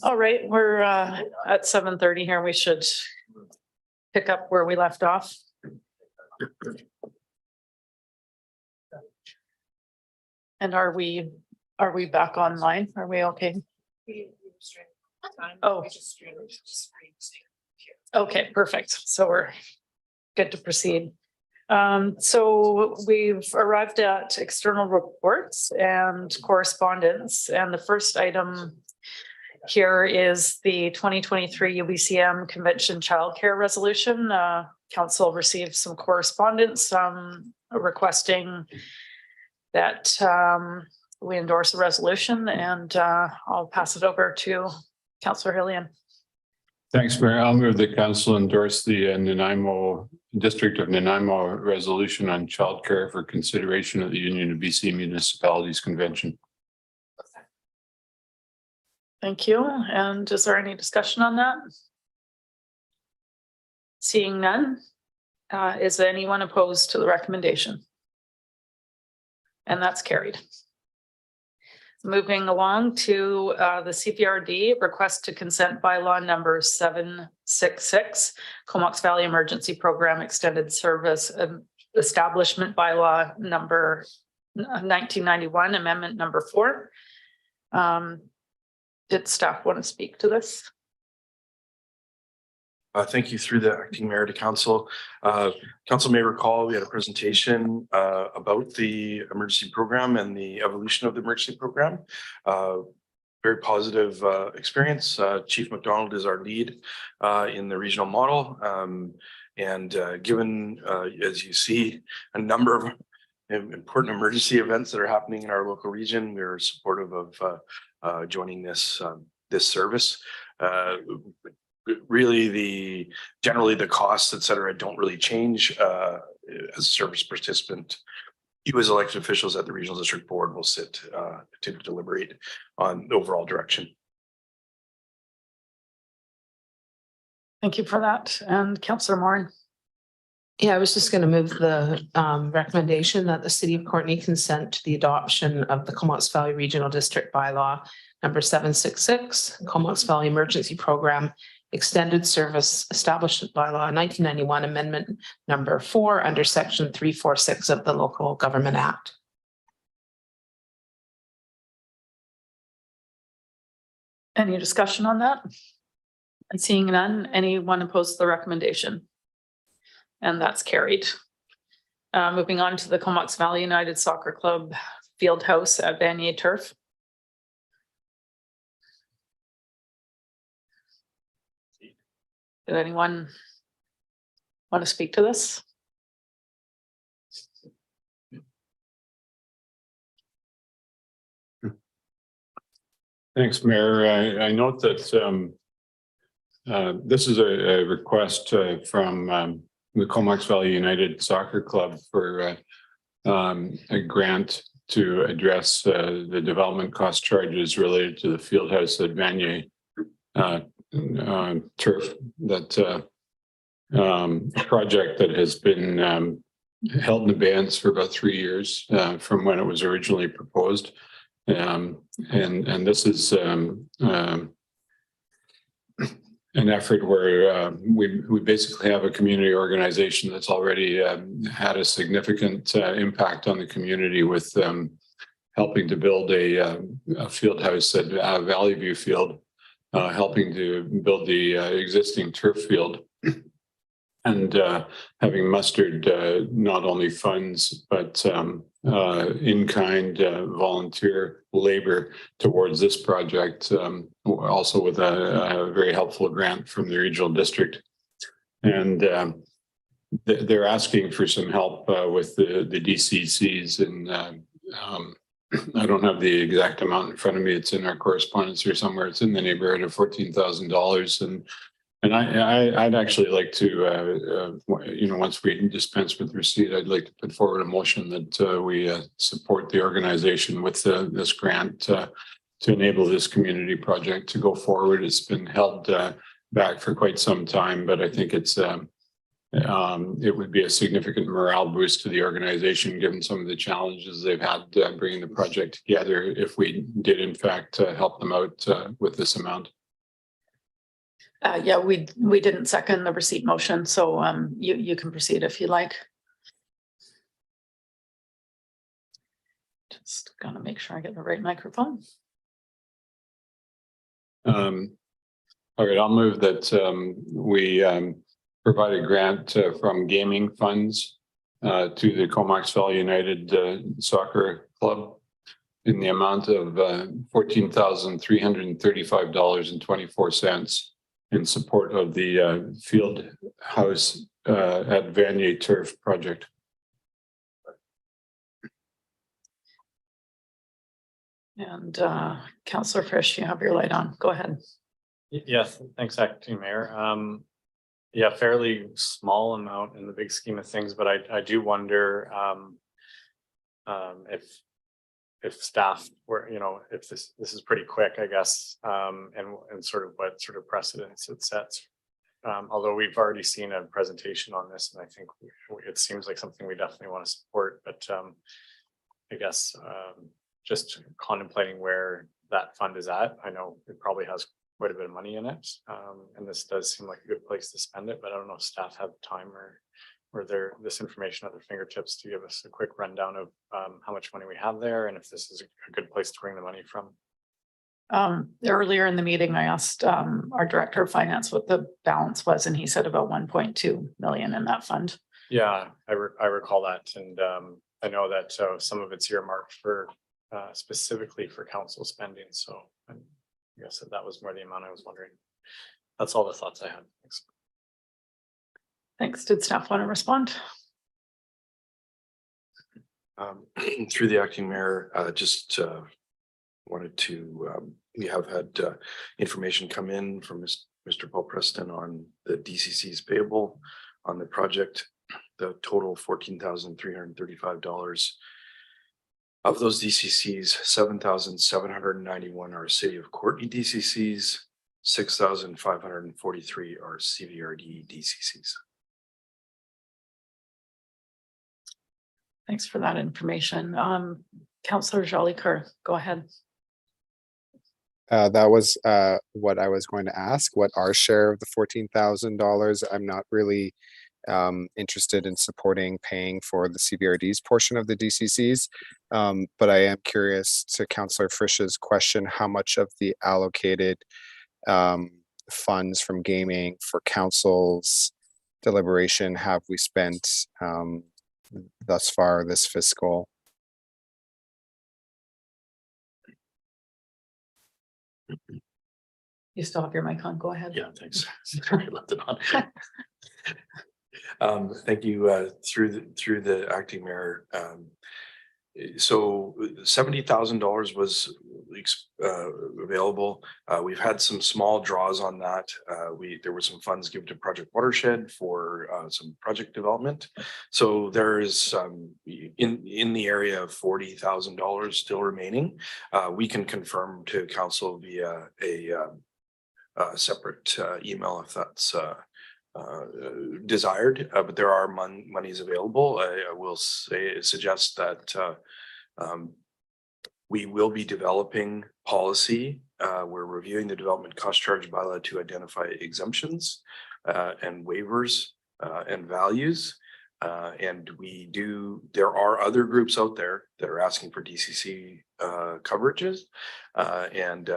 All right, we're at 7:30 here. We should pick up where we left off. And are we back online? Are we okay? Oh. Okay, perfect. So we're good to proceed. So we've arrived at external reports and correspondence, and the first item here is the 2023 UBCM Convention Childcare Resolution. Council received some correspondence requesting that we endorse the resolution, and I'll pass it over to Councillor Hillian. Thanks, Mayor. I'll move the council endorse the Nanaimo District of Nanaimo resolution on childcare for consideration at the Union of BC Municipalities Convention. Thank you. And is there any discussion on that? Seeing none, is anyone opposed to the recommendation? And that's carried. Moving along to the CPRD request to consent bylaw number 766, Comox Valley Emergency Program Extended Service Establishment Bylaw number 1991, amendment number 4. Did staff want to speak to this? Thank you through the acting mayor to council. Council may recall we had a presentation about the emergency program and the evolution of the emergency program. Very positive experience. Chief McDonald is our lead in the regional model. Given, as you see, a number of important emergency events that are happening in our local region, we're supportive of joining this service. Really, generally the costs, et cetera, don't really change as a service participant. You as elected officials at the regional district board will sit to deliberate on the overall direction. Thank you for that. And Councillor Morin. Yeah, I was just going to move the recommendation that the City of Courtenay consent to the adoption of the Comox Valley Regional District Bylaw number 766, Comox Valley Emergency Program Extended Service Establishment Bylaw 1991, amendment number 4 under section 346 of the Local Government Act. Any discussion on that? And seeing none, anyone opposed to the recommendation? And that's carried. Moving on to the Comox Valley United Soccer Club Field House at Vanier Turf. Did anyone want to speak to this? Thanks, Mayor. I note that this is a request from the Comox Valley United Soccer Club for a grant to address the development cost charges related to the field house at Vanier Turf. That project that has been held in abeyance for about 3 years from when it was originally proposed. And this is an effort where we basically have a community organization that's already had a significant impact on the community with helping to build a field house at Valley View Field, helping to build the existing turf field, and having mustered not only funds but in-kind volunteer labor towards this project, also with a very helpful grant from the regional district. And they're asking for some help with the DCCs, and I don't have the exact amount in front of me. It's in our correspondence here somewhere. It's in the neighborhood of $14,000. And I'd actually like to, once we dispense with receipt, I'd like to put forward a motion that we support the organization with this grant to enable this community project to go forward. It's been held back for quite some time, but I think it's It would be a significant morale boost to the organization, given some of the challenges they've had bringing the project together, if we did in fact help them out with this amount. Yeah, we didn't second the receipt motion, so you can proceed if you like. Just gonna make sure I get the right microphone. All right, I'll move that we provide a grant from gaming funds to the Comox Valley United Soccer Club in the amount of $14,335.24 in support of the field house at Vanier Turf project. And Councillor Frisch, you have your light on. Go ahead. Yes, thanks, Acting Mayor. Yeah, fairly small amount in the big scheme of things, but I do wonder if staff were, if this is pretty quick, I guess, and sort of what sort of precedents it sets. Although we've already seen a presentation on this, and I think it seems like something we definitely want to support, but I guess just contemplating where that fund is at. I know it probably has quite a bit of money in it, and this does seem like a good place to spend it, but I don't know if staff have time or this information at their fingertips to give us a quick rundown of how much money we have there, and if this is a good place to bring the money from. Earlier in the meeting, I asked our Director of Finance what the balance was, and he said about 1.2 million in that fund. Yeah, I recall that, and I know that some of it's earmarked for specifically for council spending, so I guess that was more the amount I was wondering. That's all the thoughts I had. Thanks. Thanks. Did staff want to respond? Through the acting mayor, just wanted to, we have had information come in from Mr. Paul Preston on the DCCs payable on the project, the total $14,335. Of those DCCs, 7,791 are City of Courtenay DCCs, 6,543 are CVRD DCCs. Thanks for that information. Councillor Jolicoeur, go ahead. That was what I was going to ask, what our share of the $14,000. I'm not really interested in supporting paying for the CVRD's portion of the DCCs. But I am curious to Councillor Frisch's question, how much of the allocated funds from gaming for council's deliberation have we spent thus far this fiscal? You still have your mic on. Go ahead. Yeah, thanks. Sorry, I left it on. Thank you. Through the acting mayor. So $70,000 was available. We've had some small draws on that. There were some funds given to Project Watershed for some project development. So there is in the area of $40,000 still remaining. We can confirm to council via a separate email if that's desired, but there are monies available. I will suggest that we will be developing policy. We're reviewing the development cost charge bylaw to identify exemptions and waivers and values. And there are other groups out there that are asking for DCC coverages. And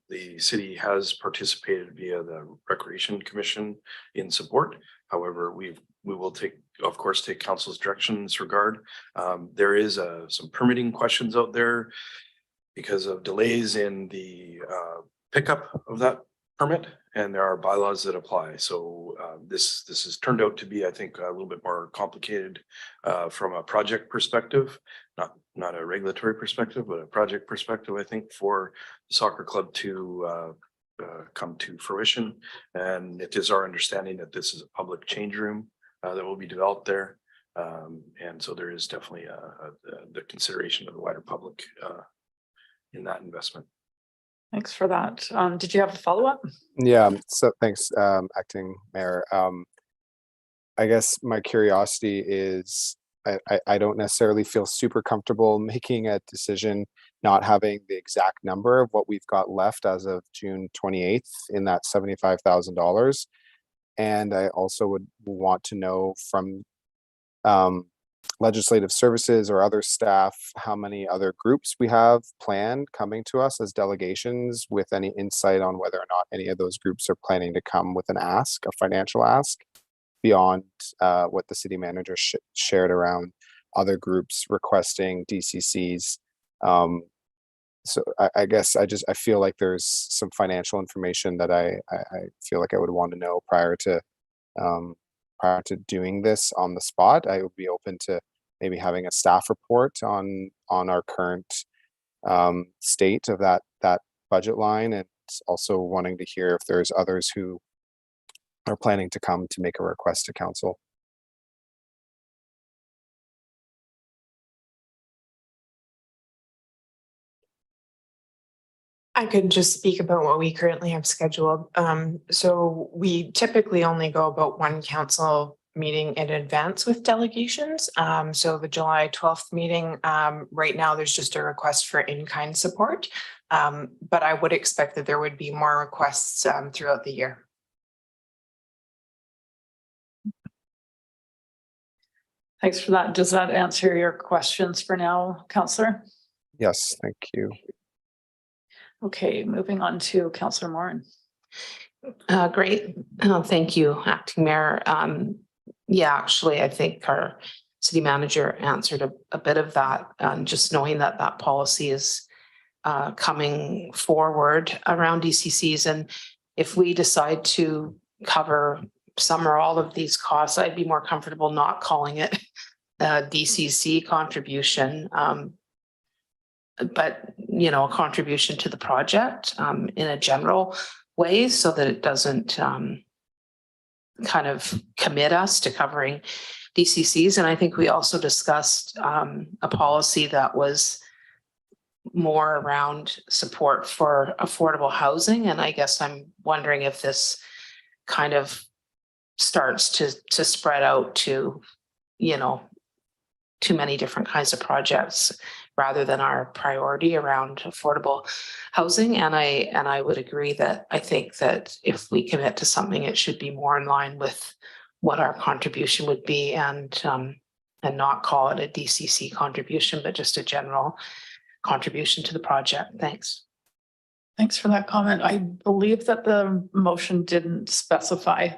the city has participated via the Recreation Commission in support. However, we will of course, take council's direction in this regard. There is some permitting questions out there because of delays in the pickup of that permit, and there are bylaws that apply. So this has turned out to be, I think, a little bit more complicated from a project perspective, not a regulatory perspective, but a project perspective, I think, for the soccer club to come to fruition. And it is our understanding that this is a public change room that will be developed there. And so there is definitely the consideration of the wider public in that investment. Thanks for that. Did you have a follow-up? Yeah, so thanks, acting mayor. I guess my curiosity is I don't necessarily feel super comfortable making a decision, not having the exact number of what we've got left as of June 28th in that $75,000. And I also would want to know from legislative services or other staff how many other groups we have planned coming to us as delegations, with any insight on whether or not any of those groups are planning to come with an ask, a financial ask, beyond what the city manager shared around other groups requesting DCCs. So I guess I feel like there's some financial information that I feel like I would want to know prior to doing this on the spot. I would be open to maybe having a staff report on our current state of that budget line, and also wanting to hear if there's others who are planning to come to make a request to council. I could just speak about what we currently have scheduled. So we typically only go about one council meeting in advance with delegations. So the July 12th meeting, right now there's just a request for in-kind support. But I would expect that there would be more requests throughout the year. Thanks for that. Does that answer your questions for now, Councillor? Yes, thank you. Okay, moving on to Councillor Morin. Great. Thank you, Acting Mayor. Yeah, actually, I think our city manager answered a bit of that. Just knowing that that policy is coming forward around DCCs, and if we decide to cover some or all of these costs, I'd be more comfortable not calling it a DCC contribution. But, you know, a contribution to the project in a general way, so that it doesn't kind of commit us to covering DCCs. And I think we also discussed a policy that was more around support for affordable housing. And I guess I'm wondering if this kind of starts to spread out to, you know, too many different kinds of projects rather than our priority around affordable housing. And I would agree that I think that if we commit to something, it should be more in line with what our contribution would be, and not call it a DCC contribution, but just a general contribution to the project. Thanks. Thanks for that comment. I believe that the motion didn't specify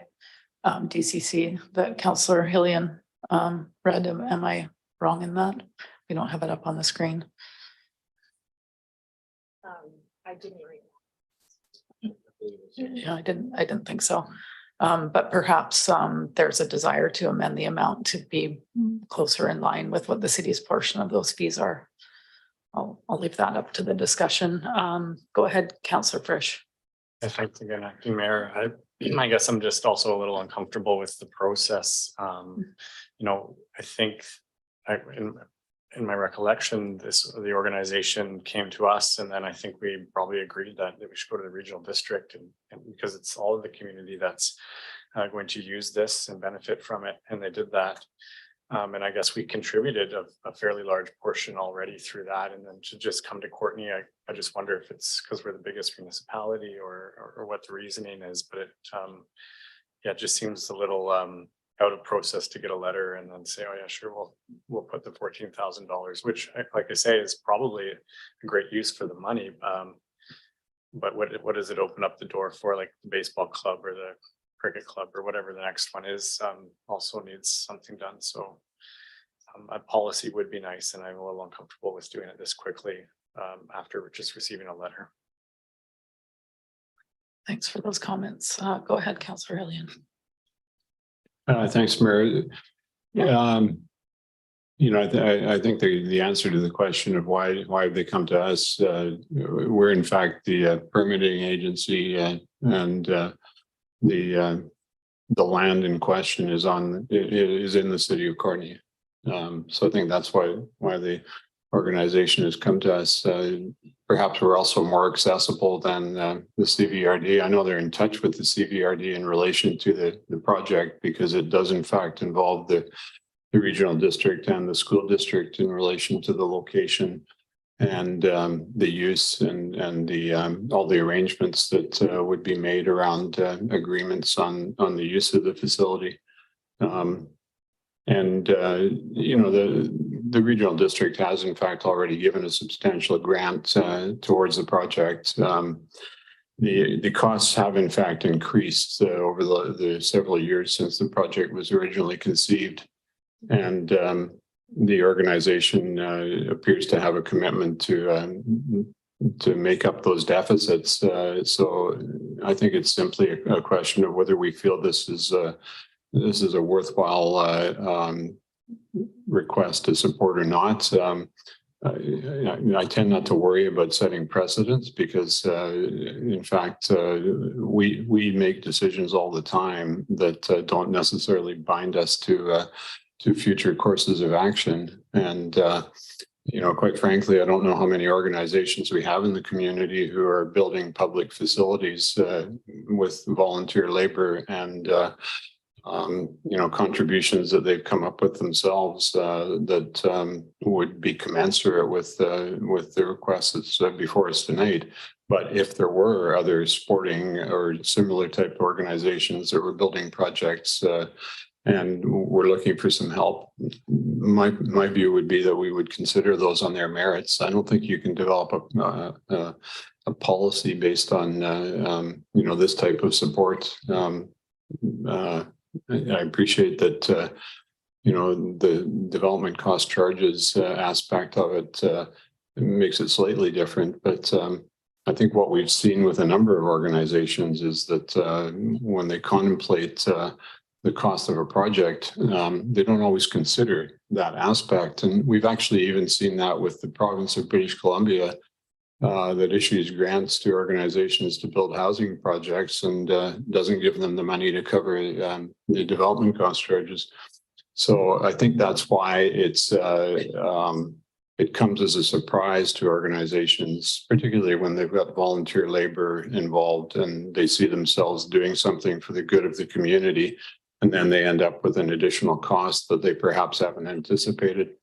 DCC that Councillor Hillian read. Am I wrong in that? We don't have it up on the screen. I didn't read. Yeah, I didn't think so. But perhaps there's a desire to amend the amount to be closer in line with what the city's portion of those fees are. I'll leave that up to the discussion. Go ahead, Councillor Frisch. Thanks again, Acting Mayor. I guess I'm just also a little uncomfortable with the process. You know, I think in my recollection, the organization came to us, and then I think we probably agreed that we should go to the regional district, and because it's all of the community that's going to use this and benefit from it, and they did that. And I guess we contributed a fairly large portion already through that, and then to just come to Courtenay, I just wonder if it's because we're the biggest municipality or what the reasoning is, but it yeah, it just seems a little out of process to get a letter and then say, oh yeah, sure, we'll put the $14,000, which, like I say, is probably a great use for the money. But what does it open up the door for? Like the baseball club or the cricket club or whatever the next one is also needs something done. So a policy would be nice, and I'm a little uncomfortable with doing it this quickly after just receiving a letter. Thanks for those comments. Go ahead, Councillor Hillian. Thanks, Mayor. You know, I think the answer to the question of why have they come to us, we're in fact the permitting agency, and the land in question is in the city of Courtenay. So I think that's why they organization has come to us. Perhaps we're also more accessible than the CVRD. I know they're in touch with the CVRD in relation to the project because it does in fact involve the regional district and the school district in relation to the location and the use and the all the arrangements that would be made around agreements on the use of the facility. You know, the regional district has in fact already given a substantial grant towards the project. The costs have in fact increased over the several years since the project was originally conceived. And the organization appears to have a commitment to make up those deficits. So I think it's simply a question of whether we feel this is a worthwhile request to support or not. I tend not to worry about setting precedents because, in fact, we make decisions all the time that don't necessarily bind us to future courses of action. And you know, quite frankly, I don't know how many organizations we have in the community who are building public facilities with volunteer labor and you know, contributions that they've come up with themselves that would be commensurate with the request that's before us tonight. But if there were other sporting or similar type organizations that were building projects and we're looking for some help, my view would be that we would consider those on their merits. I don't think you can develop a policy based on you know, this type of support. I appreciate that, you know, the development cost charges aspect of it makes it slightly different. But I think what we've seen with a number of organizations is that when they contemplate the cost of a project, they don't always consider that aspect. And we've actually even seen that with the province of British Columbia that issues grants to organizations to build housing projects and doesn't give them the money to cover the development cost charges. So I think that's why it comes as a surprise to organizations, particularly when they've got volunteer labor involved and they see themselves doing something for the good of the community, and then they end up with an additional cost that they perhaps haven't anticipated.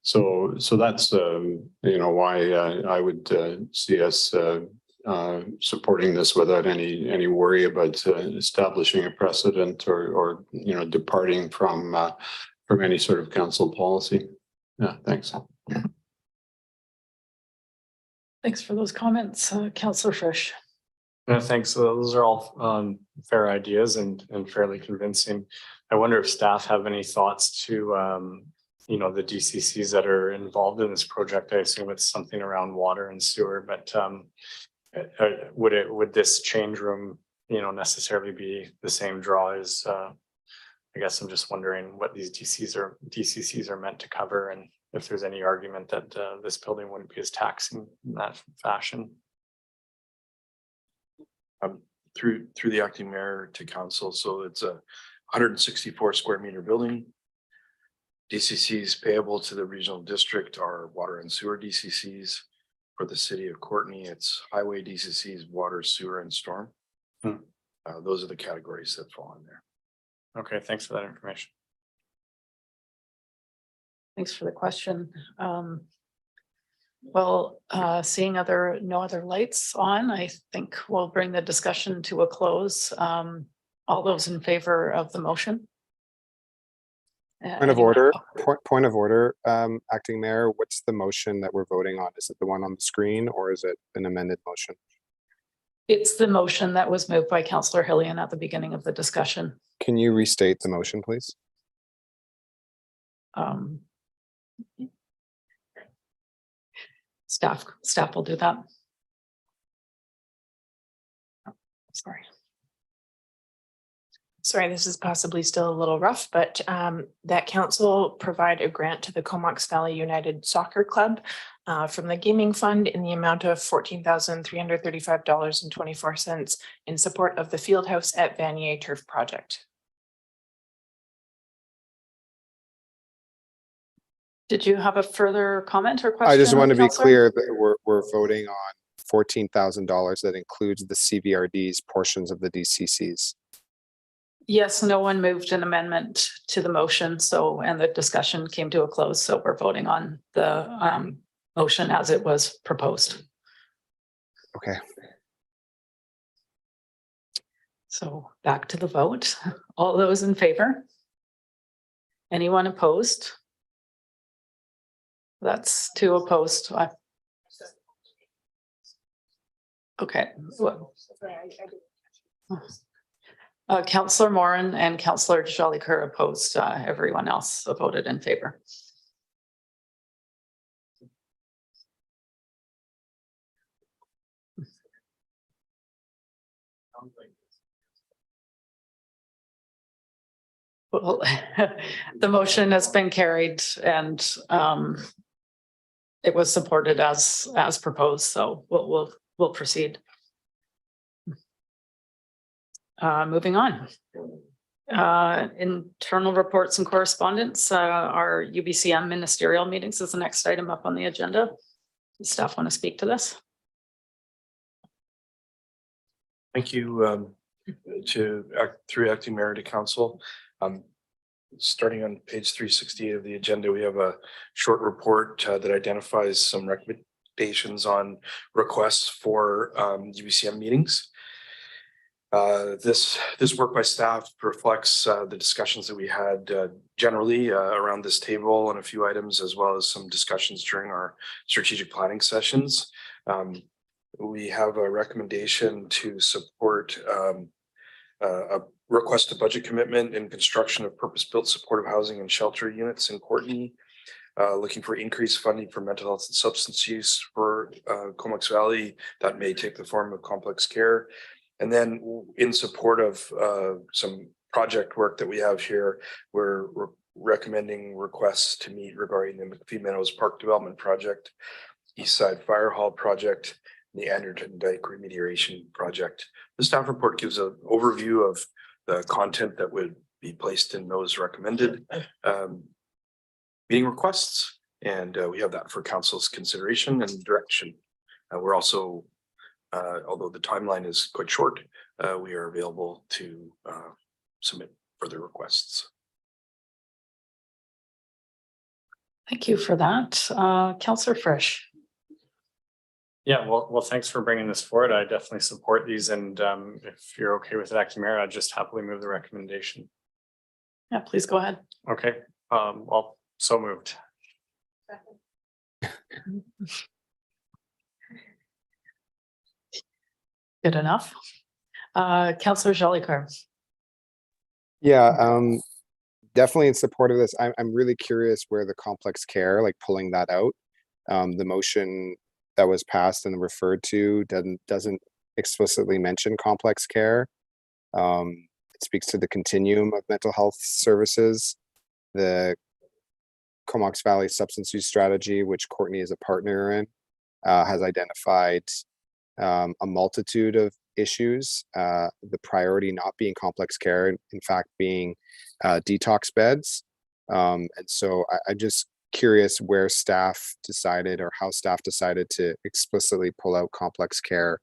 So that's you know, why I would see us supporting this without any worry about establishing a precedent or you know, departing from any sort of council policy. Yeah, thanks. Thanks for those comments, Councillor Frisch. No, thanks. So those are all fair ideas and fairly convincing. I wonder if staff have any thoughts to you know, the DCCs that are involved in this project. I assume it's something around water and sewer, but would this change room, you know, necessarily be the same draw as I guess I'm just wondering what these DCCs are meant to cover, and if there's any argument that this building wouldn't be as taxing in that fashion. Through the acting mayor to council. So it's a 164 square meter building. DCCs payable to the regional district are water and sewer DCCs. For the city of Courtenay, it's highway DCCs, water, sewer, and storm. Those are the categories that fall in there. Okay, thanks for that information. Thanks for the question. Well, seeing no other lights on, I think we'll bring the discussion to a close. All those in favor of the motion? Point of order, point of order, acting mayor, what's the motion that we're voting on? Is it the one on the screen or is it an amended motion? It's the motion that was moved by Councillor Hillian at the beginning of the discussion. Can you restate the motion, please? Staff will do that. Sorry. Sorry, this is possibly still a little rough, but that council provide a grant to the Comox Valley United Soccer Club from the gaming fund in the amount of $14,335.24 in support of the field house at Vanier Turf Project. Did you have a further comment or question? I just want to be Councillor? clear that we're voting on $14,000 that includes the CVRD's portions of the DCCs. Yes, no one moved an amendment to the motion, so, and the discussion came to a close, so we're voting on the motion as it was proposed. Okay. So back to the vote. All those in favor? Anyone opposed? That's 2 opposed. Okay. Councillor Moran and Councillor Jolicoeur opposed. Everyone else voted in favor. Well, the motion has been carried and it was supported as proposed, so we'll proceed. Moving on. Internal reports and correspondence, our UBCM ministerial meetings is the next item up on the agenda. Does staff want to speak to this? Thank you through acting mayor to council. Starting on page 368 of the agenda, we have a short report that identifies some recommendations on requests for UBCM meetings. This work by staff reflects the discussions that we had generally around this table on a few items, as well as some discussions during our strategic planning sessions. We have a recommendation to support a request a budget commitment in construction of purpose-built supportive housing and shelter units in Courtenay, looking for increased funding for mental health and substance use for Comox Valley that may take the form of complex care. And then in support of some project work that we have here, we're recommending requests to meet regarding the McPhee Meadows Park Development Project, East Side Fire Hall Project, and the Anderton Dike Remediation Project. The staff report gives an overview of the content that would be placed in those recommended meeting requests. And we have that for council's consideration and direction. We're also, although the timeline is quite short, we are available to submit further requests. Thank you for that. Councillor Frisch. Yeah, well, thanks for bringing this forward. I definitely support these, and if you're okay with it, acting mayor, I'd just happily move the recommendation. Yeah, please go ahead. Okay, well, so moved. Good enough. Councillor Jolicoeur. Yeah, definitely in support of this. I'm really curious where the complex care, like pulling that out. The motion that was passed and referred to doesn't explicitly mention complex care. It speaks to the continuum of mental health services, the Comox Valley Substance Use Strategy, which Courtenay is a partner in, has identified a multitude of issues, the priority not being complex care, in fact being detox beds. And so I'm just curious where staff decided or how staff decided to explicitly pull out complex care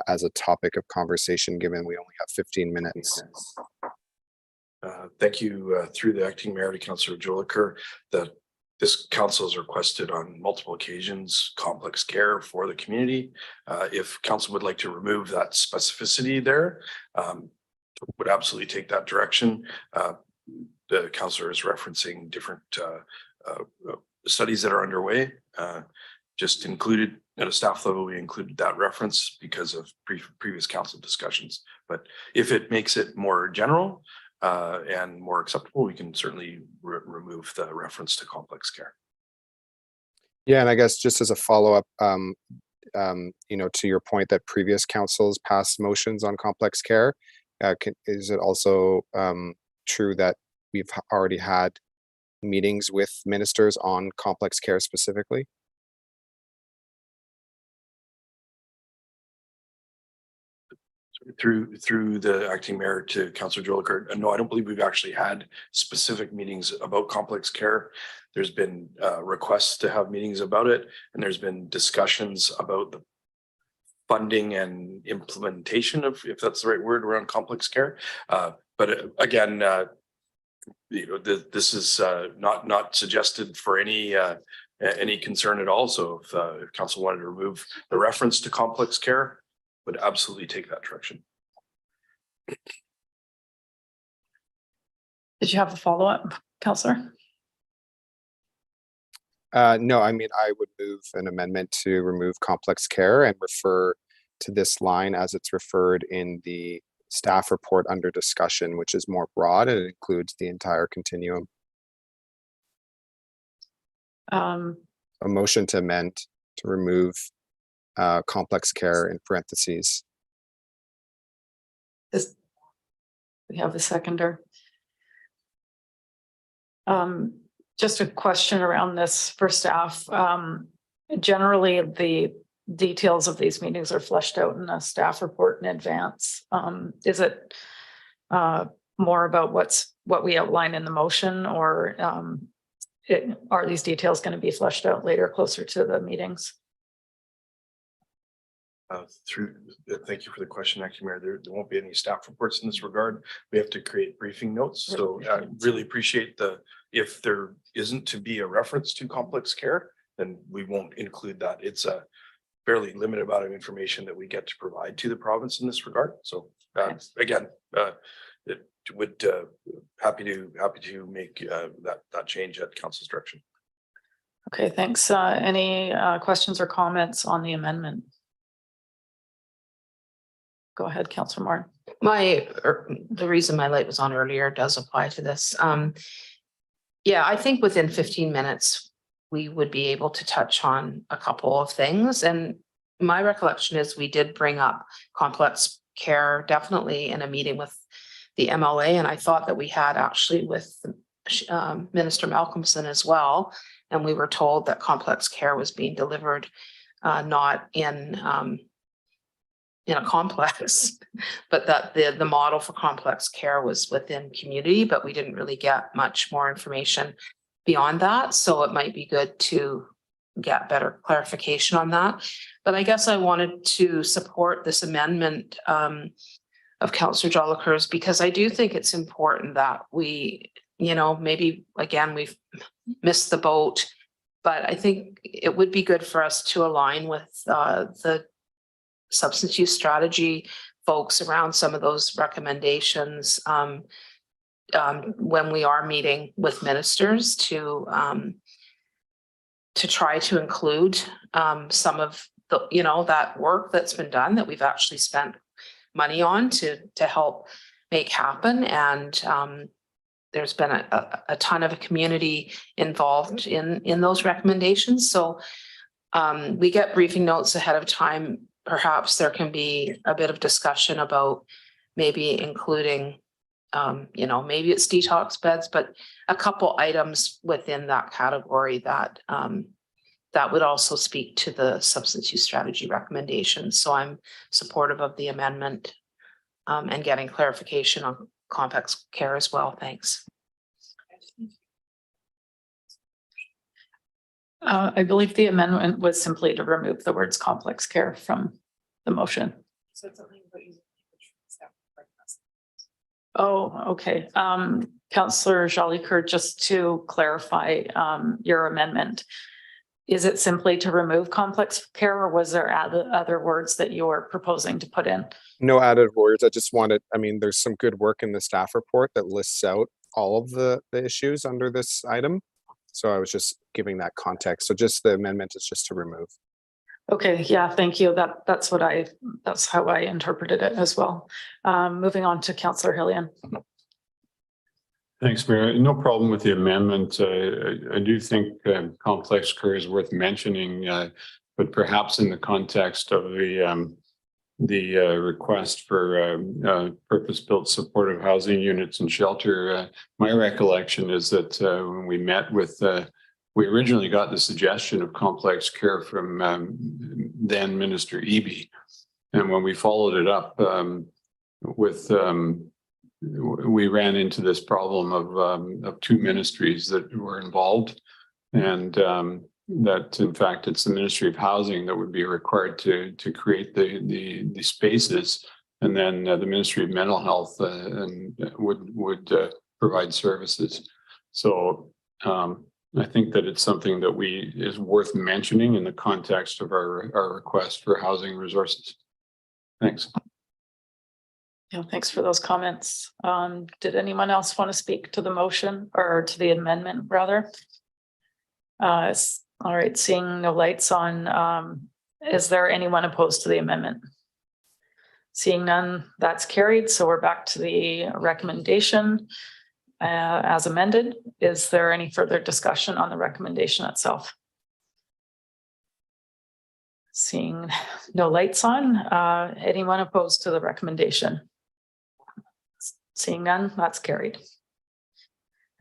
as a topic of conversation, given we only have 15 minutes. Thank you through the acting mayor to Councillor Jolicoeur that this council has requested on multiple occasions complex care for the community. If council would like to remove that specificity there, would absolutely take that direction. The councillor is referencing different studies that are underway. Just included at a staff level, we included that reference because of previous council discussions. But if it makes it more general and more acceptable, we can certainly remove the reference to complex care. Yeah, and I guess just as a follow-up, you know, to your point that previous councils passed motions on complex care, is it also true that we've already had meetings with ministers on complex care specifically? through the acting mayor to Councillor Jolicoeur. No, I don't believe we've actually had specific meetings about complex care. There's been requests to have meetings about it, and there's been discussions about the funding and implementation of, if that's the right word, around complex care. But again, this is not suggested for any concern at all. So if council wanted to remove the reference to complex care, would absolutely take that direction. Did you have a follow-up, Councillor? No, I mean, I would move an amendment to remove complex care and refer to this line as it's referred in the staff report under discussion, which is more broad and it includes the entire continuum. A motion to amend to remove complex care in parentheses. We have a seconder. Just a question around this for staff. Generally, the details of these meetings are fleshed out in a staff report in advance. Is it more about what we outline in the motion, or are these details going to be fleshed out later, closer to the meetings? Thank you for the question, Acting Mayor. There won't be any staff reports in this regard. We have to create briefing notes. So I really appreciate if there isn't to be a reference to complex care, then we won't include that. It's a fairly limited amount of information that we get to provide to the province in this regard. So again, it would happy to make that change at council's direction. Okay, thanks. Any questions or comments on the amendment? Go ahead, Councillor Moore. The reason my light was on earlier does apply to this. Yeah, I think within 15 minutes, we would be able to touch on a couple of things. And my recollection is we did bring up complex care definitely in a meeting with the MLA. And I thought that we had actually with Minister Malcolmson as well. And we were told that complex care was being delivered not in a complex, but that the model for complex care was within community, but we didn't really get much more information beyond that. So it might be good to get better clarification on that. But I guess I wanted to support this amendment of Councillor Jolicoeur's, because I do think it's important that we, maybe again, we've missed the boat, but I think it would be good for us to align with the substance use strategy folks around some of those recommendations when we are meeting with ministers to try to include some of the that work that's been done that we've actually spent money on to help make happen. And there's been a ton of community involved in those recommendations. So we get briefing notes ahead of time. Perhaps there can be a bit of discussion about maybe including, maybe it's detox beds, but a couple items within that category that that would also speak to the substance use strategy recommendations. So I'm supportive of the amendment and getting clarification on complex care as well. Thanks. I believe the amendment was simply to remove the words complex care from the motion. So it's something about using Oh, okay. Councillor Jolicoeur, just to clarify your amendment, is it simply to remove complex care, or was there other words that you were proposing to put in? No added words. I just wanted, there's some good work in the staff report that lists out all of the issues under this item. So I was just giving that context. So just the amendment is just to remove. Okay, yeah, thank you. That's how I interpreted it as well. Moving on to Councillor Hillian. Thanks, Mayor. No problem with the amendment. I do think complex care is worth mentioning, but perhaps in the context of the request for purpose-built supportive housing units and shelter. My recollection is that when we met with, we originally got the suggestion of complex care from then Minister Eby. And when we followed it up, with we ran into this problem of two ministries that were involved, and that in fact it's the Ministry of Housing that would be required to create the spaces, and then the Ministry of Mental Health would provide services. So I think that it's something that is worth mentioning in the context of our request for housing resources. Thanks. Yeah, thanks for those comments. Did anyone else want to speak to the motion or to the amendment rather? All right, seeing no lights on, is there anyone opposed to the amendment? Seeing none, that's carried. So we're back to the recommendation as amended. Is there any further discussion on the recommendation itself? Seeing no lights on, anyone opposed to the recommendation? Seeing none, that's carried.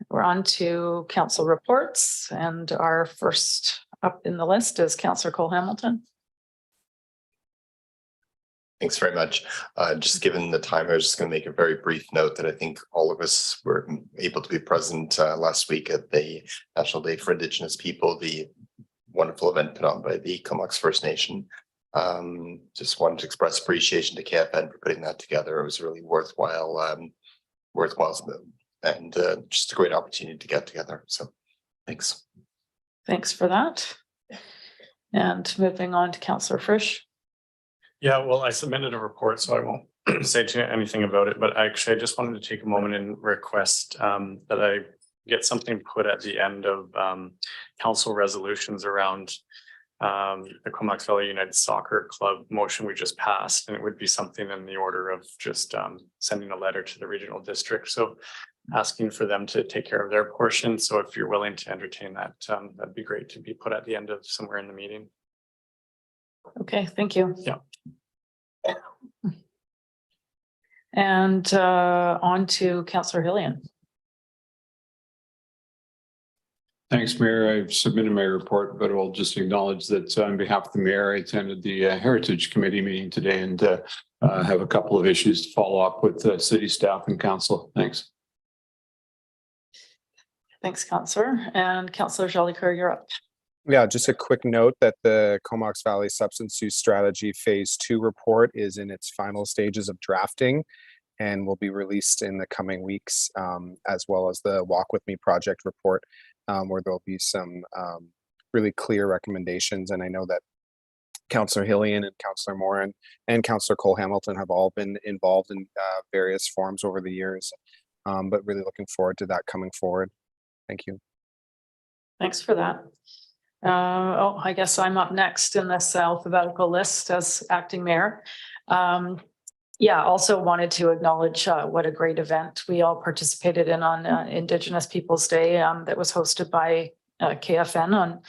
We're on to council reports, and our first up in the list is Councillor Cole Hamilton. Thanks very much. Just given the time, I was just going to make a very brief note that I think all of us were able to be present last week at the National Day for Indigenous People, the wonderful event put on by the Comox First Nation. Just wanted to express appreciation to KFN for putting that together. It was really worthwhile, and just a great opportunity to get together. So thanks. Thanks for that. And moving on to Councillor Frisch. Yeah, well, I submitted a report, so I won't say anything about it, but actually I just wanted to take a moment and request that I get something put at the end of council resolutions around the Comox Valley United Soccer Club motion we just passed, and it would be something in the order of just sending a letter to the regional district. So asking for them to take care of their portion. So if you're willing to entertain that, that'd be great to be put at the end of somewhere in the meeting. Okay, thank you. Yeah. And on to Councillor Hillian. Thanks, Mayor. I've submitted my report, but I'll just acknowledge that on behalf of the mayor, I attended the Heritage Committee meeting today and have a couple of issues to follow up with city staff and council. Thanks. Thanks, Councillor. And Councillor Jolicoeur, you're up. Yeah, just a quick note that the Comox Valley Substance Use Strategy Phase 2 report is in its final stages of drafting and will be released in the coming weeks, as well as the Walk With Me project report, where there'll be some really clear recommendations. And I know that Councillor Hillian and Councillor Morin and Councillor Cole Hamilton have all been involved in various forms over the years, but really looking forward to that coming forward. Thank you. Thanks for that. I guess I'm up next in this alphabetical list as acting mayor. Yeah, also wanted to acknowledge what a great event we all participated in on Indigenous Peoples Day that was hosted by KFN on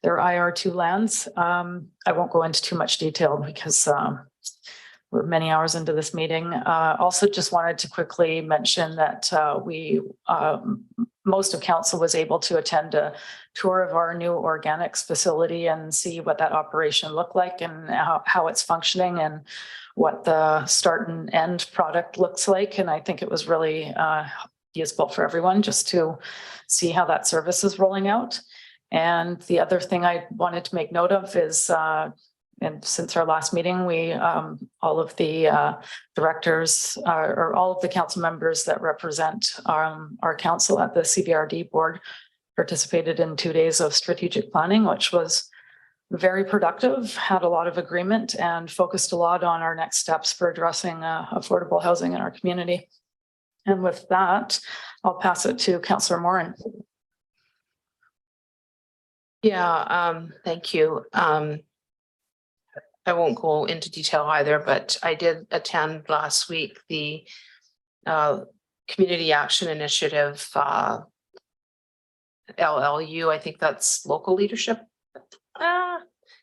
their IR2 lands. I won't go into too much detail because we're many hours into this meeting. Also just wanted to quickly mention that most of council was able to attend a tour of our new organics facility and see what that operation looked like and how it's functioning and what the start and end product looks like. And I think it was really useful for everyone just to see how that service is rolling out. And the other thing I wanted to make note of is, and since our last meeting, we all of the directors or all of the council members that represent our council at the CVRD board participated in 2 days of strategic planning, which was very productive, had a lot of agreement and focused a lot on our next steps for addressing affordable housing in our community. And with that, I'll pass it to Councillor Morin. Yeah, thank you. I won't go into detail either, but I did attend last week the Community Action Initiative LLU, I think that's local leadership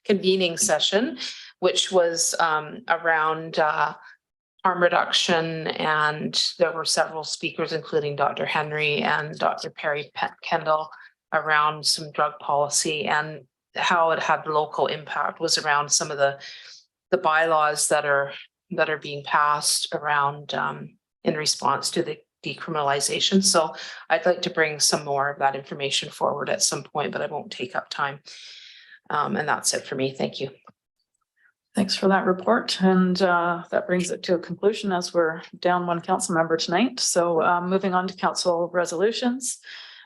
convening session, which was around harm reduction, and there were several speakers, including Dr. Henry and Dr. Perry Kendall, around some drug policy and how it had local impact was around some of the bylaws that are that are being passed around in response to the decriminalization. So I'd like to bring some more of that information forward at some point, but I won't take up time. And that's it for me. Thank you. Thanks for that report. And that brings it to a conclusion as we're down one council member tonight. So moving on to council resolutions.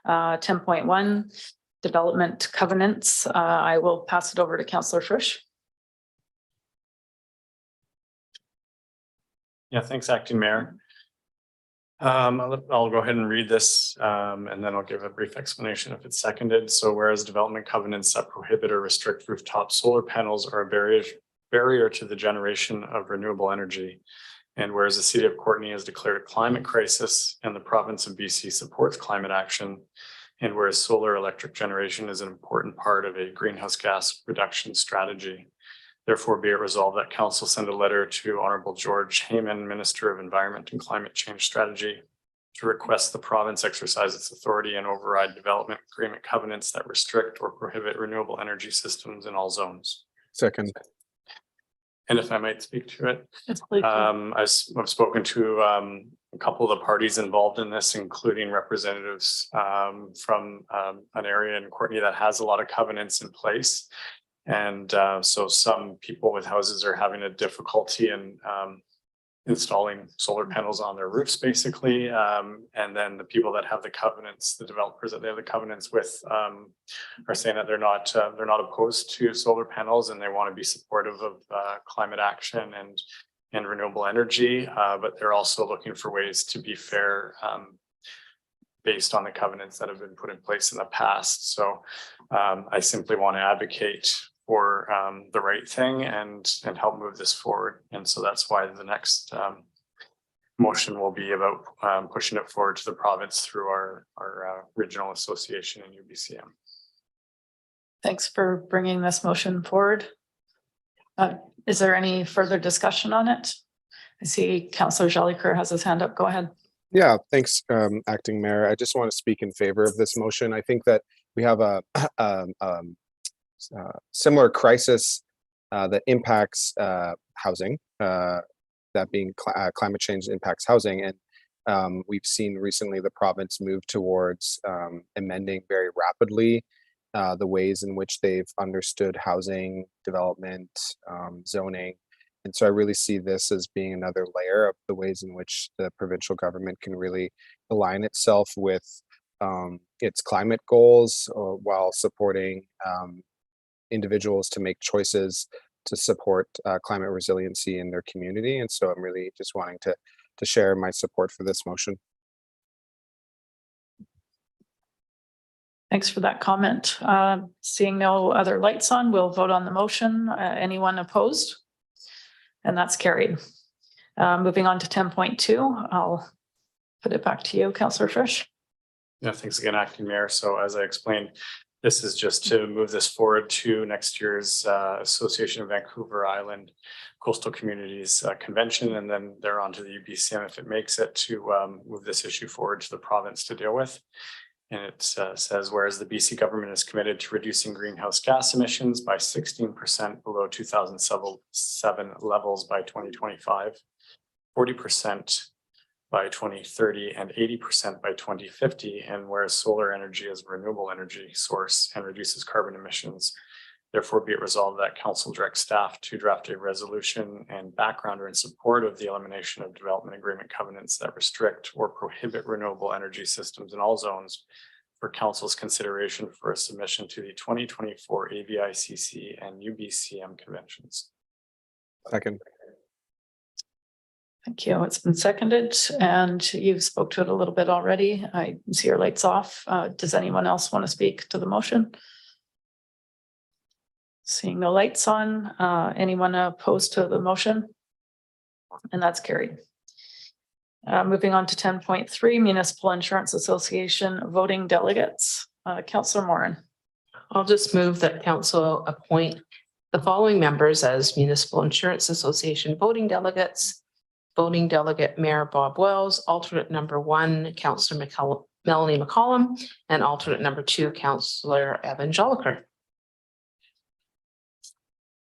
10.1, development covenants. I will pass it over to Councillor Frisch. Yeah, thanks, Acting Mayor. I'll go ahead and read this and then I'll give a brief explanation if it's seconded. So whereas development covenants that prohibit or restrict rooftop solar panels are a barrier to the generation of renewable energy. And whereas the city of Courtenay has declared a climate crisis and the province of BC supports climate action, and whereas solar electric generation is an important part of a greenhouse gas reduction strategy. Therefore, be it resolved that council send a letter to Honorable George Heyman, Minister of Environment and Climate Change Strategy, to request the province exercise its authority and override development agreement covenants that restrict or prohibit renewable energy systems in all zones. Second. And if I might speak to it, Yes, please. I've spoken to a couple of the parties involved in this, including representatives from an area in Courtenay that has a lot of covenants in place. And so some people with houses are having a difficulty in installing solar panels on their roofs, basically. And then the people that have the covenants, the developers that they have the covenants with, are saying that they're not opposed to solar panels and they want to be supportive of climate action and renewable energy. But they're also looking for ways to be fair based on the covenants that have been put in place in the past. So I simply want to advocate for the right thing and help move this forward. And so that's why the next motion will be about pushing it forward to the province through our regional association in UBCM. Thanks for bringing this motion forward. Is there any further discussion on it? I see Councillor Jolicoeur has his hand up. Go ahead. Yeah, thanks, Acting Mayor. I just want to speak in favor of this motion. I think that we have a similar crisis that impacts housing, that being climate change impacts housing. And we've seen recently the province move towards amending very rapidly the ways in which they've understood housing development, zoning. And so I really see this as being another layer of the ways in which the provincial government can really align itself with its climate goals while supporting individuals to make choices to support climate resiliency in their community. And so I'm really just wanting to share my support for this motion. Thanks for that comment. Seeing no other lights on, we'll vote on the motion. Anyone opposed? And that's carried. Moving on to 10.2, I'll put it back to you, Councillor Frisch. Yeah, thanks again, Acting Mayor. So as I explained, this is just to move this forward to next year's Association of Vancouver Island Coastal Communities Convention, and then they're on to the UBCM if it makes it, to move this issue forward to the province to deal with. And it says, whereas the BC government is committed to reducing greenhouse gas emissions by 16% below 2007 levels by 2025, 40% by 2030, and 80% by 2050, and whereas solar energy is a renewable energy source and reduces carbon emissions, therefore be it resolved that council directs staff to draft a resolution and backgrounder in support of the elimination of development agreement covenants that restrict or prohibit renewable energy systems in all zones for council's consideration for a submission to the 2024 AVICC and UBCM conventions. Second. Thank you. It's been seconded and you've spoke to it a little bit already. I see your lights off. Does anyone else want to speak to the motion? Seeing no lights on, anyone opposed to the motion? And that's carried. Moving on to 10.3, Municipal Insurance Association voting delegates. Councillor Morin. I'll just move that council appoint the following members as Municipal Insurance Association voting delegates. Voting delegate Mayor Bob Wells, alternate number 1, Councillor Melanie McCollum, and alternate number 2, Councillor Evan Jolicoeur.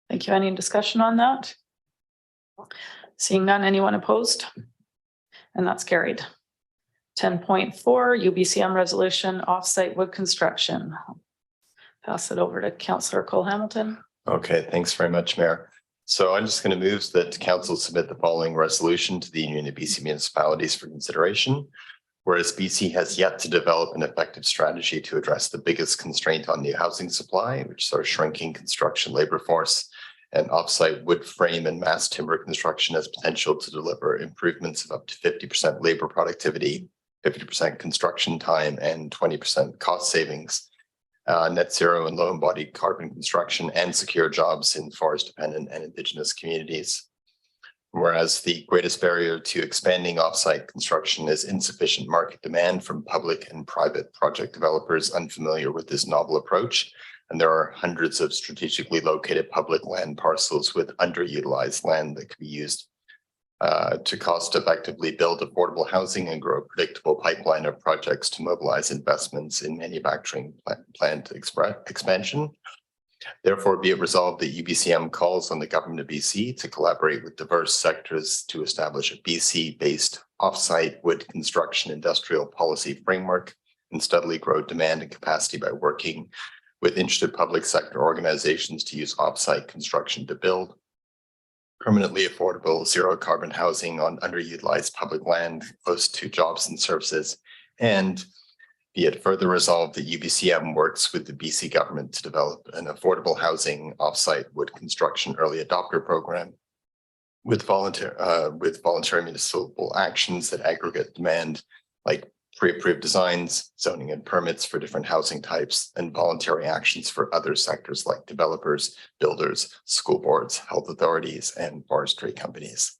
Thank you. Any discussion on that? Seeing none, anyone opposed? And that's carried. 10.4 UBCM resolution offsite wood construction. Pass it over to Councillor Cole Hamilton. Okay, thanks very much, Mayor. So I'm just going to move that council submit the following resolution to the Union of BC Municipalities for consideration. Whereas BC has yet to develop an effective strategy to address the biggest constraint on new housing supply, which is our shrinking construction labor force, and offsite wood frame and mass timber construction has potential to deliver improvements of up to 50% labor productivity, 50% construction time, and 20% cost savings, net zero and low embodied carbon construction, and secure jobs in forest dependent and Indigenous communities. Whereas the greatest barrier to expanding offsite construction is insufficient market demand from public and private project developers unfamiliar with this novel approach. And there are hundreds of strategically located public land parcels with underutilized land that could be used to cost effectively build affordable housing and grow a predictable pipeline of projects to mobilize investments in manufacturing plant expansion. Therefore, be it resolved that UBCM calls on the government of BC to collaborate with diverse sectors to establish a BC-based offsite wood construction industrial policy framework and steadily grow demand and capacity by working with interested public sector organizations to use offsite construction to build permanently affordable zero carbon housing on underutilized public land close to jobs and services. And be it further resolved that UBCM works with the BC government to develop an affordable housing offsite wood construction early adopter program with voluntary municipal actions that aggregate demand, like pre-approved designs, zoning and permits for different housing types, and voluntary actions for other sectors like developers, builders, school boards, health authorities, and forestry companies.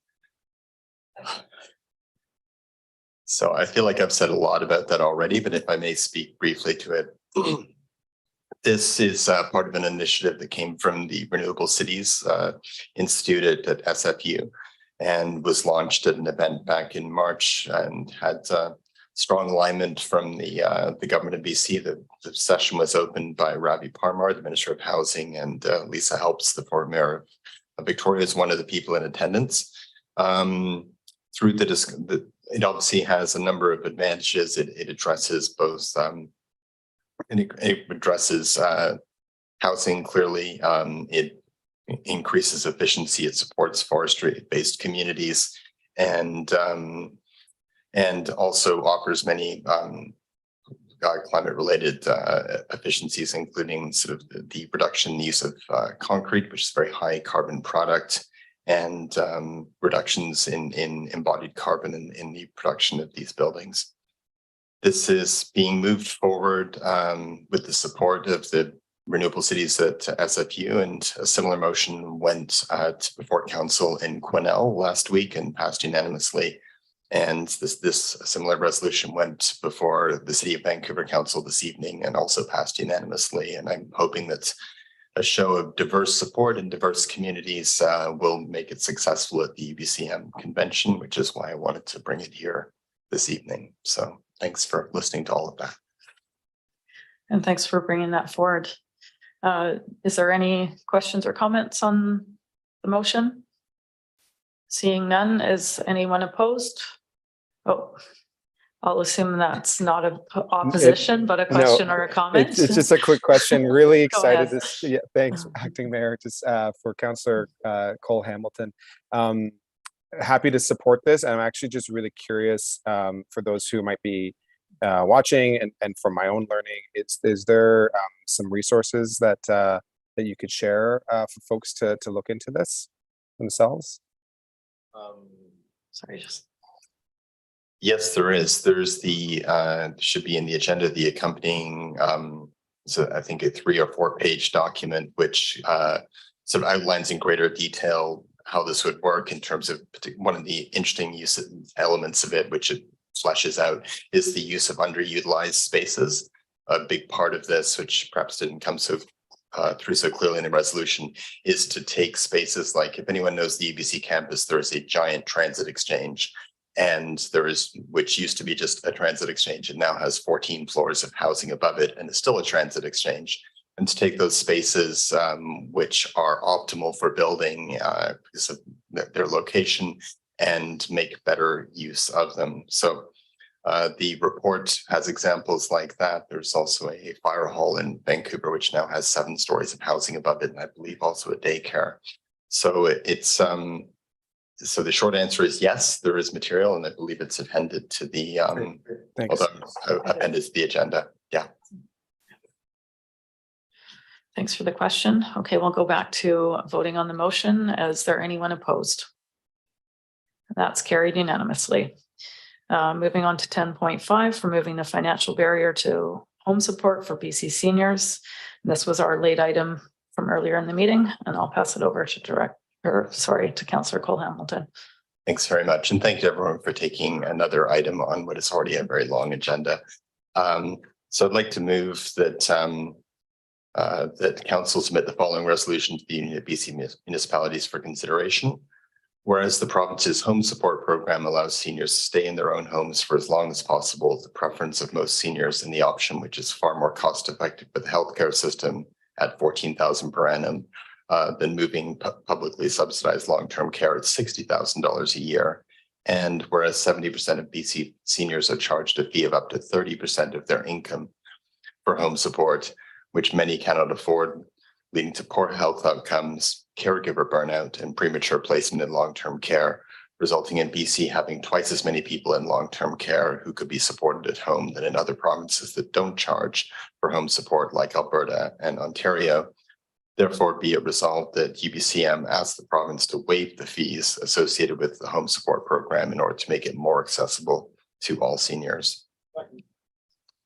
So I feel like I've said a lot about that already, but if I may speak briefly to it. This is part of an initiative that came from the Renewable Cities Institute at SFU and was launched at an event back in March and had strong alignment from the government of BC. The session was opened by Ravi Parmar, the Minister of Housing, and Lisa Helps, the former mayor of Victoria, is one of the people in attendance. Through it obviously has a number of advantages. It addresses both, it addresses housing clearly. It increases efficiency. It supports forestry-based communities, and also offers many climate-related efficiencies, including sort of the reduction in the use of concrete, which is a very high carbon product, and reductions in embodied carbon in the production of these buildings. This is being moved forward with the support of the Renewable Cities at SFU, and a similar motion went before council in Quesnel last week and passed unanimously. And this similar resolution went before the City of Vancouver Council this evening and also passed unanimously. And I'm hoping that a show of diverse support in diverse communities will make it successful at the UBCM convention, which is why I wanted to bring it here this evening. So thanks for listening to all of that. And thanks for bringing that forward. Is there any questions or comments on the motion? Seeing none, is anyone opposed? Oh, I'll assume that's not an opposition, but a question or a comment. It's just a quick question. Really Go excited ahead. thanks, Acting Mayor, just for Councillor Cole Hamilton. Happy to support this. And I'm actually just really curious for those who might be watching and from my own learning, is there some resources that that you could share for folks to look into this themselves? Sorry, just. Yes, there is. There's the should be in the agenda, the accompanying so I think a 3 or 4 page document which sort of outlines in greater detail how this would work in terms of one of the interesting elements of it, which it fleshes out, is the use of underutilized spaces. A big part of this, which perhaps didn't come through so clearly in the resolution, is to take spaces like, if anyone knows the UBC campus, there is a giant transit exchange. And there is, which used to be just a transit exchange, and now has 14 floors of housing above it, and is still a transit exchange. and to take those spaces which are optimal for building because of their location and make better use of them. So the report has examples like that. There's also a fire hall in Vancouver, which now has 7 stories of housing above it, and I believe also a daycare. So it's so the short answer is yes, there is material, and I believe it's appended to the Thanks. appended to the agenda. Yeah. Thanks for the question. Okay, we'll go back to voting on the motion. Is there anyone opposed? That's carried unanimously. Moving on to 10.5, removing the financial barrier to home support for BC seniors. This was our late item from earlier in the meeting, and I'll pass it over to Councillor Cole Hamilton. Thanks very much. And thank you everyone for taking another item on what is already a very long agenda. So I'd like to move that that council submit the following resolution to the Union of BC Municipalities for consideration. Whereas the province's home support program allows seniors to stay in their own homes for as long as possible, the preference of most seniors and the option which is far more cost effective for the healthcare system at $14,000 per annum than moving publicly subsidized long-term care at $60,000 a year. And whereas 70% of BC seniors are charged a fee of up to 30% of their income for home support, which many cannot afford, leading to poor health outcomes, caregiver burnout, and premature placement in long-term care, resulting in BC having twice as many people in long-term care who could be supported at home than in other provinces that don't charge for home support like Alberta and Ontario. Therefore, be it resolved that UBCM asks the province to waive the fees associated with the home support program in order to make it more accessible to all seniors.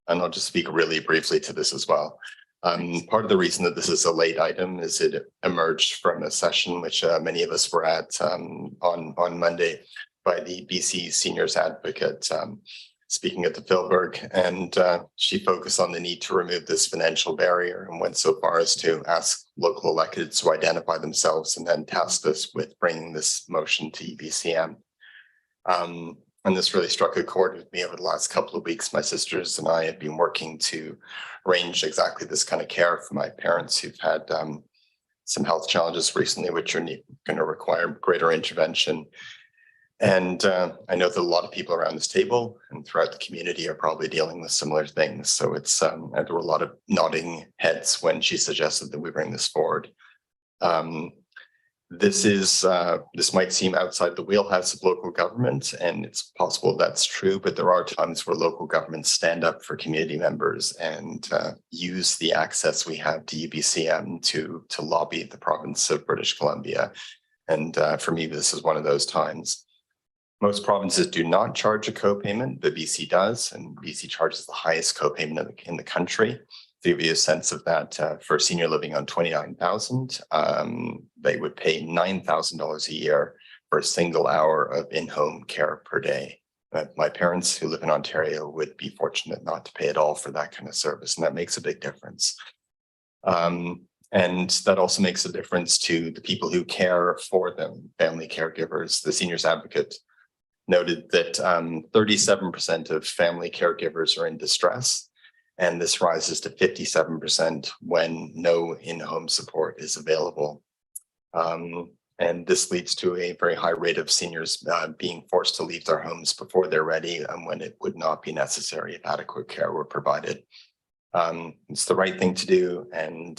And I'll just speak really briefly to this as well. Part of the reason that this is a late item is it emerged from a session which many of us were at on Monday by the BC Seniors Advocate speaking at the Philberg, and she focused on the need to remove this financial barrier and went so far as to ask local electeds to identify themselves and then task us with bringing this motion to UBCM. And this really struck a chord with me over the last couple of weeks. My sisters and I have been working to arrange exactly this kind of care for my parents who've had some health challenges recently, which are going to require greater intervention. And I know that a lot of people around this table and throughout the community are probably dealing with similar things. So it's there were a lot of nodding heads when she suggested that we bring this forward. This might seem outside the wheelhouse of local government, and it's possible that's true, but there are times where local governments stand up for community members and use the access we have to UBCM to lobby the province of British Columbia. And for me, this is one of those times. Most provinces do not charge a copayment, but BC does, and BC charges the highest copayment in the country. To give you a sense of that, for a senior living on $29,000, they would pay $9,000 a year for a single hour of in-home care per day. My parents who live in Ontario would be fortunate not to pay at all for that kind of service, and that makes a big difference. And that also makes a difference to the people who care for them, family caregivers. The Seniors Advocate noted that 37% of family caregivers are in distress. And this rises to 57% when no in-home support is available. And this leads to a very high rate of seniors being forced to leave their homes before they're ready and when it would not be necessary if adequate care were provided. It's the right thing to do. And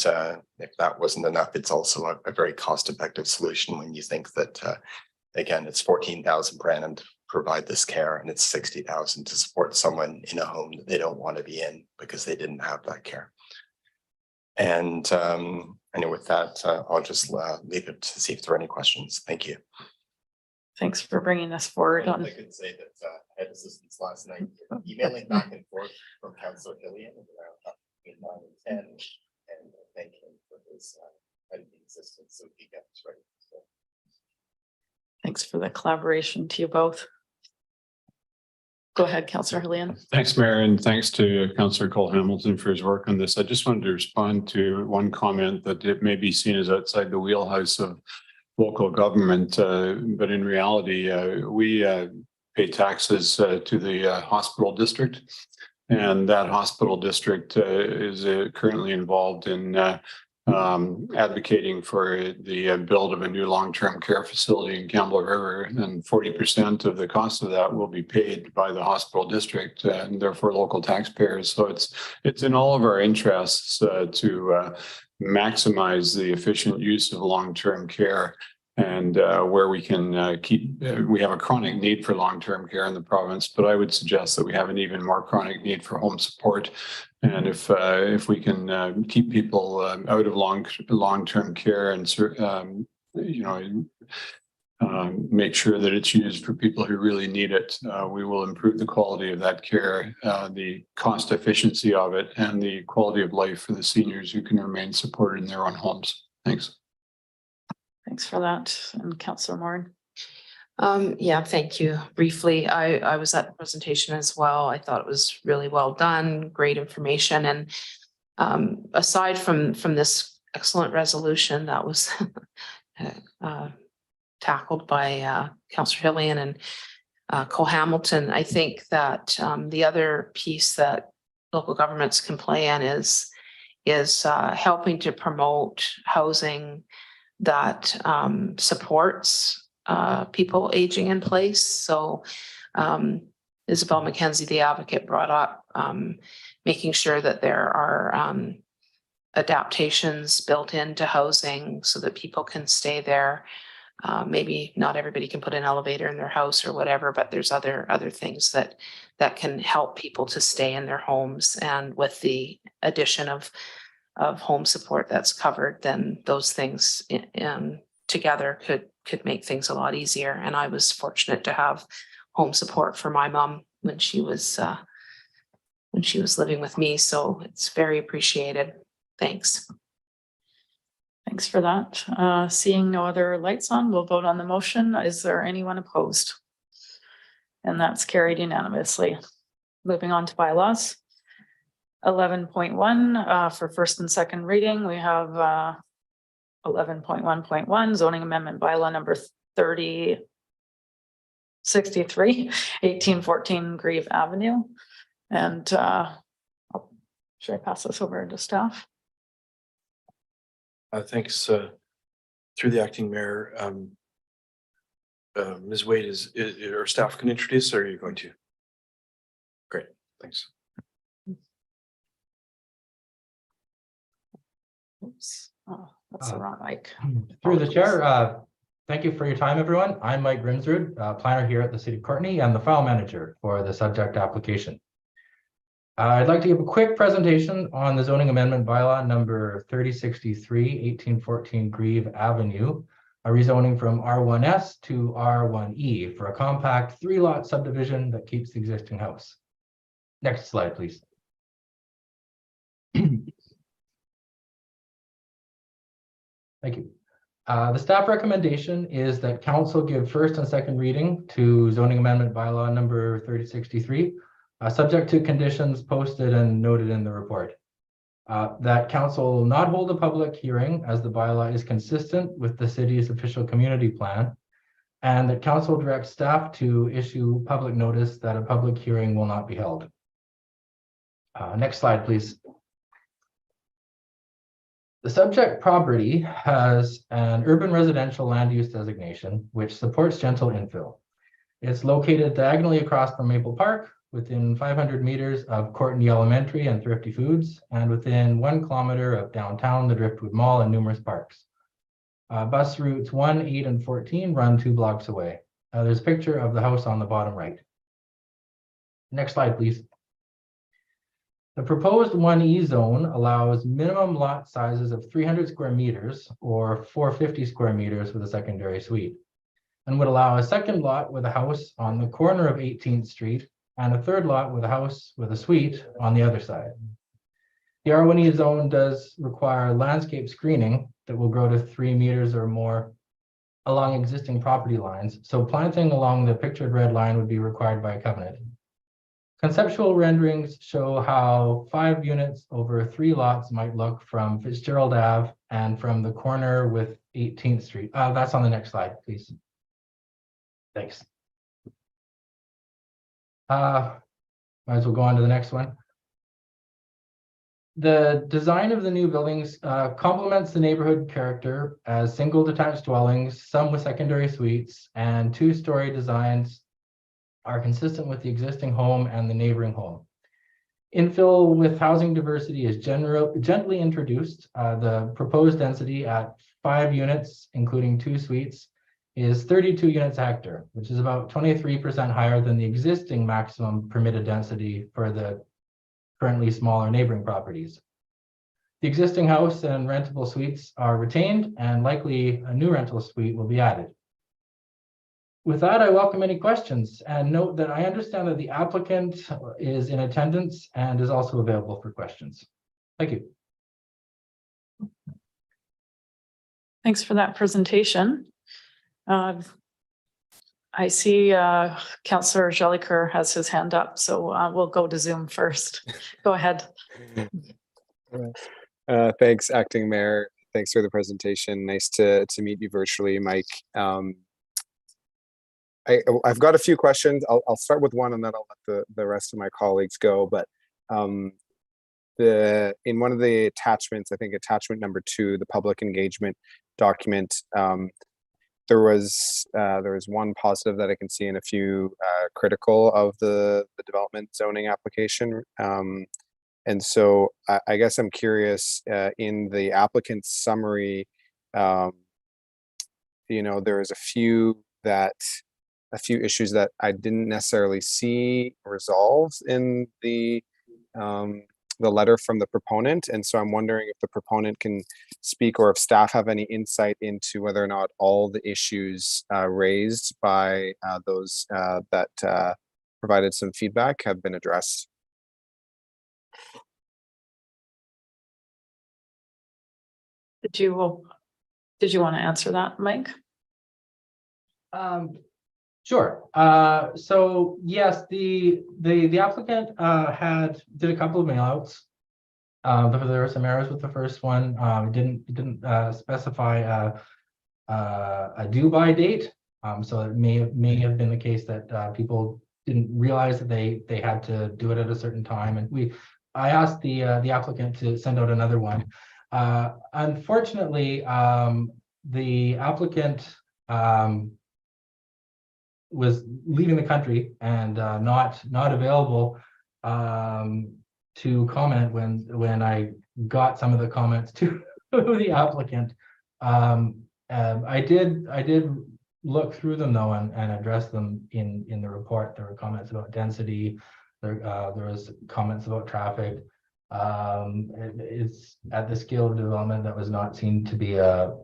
if that wasn't enough, it's also a very cost-effective solution when you think that, again, it's $14,000 per annum to provide this care, and it's $60,000 to support someone in a home that they don't want to be in because they didn't have that care. And anyway, with that, I'll just leave it to see if there are any questions. Thank you. Thanks for bringing this forward. I could say that I had assistance last night, emailing back and forth from Councillor Hillian around 9 and 10, and thank him for his assistance so he got this ready. So. Thanks for the collaboration to you both. Go ahead, Councillor Hillian. Thanks, Mayor, and thanks to Councillor Cole Hamilton for his work on this. I just wanted to respond to one comment that it may be seen as outside the wheelhouse of local government, but in reality, we pay taxes to the hospital district. And that hospital district is currently involved in advocating for the build of a new long-term care facility in Campbell River, and 40% of the cost of that will be paid by the hospital district and therefore local taxpayers. So it's in all of our interests to maximize the efficient use of long-term care. And where we can we have a chronic need for long-term care in the province, but I would suggest that we have an even more chronic need for home support. And if we can keep people out of long-term care and make sure that it's used for people who really need it, we will improve the quality of that care, the cost efficiency of it, and the quality of life for the seniors who can remain supported in their own homes. Thanks. Thanks for that. And Councillor Moore. Yeah, thank you. Briefly, I was at the presentation as well. I thought it was really well done, great information. And aside from this excellent resolution that was tackled by Councillor Hillian and Cole Hamilton, I think that the other piece that local governments can play in is helping to promote housing that supports people aging in place. So Isabel McKenzie, the advocate, brought up making sure that there are adaptations built into housing so that people can stay there. Maybe not everybody can put an elevator in their house or whatever, but there's other things that can help people to stay in their homes. And with the addition of home support that's covered, then those things together could make things a lot easier. And I was fortunate to have home support for my mom when she was living with me. So it's very appreciated. Thanks. Thanks for that. Seeing no other lights on, we'll vote on the motion. Is there anyone opposed? And that's carried unanimously. Moving on to bylaws. 11.1 for first and second reading. We have 11.1.1 zoning amendment bylaw number 3063, 1814 Grieve Avenue. And should I pass this over to staff? Thanks. Through the acting mayor, Ms. Wade is our staff can introduce, or are you going to? Great, thanks. Oops. Oh, that's the wrong mic. Through the chair, thank you for your time, everyone. I'm Mike Grimsrud, planner here at the City of Courtenay and the file manager for the subject application. I'd like to give a quick presentation on the zoning amendment bylaw number 3063, 1814 Grieve Avenue, a rezoning from R1S to R1E for a compact 3-lot subdivision that keeps the existing house. Next slide, please. Thank you. The staff recommendation is that council give first and second reading to zoning amendment bylaw number 3063, subject to conditions posted and noted in the report. That council will not hold a public hearing as the bylaw is consistent with the city's official community plan, and that council directs staff to issue public notice that a public hearing will not be held. Next slide, please. The subject property has an urban residential land use designation, which supports gentle infill. It's located diagonally across from Maple Park, within 500 meters of Courtenay Elementary and Thrifty Foods, and within 1 kilometer of downtown, the Driftwood Mall, and numerous parks. Bus routes 1, 8, and 14 run 2 blocks away. There's a picture of the house on the bottom right. Next slide, please. The proposed 1E zone allows minimum lot sizes of 300 square meters or 450 square meters with a secondary suite, and would allow a second lot with a house on the corner of 18th Street and a third lot with a house with a suite on the other side. The R1E zone does require landscape screening that will grow to 3 meters or more along existing property lines, so planting along the pictured red line would be required by a covenant. Conceptual renderings show how 5 units over 3 lots might look from Fitzgerald Ave and from the corner with 18th Street. That's on the next slide, please. Thanks. might as well go on to the next one. The design of the new buildings complements the neighborhood character as single detached dwellings, some with secondary suites, and two-story designs are consistent with the existing home and the neighboring home. Infill with housing diversity is gently introduced. The proposed density at 5 units, including 2 suites, is 32 units a hectare, which is about 23% higher than the existing maximum permitted density for the currently smaller neighboring properties. The existing house and rentable suites are retained, and likely a new rental suite will be added. With that, I welcome any questions, and note that I understand that the applicant is in attendance and is also available for questions. Thank you. Thanks for that presentation. I see Councillor Jolicoeur has his hand up, so we'll go to Zoom first. Go ahead. Thanks, Acting Mayor. Thanks for the presentation. Nice to meet you virtually, Mike. I've got a few questions. I'll start with one and then I'll let the rest of my colleagues go. But in one of the attachments, I think attachment number 2, the public engagement document, there was one positive that I can see and a few critical of the development zoning application. And so I guess I'm curious, in the applicant's summary, there is a few issues that I didn't necessarily see resolved in the letter from the proponent. And so I'm wondering if the proponent can speak, or if staff have any insight into whether or not all the issues raised by those that provided some feedback have been addressed. Did you want to answer that, Mike? Sure. So yes, the applicant did a couple of mailouts. There were some errors with the first one. Didn't specify a due by date. So it may have been the case that people didn't realize that they had to do it at a certain time. And I asked the applicant to send out another one. Unfortunately, the applicant was leaving the country and not available to comment when I got some of the comments to the applicant. I did look through them though and address them in the report. There were comments about density. There was comments about traffic. It's at the scale of development that was not seen to be a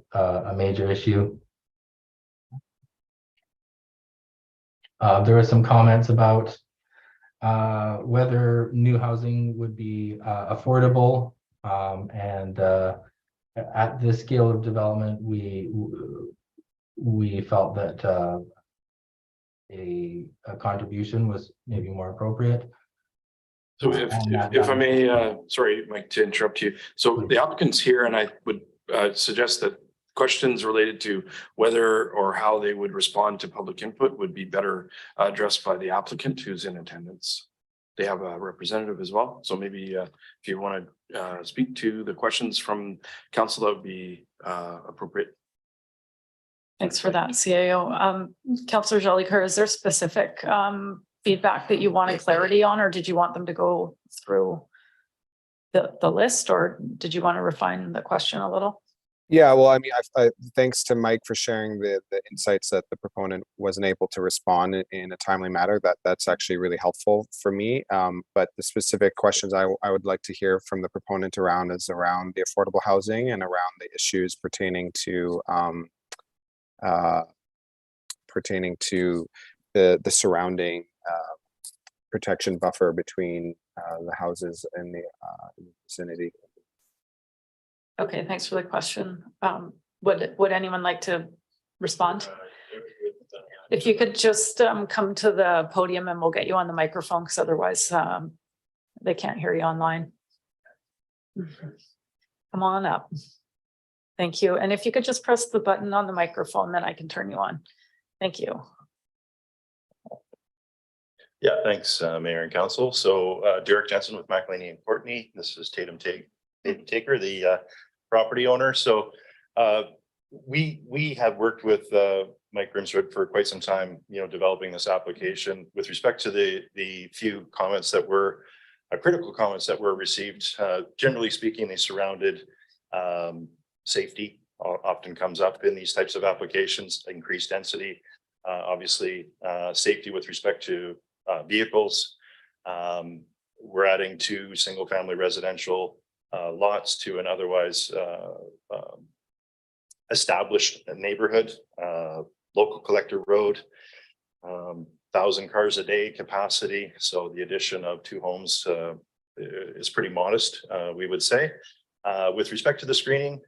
major issue. There were some comments about whether new housing would be affordable, and at this scale of development, we felt that a contribution was maybe more appropriate. So if I may, sorry, Mike, to interrupt you. So the applicant's here, and I would suggest that questions related to whether or how they would respond to public input would be better addressed by the applicant who's in attendance. They have a representative as well. So maybe if you want to speak to the questions from council, that would be appropriate. Thanks for that, CAO. Councillor Jolicoeur, is there specific feedback that you wanted clarity on, or did you want them to go through the list, or did you want to refine the question a little? Yeah, well, I mean, thanks to Mike for sharing the insights that the proponent wasn't able to respond in a timely manner. That's actually really helpful for me. But the specific questions I would like to hear from the proponent around is around the affordable housing and around the issues pertaining to the surrounding protection buffer between the houses and the vicinity. Okay, thanks for the question. Would anyone like to respond? If you could just come to the podium and we'll get you on the microphone, because otherwise they can't hear you online. Come on up. Thank you. And if you could just press the button on the microphone, then I can turn you on. Thank you. Yeah, thanks, Mayor and Council. So Derek Jensen with McElhaney and Courtney. This is Tatum Taker, the property owner. So we have worked with Mike Grimsrud for quite some time, developing this application. With respect to the few comments that were critical comments that were received, generally speaking, they surrounded safety. Often comes up in these types of applications, increased density, obviously safety with respect to vehicles. We're adding 2 single-family residential lots to an otherwise established neighborhood, local collector road, 1,000 cars a day capacity. So the addition of 2 homes is pretty modest, we would say. With respect to the screening,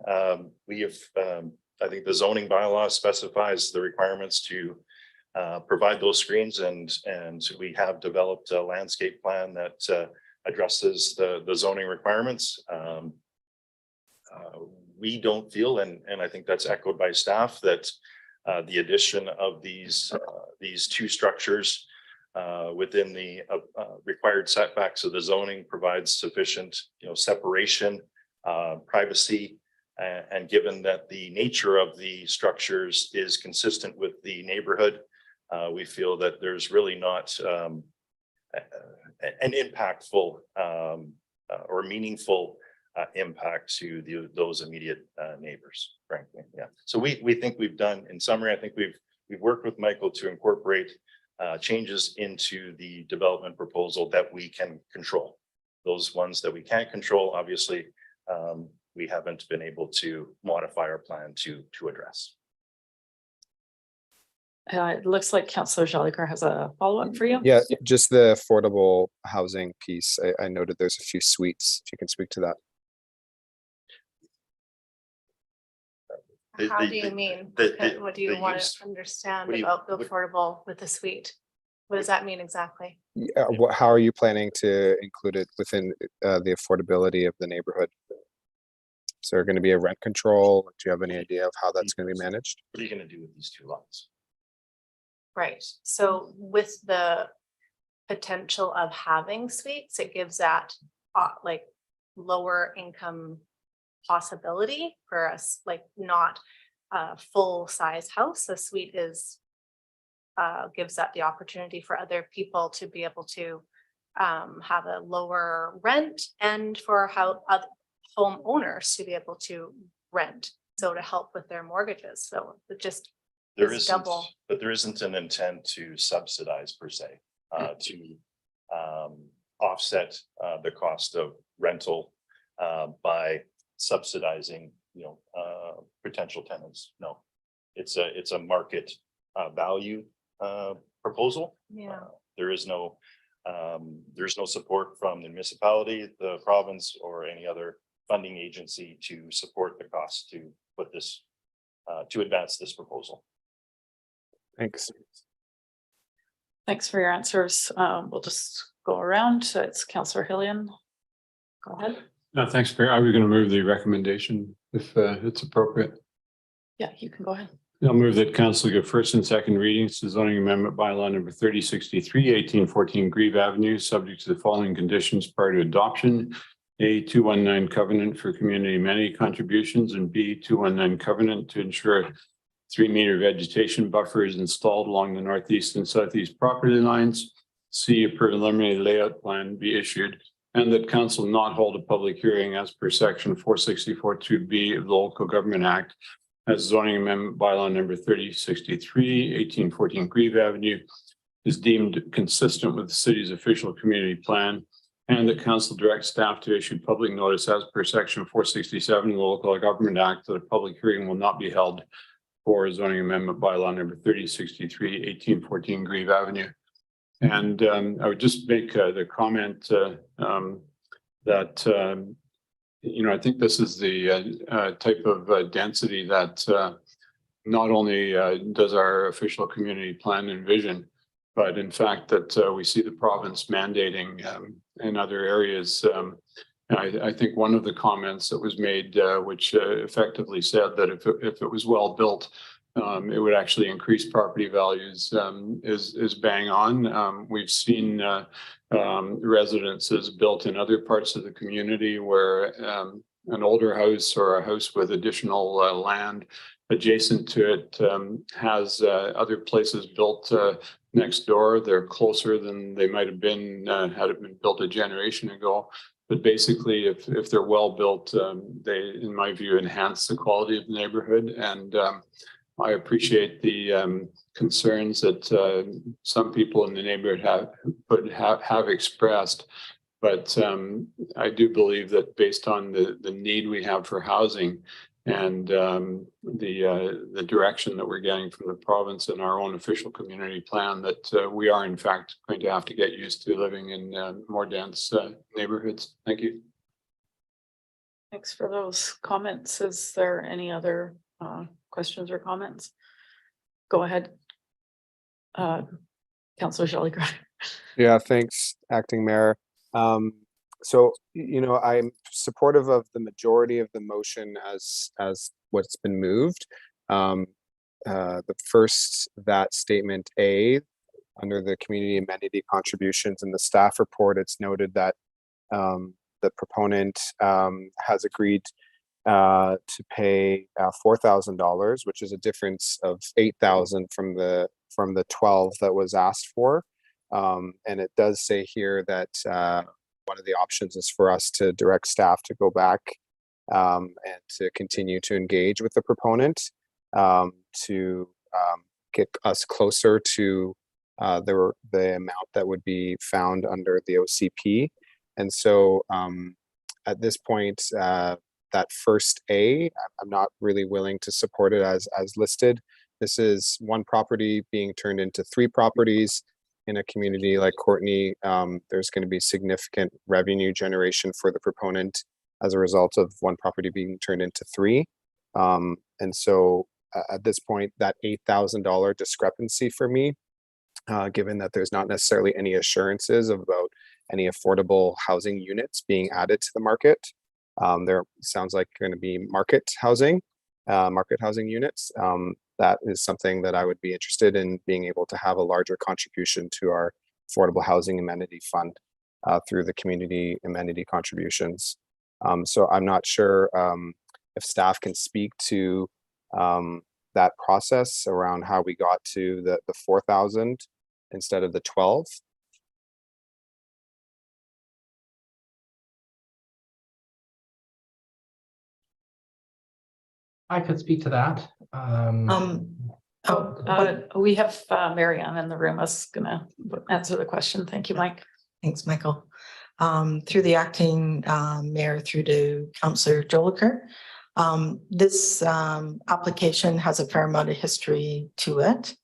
we have, I think the zoning bylaw specifies the requirements to provide those screens, and we have developed a landscape plan that addresses the zoning requirements. We don't feel, and I think that's echoed by staff, that the addition of these 2 structures within the required setbacks of the zoning provides sufficient, separation, privacy, and given that the nature of the structures is consistent with the neighborhood, we feel that there's really not an impactful or meaningful impact to those immediate neighbors, frankly. Yeah. So we think we've done, in summary, I think we've worked with Michael to incorporate changes into the development proposal that we can control. Those ones that we can't control, obviously, we haven't been able to modify our plan to address. It looks like Councillor Jolicoeur has a follow-up for you. Yeah, just the affordable housing piece. I noted there's a few suites. If you can speak to that. How do you mean? What do you want to understand about the affordable with the suite? What does that mean exactly? How are you planning to include it within the affordability of the neighborhood? Is there going to be a rent control? Do you have any idea of how that's going to be managed? What are you going to do with these 2 lots? Right. So with the potential of having suites, it gives that like lower income possibility for us, like not a full size house. A suite is gives that the opportunity for other people to be able to have a lower rent, and for how homeowners to be able to rent, so to help with their mortgages. So it just There is isn't, double. but there isn't an intent to subsidize per se, to offset the cost of rental by subsidizing, potential tenants. No, it's a market value proposal. Yeah. There's no support from the municipality, the province, or any other funding agency to support the cost to put this to advance this proposal. Thanks. Thanks for your answers. We'll just go around. So it's Councillor Hillian. Go ahead. No, thanks, Mayor. I was going to move the recommendation if it's appropriate. Yeah, you can go ahead. I'll move that council give first and second readings to zoning amendment bylaw number 3063, 1814 Grieve Avenue, subject to the following conditions prior to adoption. A, 219 covenant for community amenity contributions, and B, 219 covenant to ensure 3-meter vegetation buffer is installed along the northeast and southeast property lines. C, a preliminary layout plan be issued, and that council not hold a public hearing as per section 464(2)B of the Local Government Act as zoning amendment bylaw number 3063, 1814 Grieve Avenue is deemed consistent with the city's official community plan, and that council directs staff to issue public notice as per section 467 of the Local Government Act that a public hearing will not be held for zoning amendment bylaw number 3063, 1814 Grieve Avenue. And I would just make the comment that I think this is the type of density that not only does our official community plan envision, but in fact that we see the province mandating in other areas. I think one of the comments that was made, which effectively said that if it was well built, it would actually increase property values is bang on. We've seen residences built in other parts of the community where an older house or a house with additional land adjacent to it has other places built next door. They're closer than they might have been had it been built a generation ago. But basically, if they're well built, they, in my view, enhance the quality of the neighborhood. And I appreciate the concerns that some people in the neighborhood have expressed. But I do believe that based on the need we have for housing and the direction that we're getting from the province and our own official community plan, that we are in fact going to have to get used to living in more dense neighborhoods. Thank you. Thanks for those comments. Is there any other questions or comments? Go ahead. Councillor Jolly-Grant. Yeah, thanks, Acting Mayor. So, you know, I'm supportive of the majority of the motion as what's been moved. The first, that statement A, under the community amenity contributions in the staff report, it's noted that the proponent has agreed to pay $4,000, which is a difference of $8,000 from the $12,000 that was asked for. And it does say here that one of the options is for us to direct staff to go back and to continue to engage with the proponent to get us closer to the amount that would be found under the OCP. And so at this point, that first A, I'm not really willing to support it as listed. This is one property being turned into 3 properties. In a community like Courtenay, there's going to be significant revenue generation for the proponent as a result of one property being turned into 3. And so at this point, that $8,000 discrepancy for me, given that there's not necessarily any assurances about any affordable housing units being added to the market. There sounds like going to be market housing units. That is something that I would be interested in being able to have a larger contribution to our affordable housing amenity fund through the community amenity contributions. So I'm not sure if staff can speak to that process around how we got to the 4,000 instead of the 12. I could speak to that. We have Marianne in the room. I was gonna answer the question. Thank you, Mike. Thanks, Michael. Through the acting mayor, through to Councillor Jolicoeur. This application has a fair amount of history to it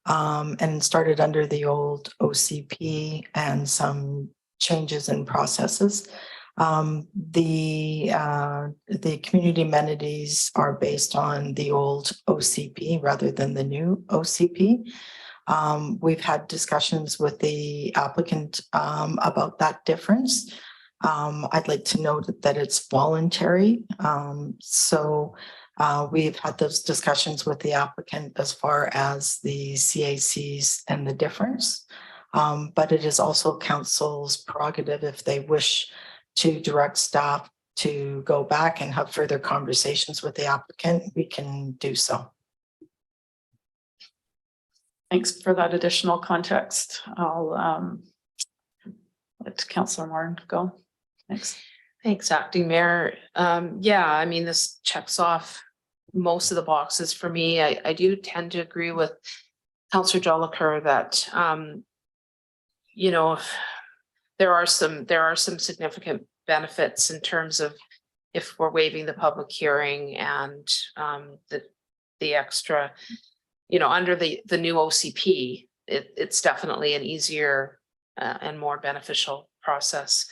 and started under the old OCP and some changes in processes. The community amenities are based on the old OCP rather than the new OCP. We've had discussions with the applicant about that difference. I'd like to note that it's voluntary. So we've had those discussions with the applicant as far as the CACs and the difference. But it is also council's prerogative if they wish to direct staff to go back and have further conversations with the applicant, we can do so. Thanks for that additional context. I'll let Councillor Morin go. Thanks. Thanks, Acting Mayor. Yeah, I mean, this checks off most of the boxes for me. I do tend to agree with Councillor Jolicoeur that, you know, there are some significant benefits in terms of if we're waiving the public hearing and the extra, you know, under the new OCP, it's definitely an easier and more beneficial process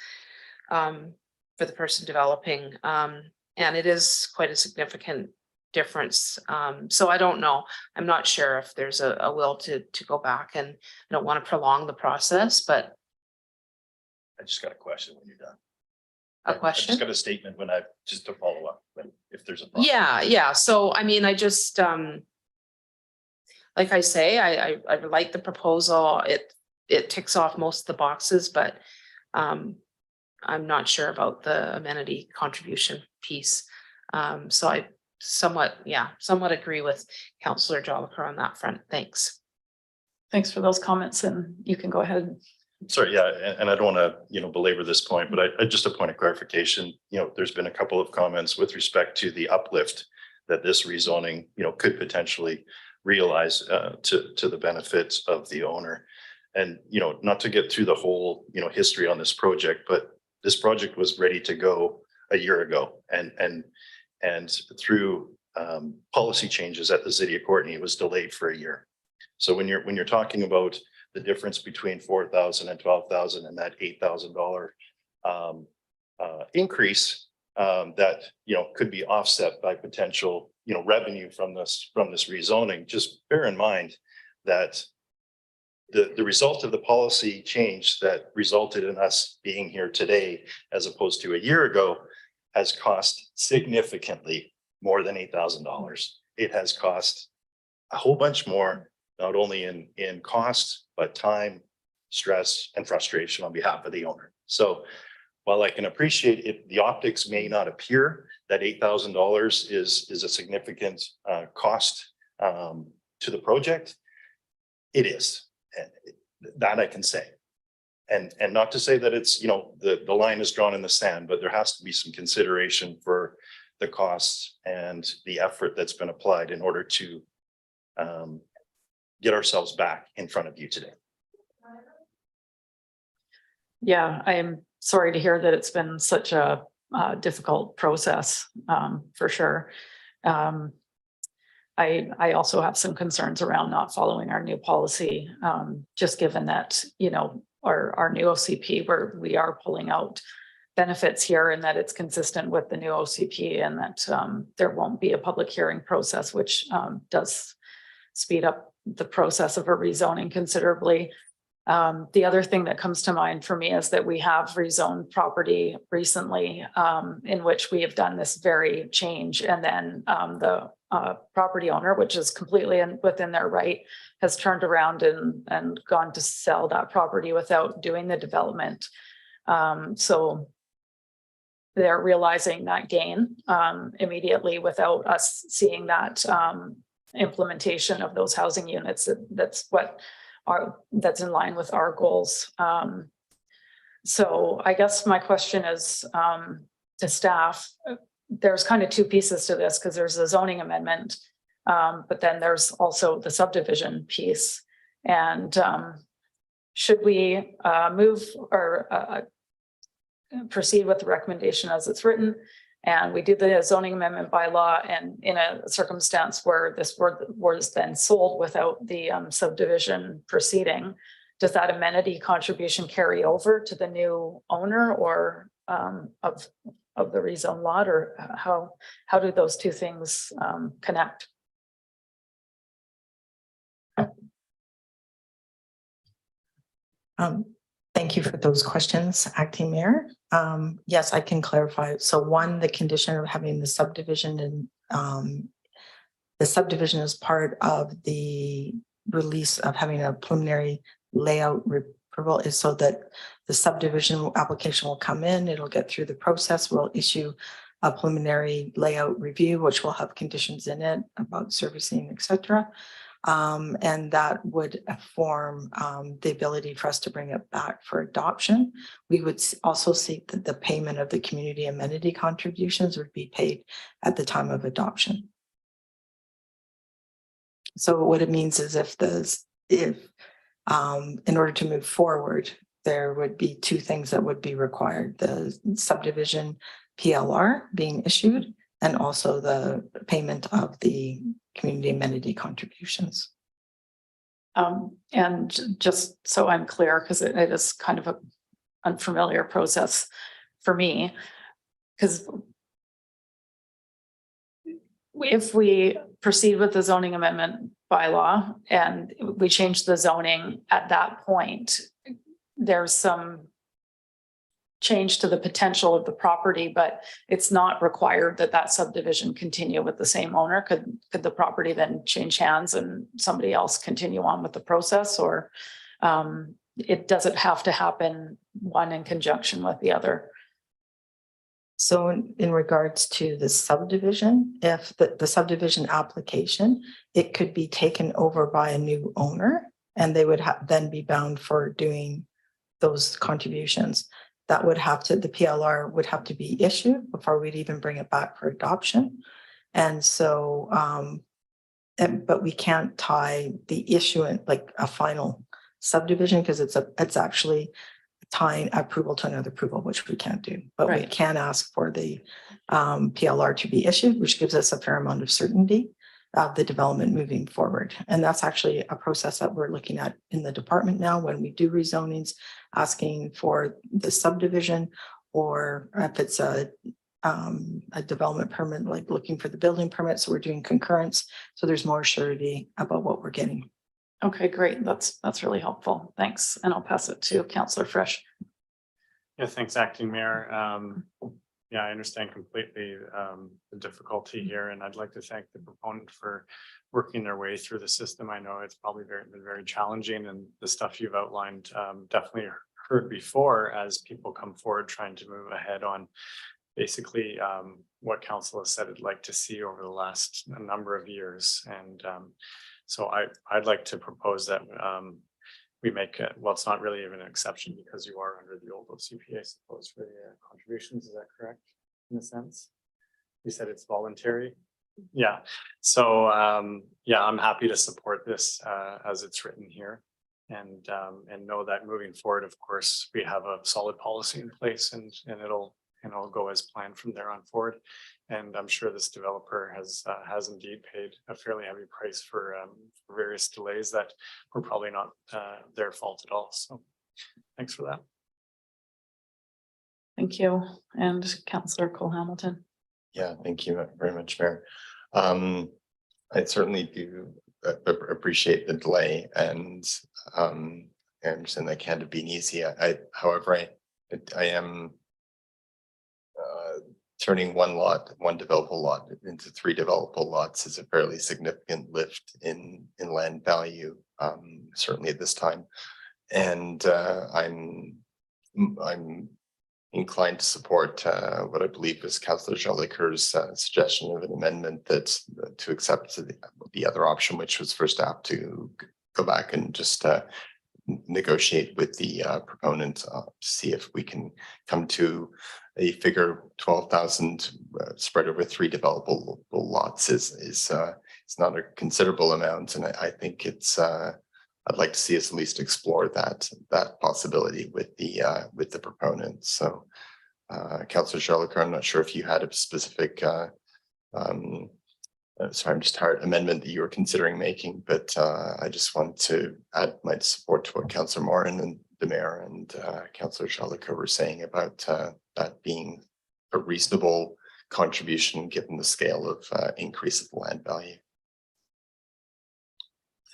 for the person developing. And it is quite a significant difference. So I don't know. I'm not sure if there's a will to go back, and I don't want to prolong the process, but I just got a question when you're done. A I question? just got a statement just to follow up, if there's a problem. Yeah. So, I mean, I just, like I say, I like the proposal. It ticks off most of the boxes, but I'm not sure about the amenity contribution piece. So I somewhat agree with Councillor Jolicoeur on that front. Thanks. Thanks for those comments, and you can go ahead. Sorry, yeah, and I don't want to, belabor this point, but I just a point of clarification, there's been a couple of comments with respect to the uplift that this rezoning, could potentially realize to the benefits of the owner. And, not to get through the whole, history on this project, but this project was ready to go a year ago, and through policy changes at the city of Courtenay, it was delayed for a year. So when you're talking about the difference between 4,000 and 12,000 and that $8,000 increase that could be offset by potential revenue from this rezoning, just bear in mind that the result of the policy change that resulted in us being here today as opposed to a year ago has cost significantly more than $8,000. It has cost a whole bunch more, not only in cost, but time, stress, and frustration on behalf of the owner. So while I can appreciate it, the optics may not appear that $8,000 is a significant cost to the project. It is, that I can say. And not to say that it's, the line is drawn in the sand, but there has to be some consideration for the costs and the effort that's been applied in order to get ourselves back in front of you today. Yeah, I am sorry to hear that it's been such a difficult process, for sure. I also have some concerns around not following our new policy, just given that, our new OCP, where we are pulling out benefits here, and that it's consistent with the new OCP, and that there won't be a public hearing process, which does speed up the process of a rezoning considerably. The other thing that comes to mind for me is that we have rezoned property recently, in which we have done this very change, and then the property owner, which is completely within their right, has turned around and gone to sell that property without doing the development. So they're realizing that gain immediately without us seeing that implementation of those housing units. That's in line with our goals. So I guess my question is to staff. There's kind of two pieces to this, because there's a zoning amendment, but then there's also the subdivision piece. And should we move or proceed with the recommendation as it's written, and we do the zoning amendment by law, and in a circumstance where this was then sold without the subdivision proceeding, does that amenity contribution carry over to the new owner or of the rezone lot, or how do those two things connect? Thank you for those questions, Acting Mayor. Yes, I can clarify. So one, the condition of having the subdivision, and the subdivision is part of the release of having a preliminary layout approval, is so that the subdivision application will come in, it'll get through the process, we'll issue a preliminary layout review, which will have conditions in it about servicing, etc. And that would form the ability for us to bring it back for adoption. We would also seek that the payment of the community amenity contributions would be paid at the time of adoption. So what it means is if in order to move forward, there would be two things that would be required: the subdivision PLR being issued, and also the payment of the community amenity contributions. And just so I'm clear, because it is kind of an unfamiliar process for me, because if we proceed with the zoning amendment bylaw and we change the zoning at that point, there's some change to the potential of the property, but it's not required that that subdivision continue with the same owner. Could the property then change hands and somebody else continue on with the process, or it doesn't have to happen one in conjunction with the other? So in regards to the subdivision, if the subdivision application, it could be taken over by a new owner and they would then be bound for doing those contributions. That would have to, the PLR would have to be issued before we'd even bring it back for adoption. And so, but we can't tie the issuance, like a final subdivision, because it's actually tying approval to another approval, which we can't do. But we can ask for the PLR to be issued, which gives us a fair amount of certainty of the development moving forward. And that's actually a process that we're looking at in the department now when we do rezonings, asking for the subdivision, or if it's a development permit, like looking for the building permit. So we're doing concurrence. So there's more surety about what we're getting. Okay, great. That's really helpful. Thanks. And I'll pass it to Councillor Fresh. Yeah, thanks, Acting Mayor. Yeah, I understand completely the difficulty here, and I'd like to thank the proponent for working their way through the system. I know it's probably been very challenging, and the stuff you've outlined definitely heard before as people come forward trying to move ahead on basically what council has said it'd like to see over the last number of years. And so I'd like to propose that we make it, well, it's not really even an exception because you are under the old OCP, I suppose, for the contributions. Is that correct? In a sense, you said it's voluntary. Yeah. So yeah, I'm happy to support this as it's written here, and know that moving forward, of course, we have a solid policy in place, and it'll go as planned from there on forward. And I'm sure this developer has indeed paid a fairly heavy price for various delays that were probably not their fault at all. So thanks for that. Thank you. And Councillor Cole Hamilton. Yeah, thank you very much, Mayor. I certainly do appreciate the delay, and I understand that can't have been easy. However, I am turning one developable lot into 3 developable lots is a fairly significant lift in land value, certainly at this time. And I'm inclined to support what I believe was Councillor Jolicoeur's suggestion of an amendment that to accept the other option, which was for staff to go back and just negotiate with the proponent to see if we can come to a figure. 12,000 spread over 3 developable lots is not a considerable amount, and I think it's I'd like to see us at least explore that possibility with the proponent. So Councillor Jolicoeur, I'm not sure if you had a specific sorry, I'm just tired, amendment that you were considering making, but I just want to add my support to what Councillor Morin and the Mayor and Councillor Jolicoeur were saying about that being a reasonable contribution given the scale of increase of the land value.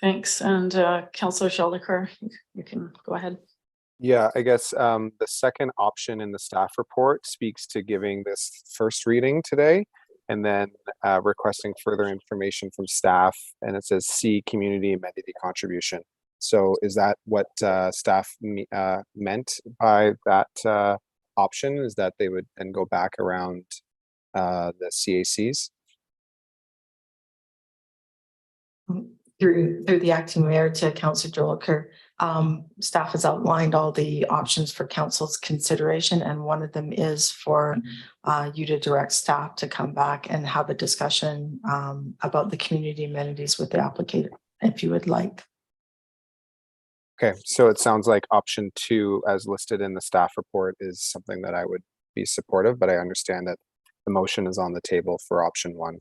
Thanks. And Councillor Jolicoeur, you can go ahead. Yeah, I guess the second option in the staff report speaks to giving this first reading today and then requesting further information from staff, and it says C, community amenity contribution. So is that what staff meant by that option, is that they would then go back around the CACs? Through the acting mayor to Councillor Jolicoeur, staff has outlined all the options for council's consideration, and one of them is for you to direct staff to come back and have a discussion about the community amenities with the applicant, if you would like. Okay, so it sounds like option 2 as listed in the staff report is something that I would be supportive, but I understand that the motion is on the table for option 1.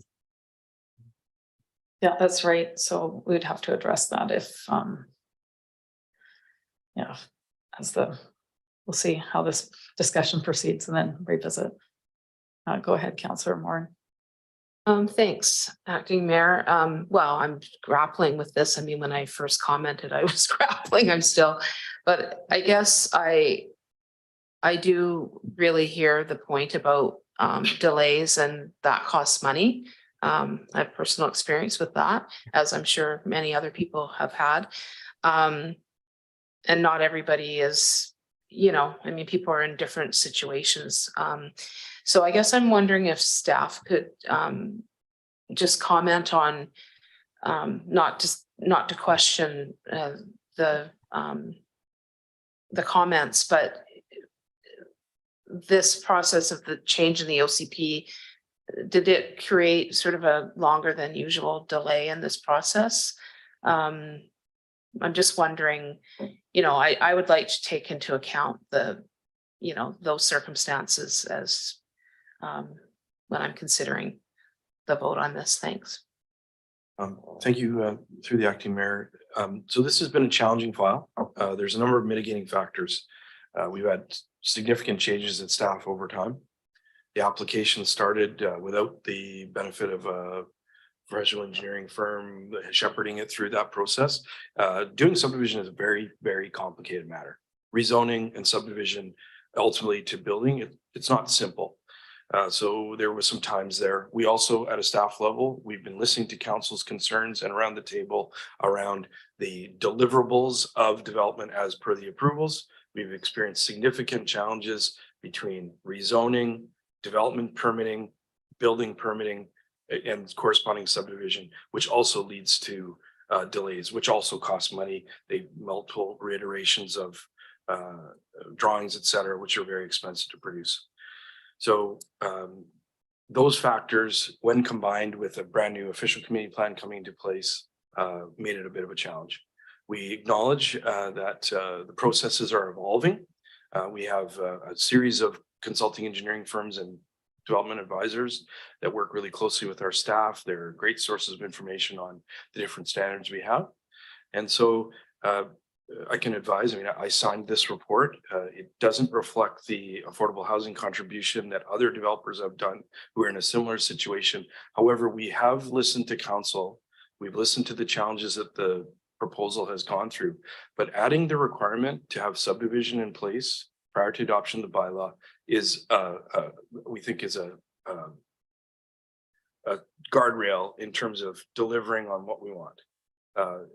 Yeah, that's right. So we'd have to address that if, yeah, we'll see how this discussion proceeds and then revisit. Go ahead, Councillor Morin. Thanks, Acting Mayor. Well, I'm grappling with this. I mean, when I first commented, I was grappling, I'm still, but I guess I I do really hear the point about delays and that costs money. I have personal experience with that, as I'm sure many other people have had. And not everybody is, you know, I mean, people are in different situations. So I guess I'm wondering if staff could just comment on, not to question the comments, but this process of the change in the OCP, did it create sort of a longer than usual delay in this process? I'm just wondering, you know, I would like to take into account the, you know, those circumstances as when I'm considering the vote on this. Thanks. Thank you, through the acting mayor. So this has been a challenging file. There's a number of mitigating factors. We've had significant changes in staff over time. The application started without the benefit of a professional engineering firm shepherding it through that process. Doing subdivision is a very, very complicated matter. Rezoning and subdivision ultimately to building, it's not simple. So there was some times there. We also, at a staff level, we've been listening to council's concerns and around the table around the deliverables of development as per the approvals. We've experienced significant challenges between rezoning, development permitting, building permitting, and corresponding subdivision, which also leads to delays, which also cost money. They multiple reiterations of drawings, et cetera, which are very expensive to produce. So those factors, when combined with a brand new official community plan coming into place, made it a bit of a challenge. We acknowledge that the processes are evolving. We have a series of consulting engineering firms and development advisors that work really closely with our staff. They're great sources of information on the different standards we have. And so I can advise, I mean, I signed this report. It doesn't reflect the affordable housing contribution that other developers have done who are in a similar situation. However, we have listened to council. We've listened to the challenges that the proposal has gone through, but adding the requirement to have subdivision in place prior to adoption of the bylaw is, we think is a guardrail in terms of delivering on what we want.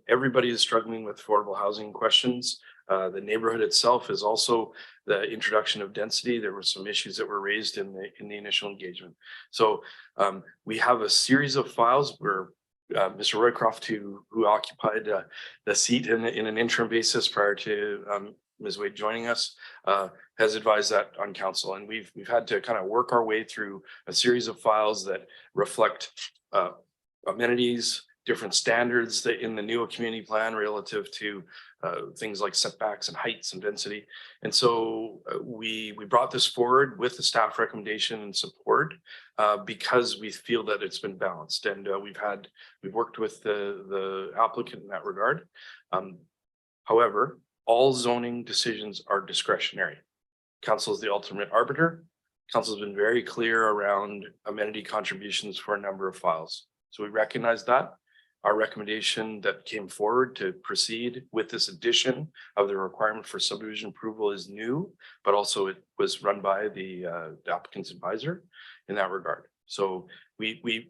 Everybody is struggling with affordable housing questions. The neighborhood itself is also the introduction of density. There were some issues that were raised in the initial engagement. So we have a series of files where Mr. Roycroft, who occupied the seat in an interim basis prior to Ms. Wade joining us, has advised that on council, and we've had to kind of work our way through a series of files that reflect amenities, different standards that in the new community plan relative to things like setbacks and heights and density. And so we brought this forward with the staff recommendation and support because we feel that it's been balanced, and we've worked with the applicant in that regard. However, all zoning decisions are discretionary. Council is the ultimate arbiter. Council has been very clear around amenity contributions for a number of files. So we recognize that. Our recommendation that came forward to proceed with this addition of the requirement for subdivision approval is new, but also it was run by the applicant's advisor in that regard. So we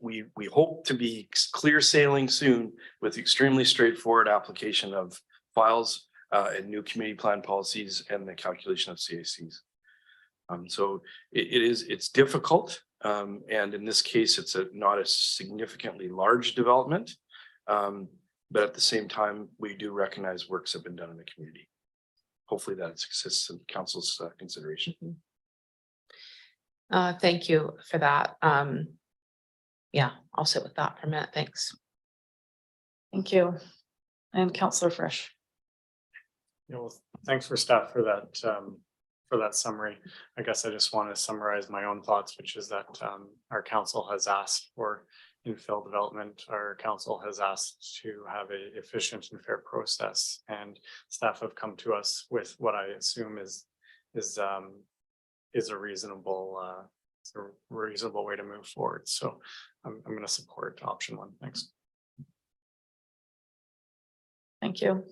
hope to be clear sailing soon with extremely straightforward application of files and new community plan policies and the calculation of CACs. So it's difficult. And in this case, it's not a significantly large development. But at the same time, we do recognize works have been done in the community. Hopefully that assists in council's consideration. Thank you for that. Yeah, I'll sit with that for a minute. Thanks. Thank you. And Councillor Fresh. Yeah, well, thanks for staff for that summary. I guess I just want to summarize my own thoughts, which is that our council has asked for infill development. Our council has asked to have a efficient and fair process, and staff have come to us with what I assume is a reasonable way to move forward. So I'm going to support option one. Thanks. Thank you.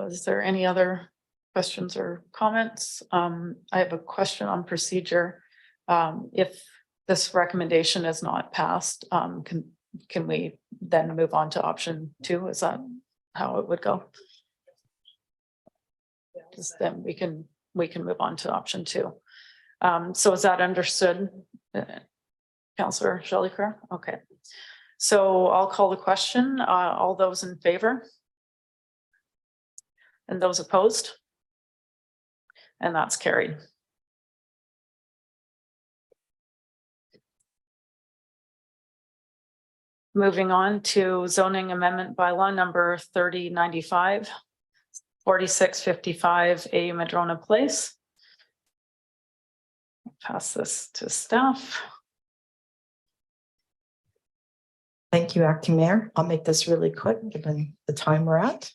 Is there any other questions or comments? I have a question on procedure. If this recommendation is not passed, can we then move on to option 2? Is that how it would go? Just then we can move on to option 2. So is that understood, Councillor Jolicoeur? Okay. So I'll call the question. All those in favor? And those opposed? And that's carried. Moving on to zoning amendment bylaw number 3095, 4655 A Madrona Place. Pass this to staff. Thank you, Acting Mayor. I'll make this really quick, given the time we're at.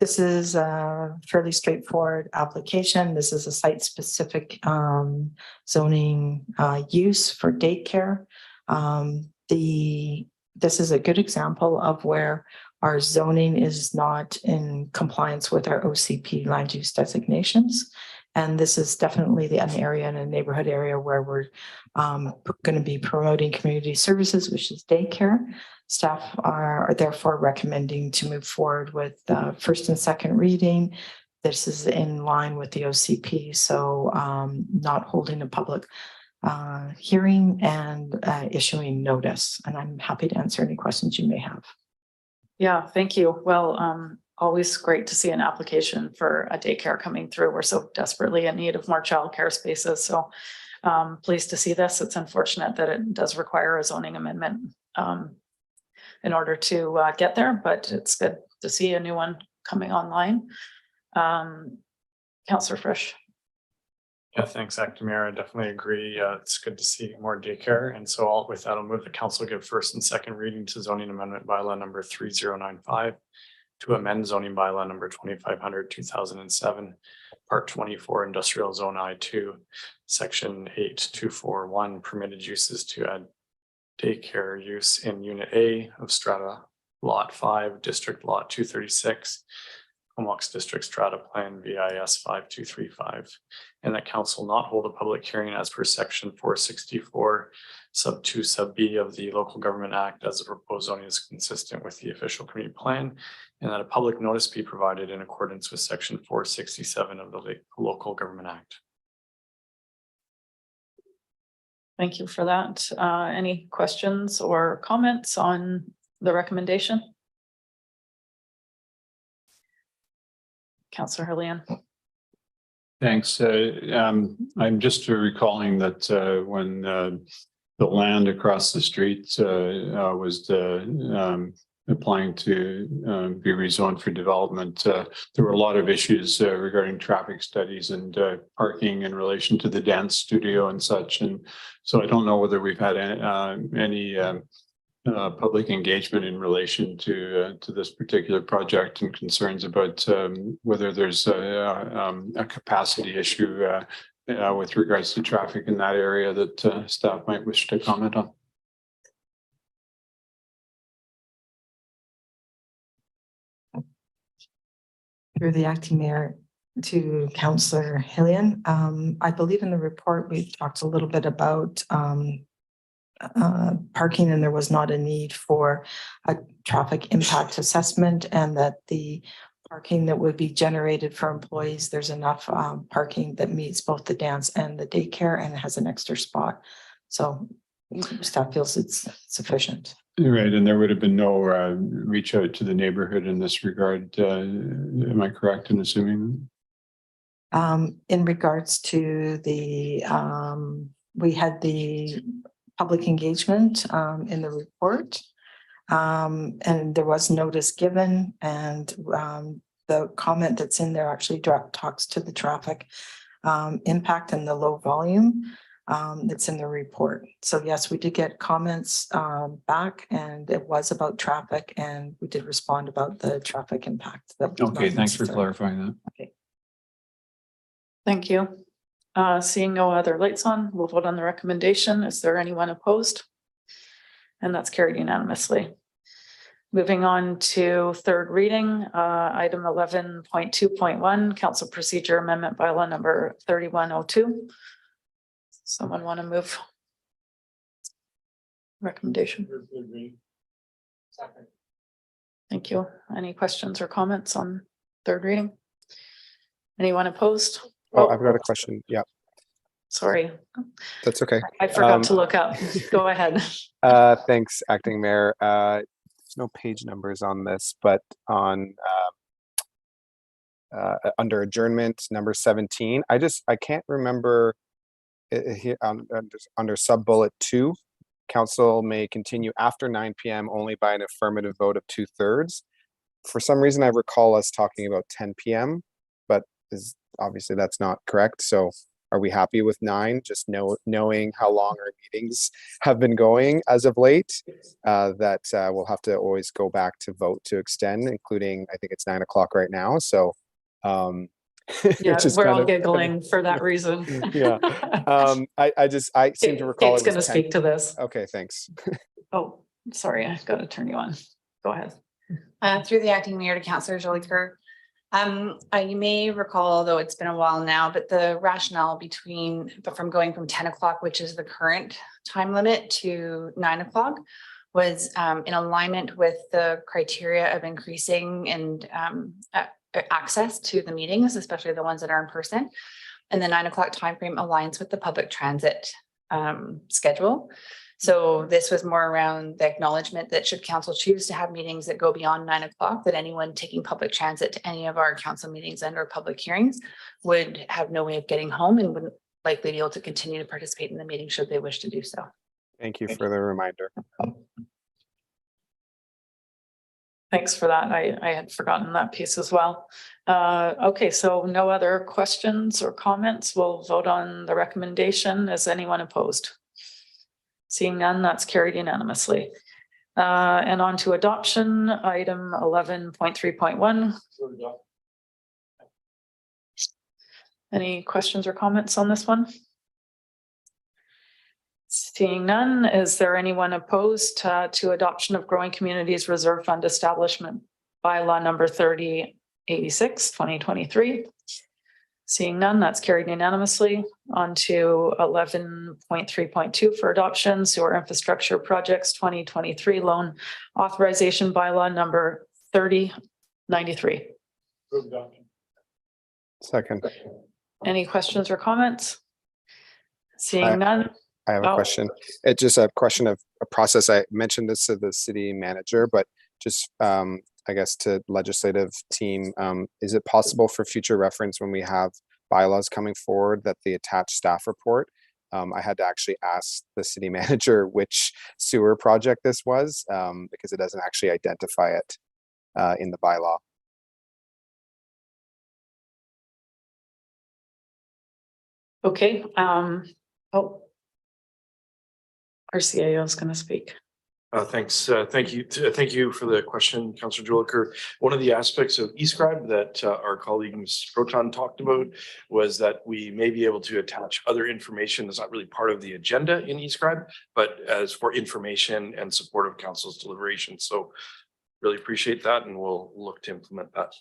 This is a fairly straightforward application. This is a site-specific zoning use for daycare. This is a good example of where our zoning is not in compliance with our OCP land use designations. And this is definitely an area in a neighborhood area where we're going to be promoting community services, which is daycare. Staff are therefore recommending to move forward with first and second reading. This is in line with the OCP, so not holding a public hearing and issuing notice. And I'm happy to answer any questions you may have. Yeah, thank you. Well, always great to see an application for a daycare coming through. We're so desperately in need of more childcare spaces. So pleased to see this. It's unfortunate that it does require a zoning amendment in order to get there, but it's good to see a new one coming online. Councillor Frisch. Yeah, thanks, Acting Mayor. I definitely agree. It's good to see more daycare. And so with that, I'll move the council give first and second reading to zoning amendment bylaw number 3095 to amend zoning bylaw number 2500/2007, part 24, industrial zone I2, section 8241, permitted uses to add daycare use in unit A of strata lot 5, district lot 236, Comox District Strata Plan VIS 5235, and that council not hold a public hearing as per section 464 sub 2 sub B of the Local Government Act as the proposed zoning is consistent with the official community plan, and that a public notice be provided in accordance with section 467 of the Local Government Act. Thank you for that. Any questions or comments on the recommendation? Councillor Hurlian. Thanks. I'm just recalling that when the land across the street was applying to be rezoned for development, there were a lot of issues regarding traffic studies and parking in relation to the dance studio and such. And so I don't know whether we've had any public engagement in relation to this particular project and concerns about whether there's a capacity issue with regards to traffic in that area that staff might wish to comment on. Through the acting mayor to Councillor Hillian, I believe in the report we talked a little bit about parking, and there was not a need for a traffic impact assessment, and that the parking that would be generated for employees, there's enough parking that meets both the dance and the daycare and has an extra spot. So staff feels it's sufficient. Right, and there would have been no reach out to the neighborhood in this regard. Am I correct in assuming? In regards to the, we had the public engagement in the report, and there was notice given, and the comment that's in there actually talks to the traffic impact and the low volume that's in the report. So yes, we did get comments back, and it was about traffic, and we did respond about the traffic impact. Okay, thanks for clarifying that. Okay. Thank you. Seeing no other lights on, we'll vote on the recommendation. Is there anyone opposed? And that's carried unanimously. Moving on to third reading, item 11.2.1, council procedure amendment bylaw number 3102. Someone want to move? Recommendation? Thank you. Any questions or comments on third reading? Anyone opposed? Oh, I've got a question. Yeah, Sorry, that's okay. I forgot to look up. Go ahead. Thanks, Acting Mayor. There's no page numbers on this, but on under adjournment number 17, I can't remember here under sub bullet 2. Council may continue after 9 p.m. only by an affirmative vote of 2/3. For some reason, I recall us talking about 10 p.m., but obviously that's not correct. So are we happy with 9? Just knowing how long our meetings have been going as of late, that we'll have to always go back to vote to extend, including, I think it's 9 o'clock right now. So Yeah, just we're kind all of- giggling for that reason. Yeah. I seem to recall Kate's it was going to 10. speak to this. Okay, thanks. Oh, sorry, I got to turn you on. Go ahead. Through the acting mayor to Councillor Jolicoeur. You may recall, although it's been a while now, but the rationale from going from 10 o'clock, which is the current time limit, to 9 o'clock was in alignment with the criteria of increasing and access to the meetings, especially the ones that are in person. And the 9 o'clock timeframe aligns with the public transit schedule. So this was more around the acknowledgement that should council choose to have meetings that go beyond 9 o'clock, that anyone taking public transit to any of our council meetings and or public hearings would have no way of getting home and wouldn't likely be able to continue to participate in the meeting should they wish to do so. Thank you for the reminder. Thanks for that. I had forgotten that piece as well. Okay, so no other questions or comments. We'll vote on the recommendation. Is anyone opposed? Seeing none, that's carried unanimously. And on to adoption, item 11.3.1. Any questions or comments on this one? Seeing none, is there anyone opposed to adoption of Growing Communities Reserve Fund Establishment Bylaw number 3086, 2023? Seeing none, that's carried unanimously. On to 11.3.2 for adoption, sewer infrastructure projects 2023 loan authorization bylaw number 3093. Second. Any questions or comments? Seeing none. I have a question. It's just a question of a process. I mentioned this to the city manager, but just I guess to legislative team, is it possible for future reference when we have bylaws coming forward that the attached staff report? I had to actually ask the city manager which sewer project this was because it doesn't actually identify it in the bylaw. Okay. Our CAO is going to speak. Thanks. Thank you for the question, Councillor Jolicoeur. One of the aspects of eScribe that our colleague Ms. Proton talked about was that we may be able to attach other information that's not really part of the agenda in eScribe, but as for information and support of council's deliberations. So really appreciate that, and we'll look to implement that.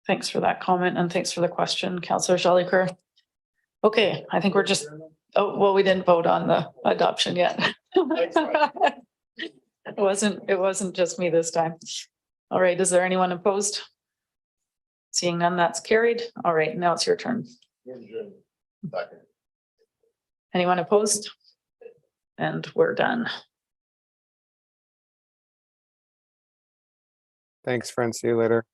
Thanks for that comment and thanks for the question, Councillor Jolicoeur. Okay, I think we're just, oh, well, we didn't vote on the adoption yet. It wasn't just me this time. All right, is there anyone opposed? Seeing none, that's carried. All right, now it's your turn. Anyone opposed? And we're done. Thanks, friends. See you later.